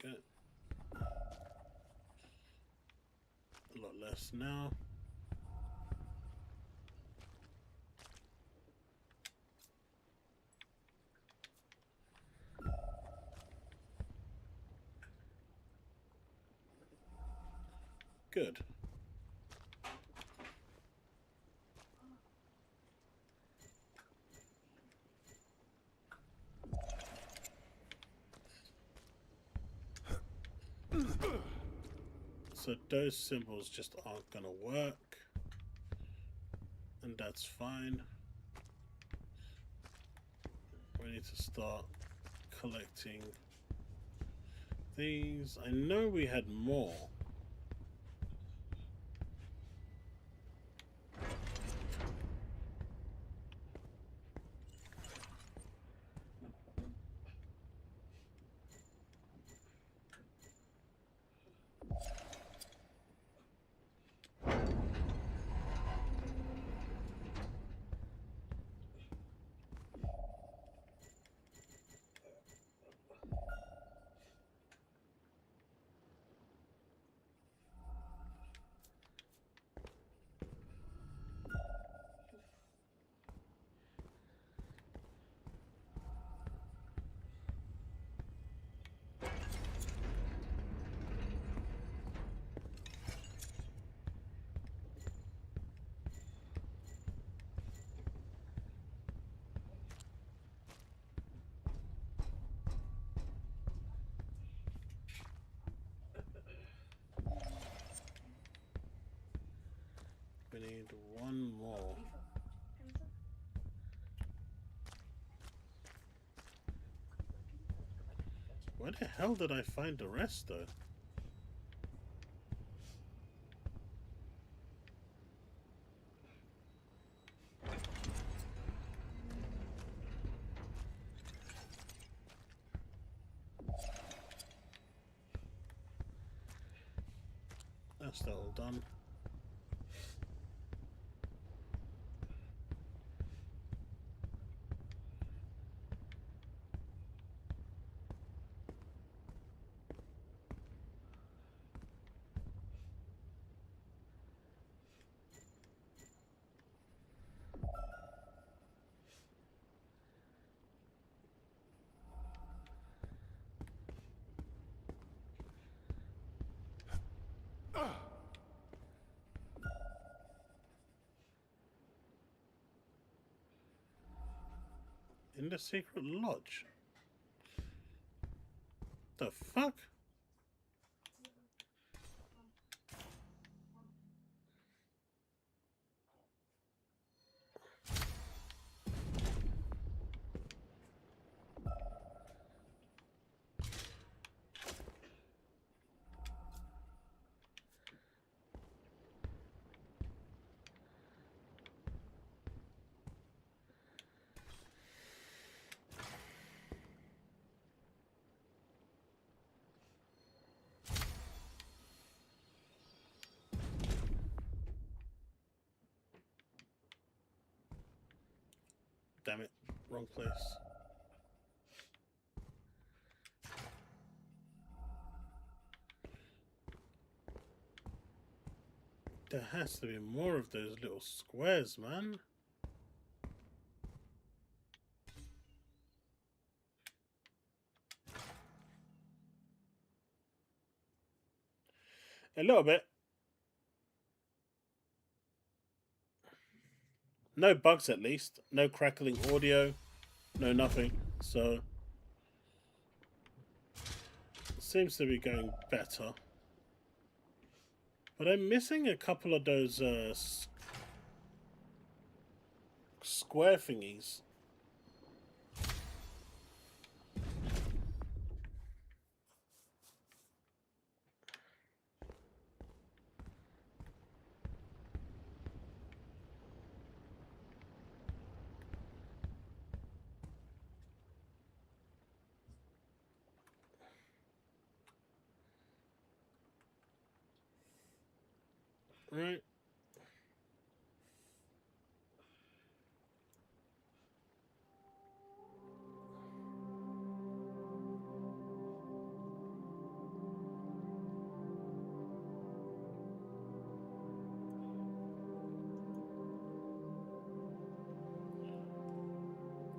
Good. A lot less now. Good. So those symbols just aren't gonna work, and that's fine. We need to start collecting these. I know we had more. We need one more. Where the hell did I find the rest, though? That's that all done. In the secret lodge? The fuck? damn it. Wrong place. There has to be more of those little squares, man. A little bit. No bugs, at least. No crackling audio. No nothing. So seems to be going better. But I'm missing a couple of those square thingies. Right.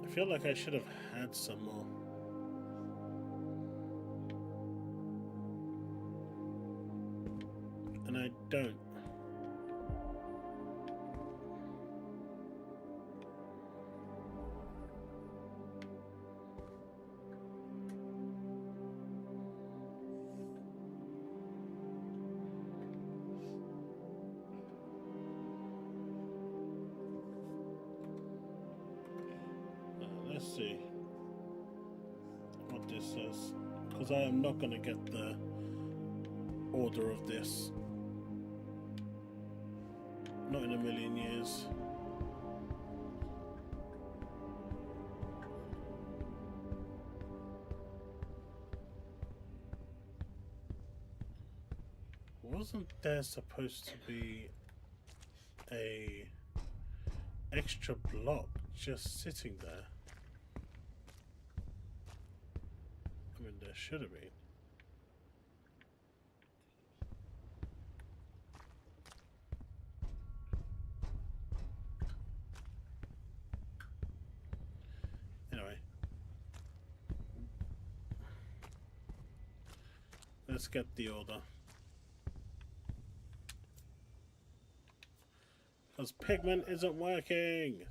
I feel like I should have had some more. And I don't. Let's see what this says, because I am not going to get the order of this. Not in a million years. Wasn't there supposed to be a extra block just sitting there? I mean, there should have been. Anyway. Let's get the order. Because pigment isn't working!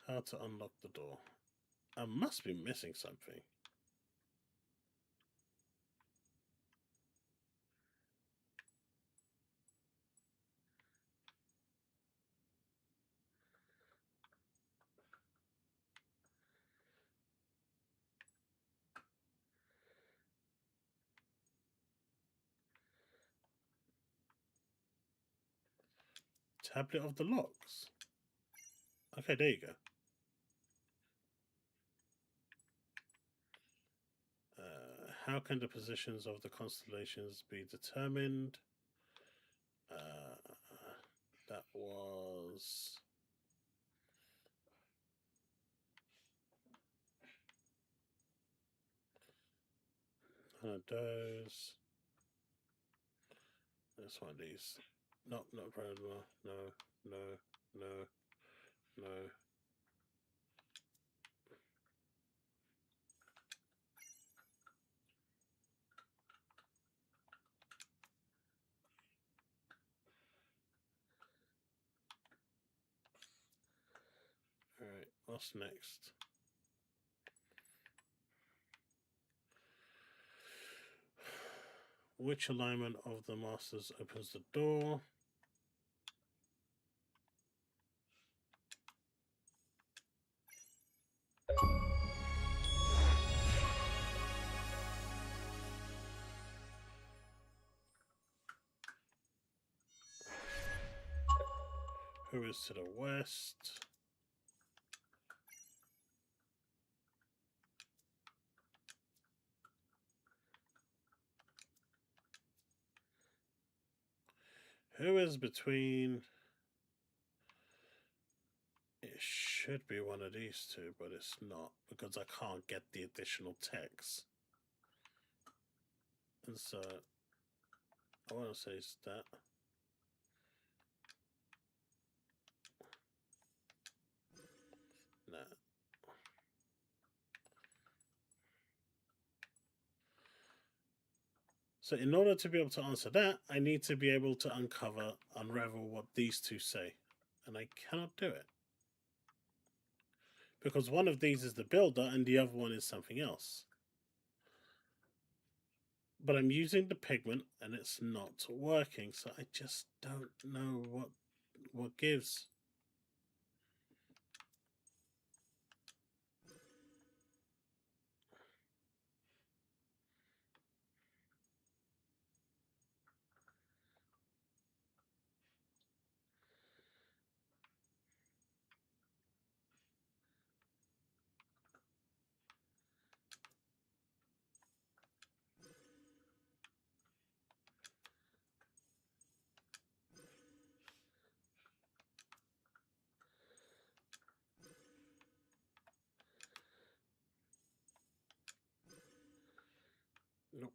How to unlock the door. I must be missing something. Tablet of the locks. Okay, there you go. How can the positions of the constellations be determined? That was... one of those. That's one of these. Not Bradwell. No, no, no, no. Alright, what's next? Which alignment of the masters opens the door? Who is to the west? Who is between? It should be one of these two, but it's not because I can't get the additional text. And so I want to say it's that. Nah. So in order to be able to answer that, I need to be able to unravel what these two say. And I cannot do it. Because one of these is the builder and the other one is something else. But I'm using the pigment and it's not working, so I just don't know what gives. Nope.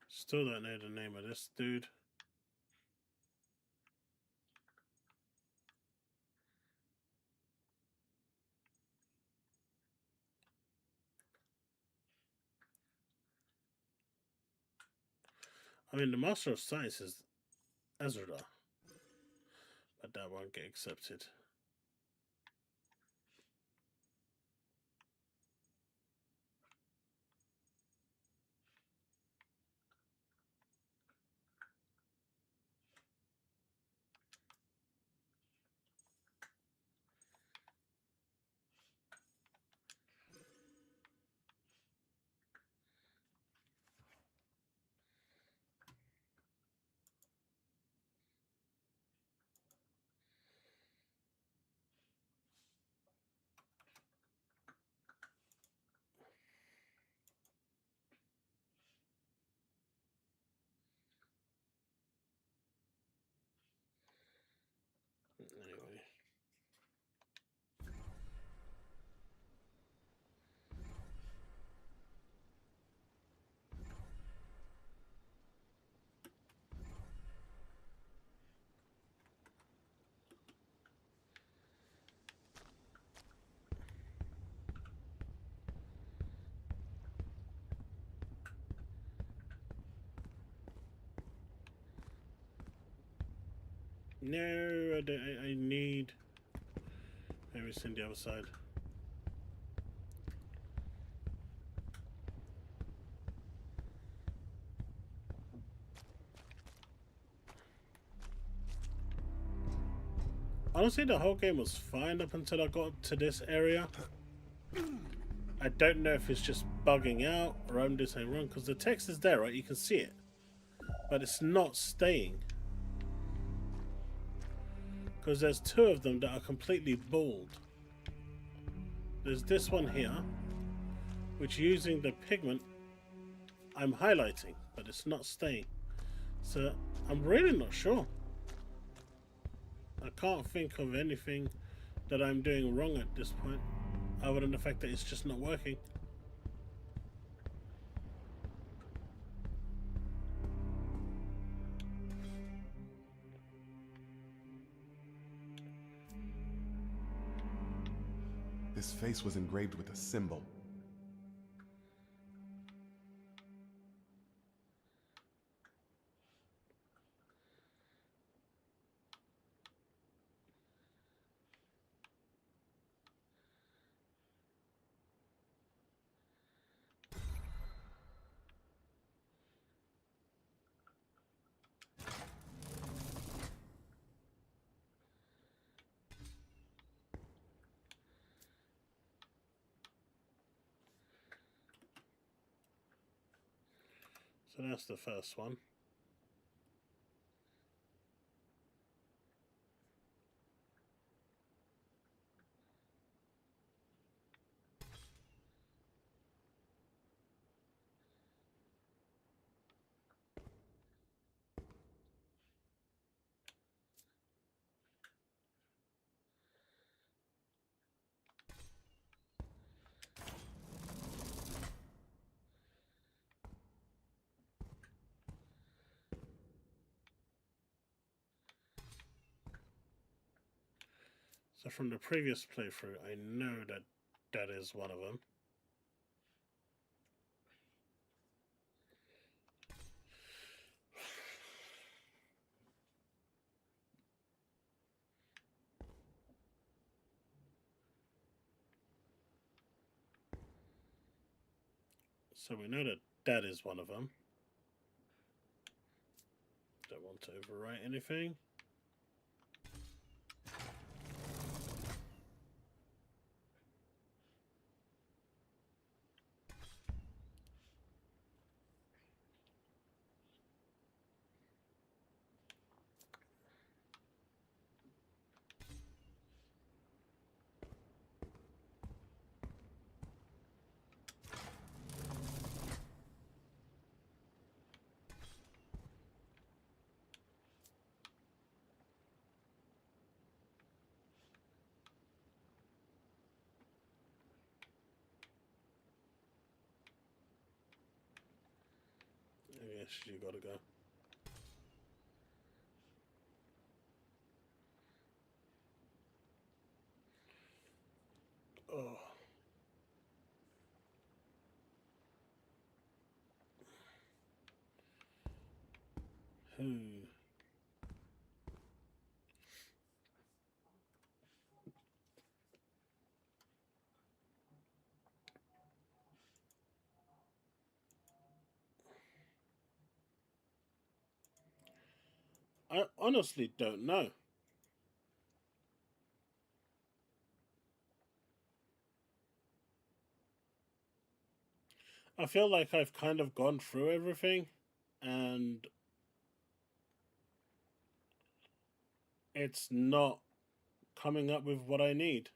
Still don't know the name of this dude. I mean, the Master of Science is Ezra, but that won't get accepted. Anyway. No, I need... Maybe send the other side. Honestly, the whole game was fine up until I got to this area. I don't know if it's just bugging out or I'm doing something wrong, because the text is there, right? You can see it. But it's not staying. Because there's two of them that are completely bald. There's this one here, which using the pigment, I'm highlighting, but it's not staying. So I'm really not sure. I can't think of anything that I'm doing wrong at this point, other than the fact that it's just not working. This face was engraved with a symbol. So that's the first one. So from the previous playthrough, I know that that is one of them. So we know that that is one of them. Don't want to overwrite anything. I guess you gotta go. Oh. Hmm. I honestly don't know. I feel like I've kind of gone through everything and it's not coming up with what I need.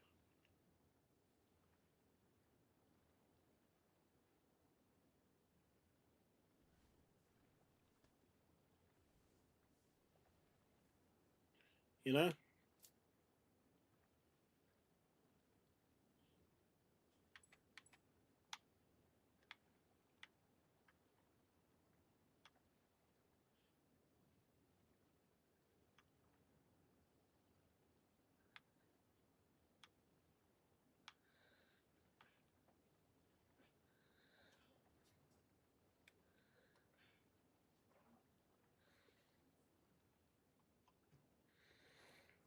You know?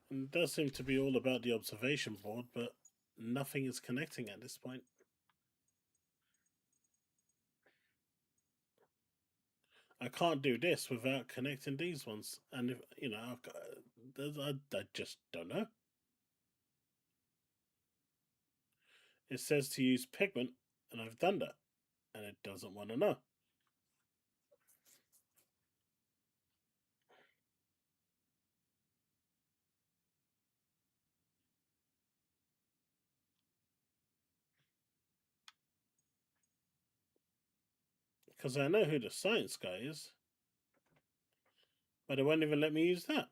And it does seem to be all about the observation board, but nothing is connecting at this point. I can't do this without connecting these ones. And if, you know, I just don't know. It says to use pigment, and I've done that. And it doesn't want to know. Because I know who the science guy is. But it won't even let me use that.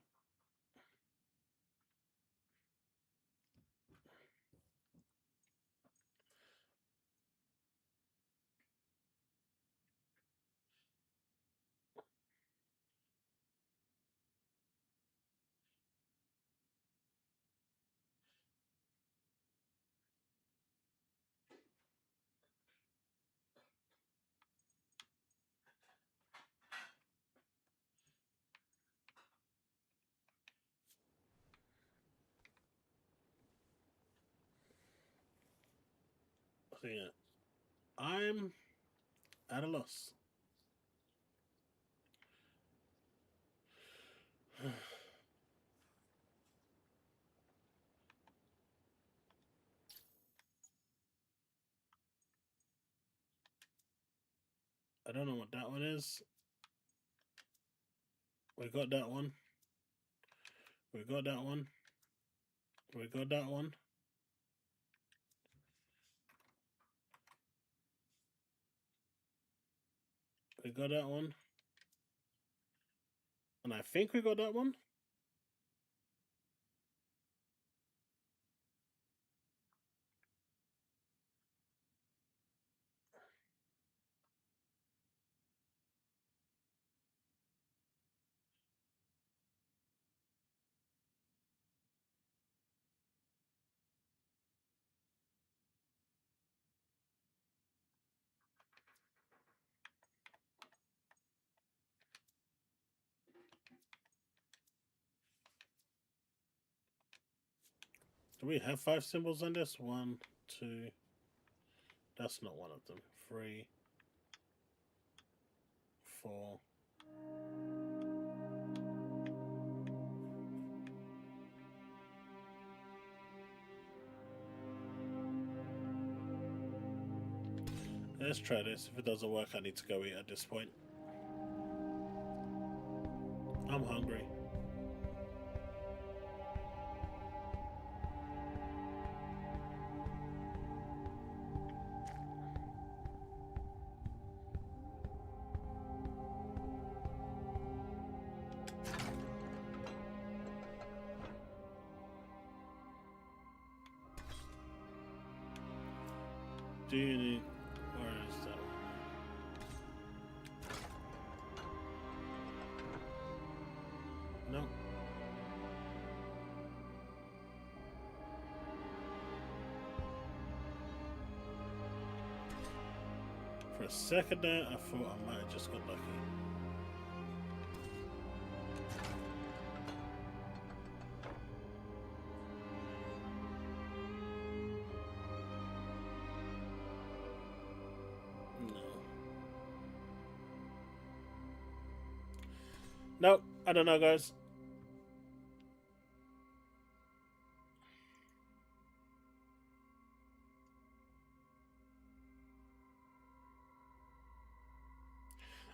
So yeah, I'm at a loss. I don't know what that one is. We got that one. We got that one. We got that one. We got that one. And I think we got that one. Do we have 5 symbols on this? 1, 2. That's not one of them. 3, 4. Let's try this. If it doesn't work, I need to go eat at this point. I'm hungry. Do you need... Where is that? No. For a second there, I thought I might have just got lucky. Nope, I don't know, guys.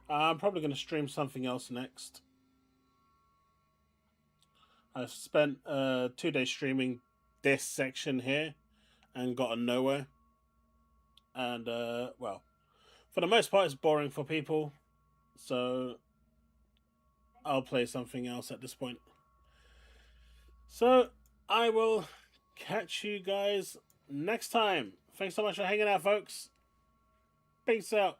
I'm probably going to stream something else next. I've spent 2 days streaming this section here and gotten nowhere. And, well, for the most part, it's boring for people. So I'll play something else at this point. So I will catch you guys next time. Thanks so much for hanging out, folks. Peace out.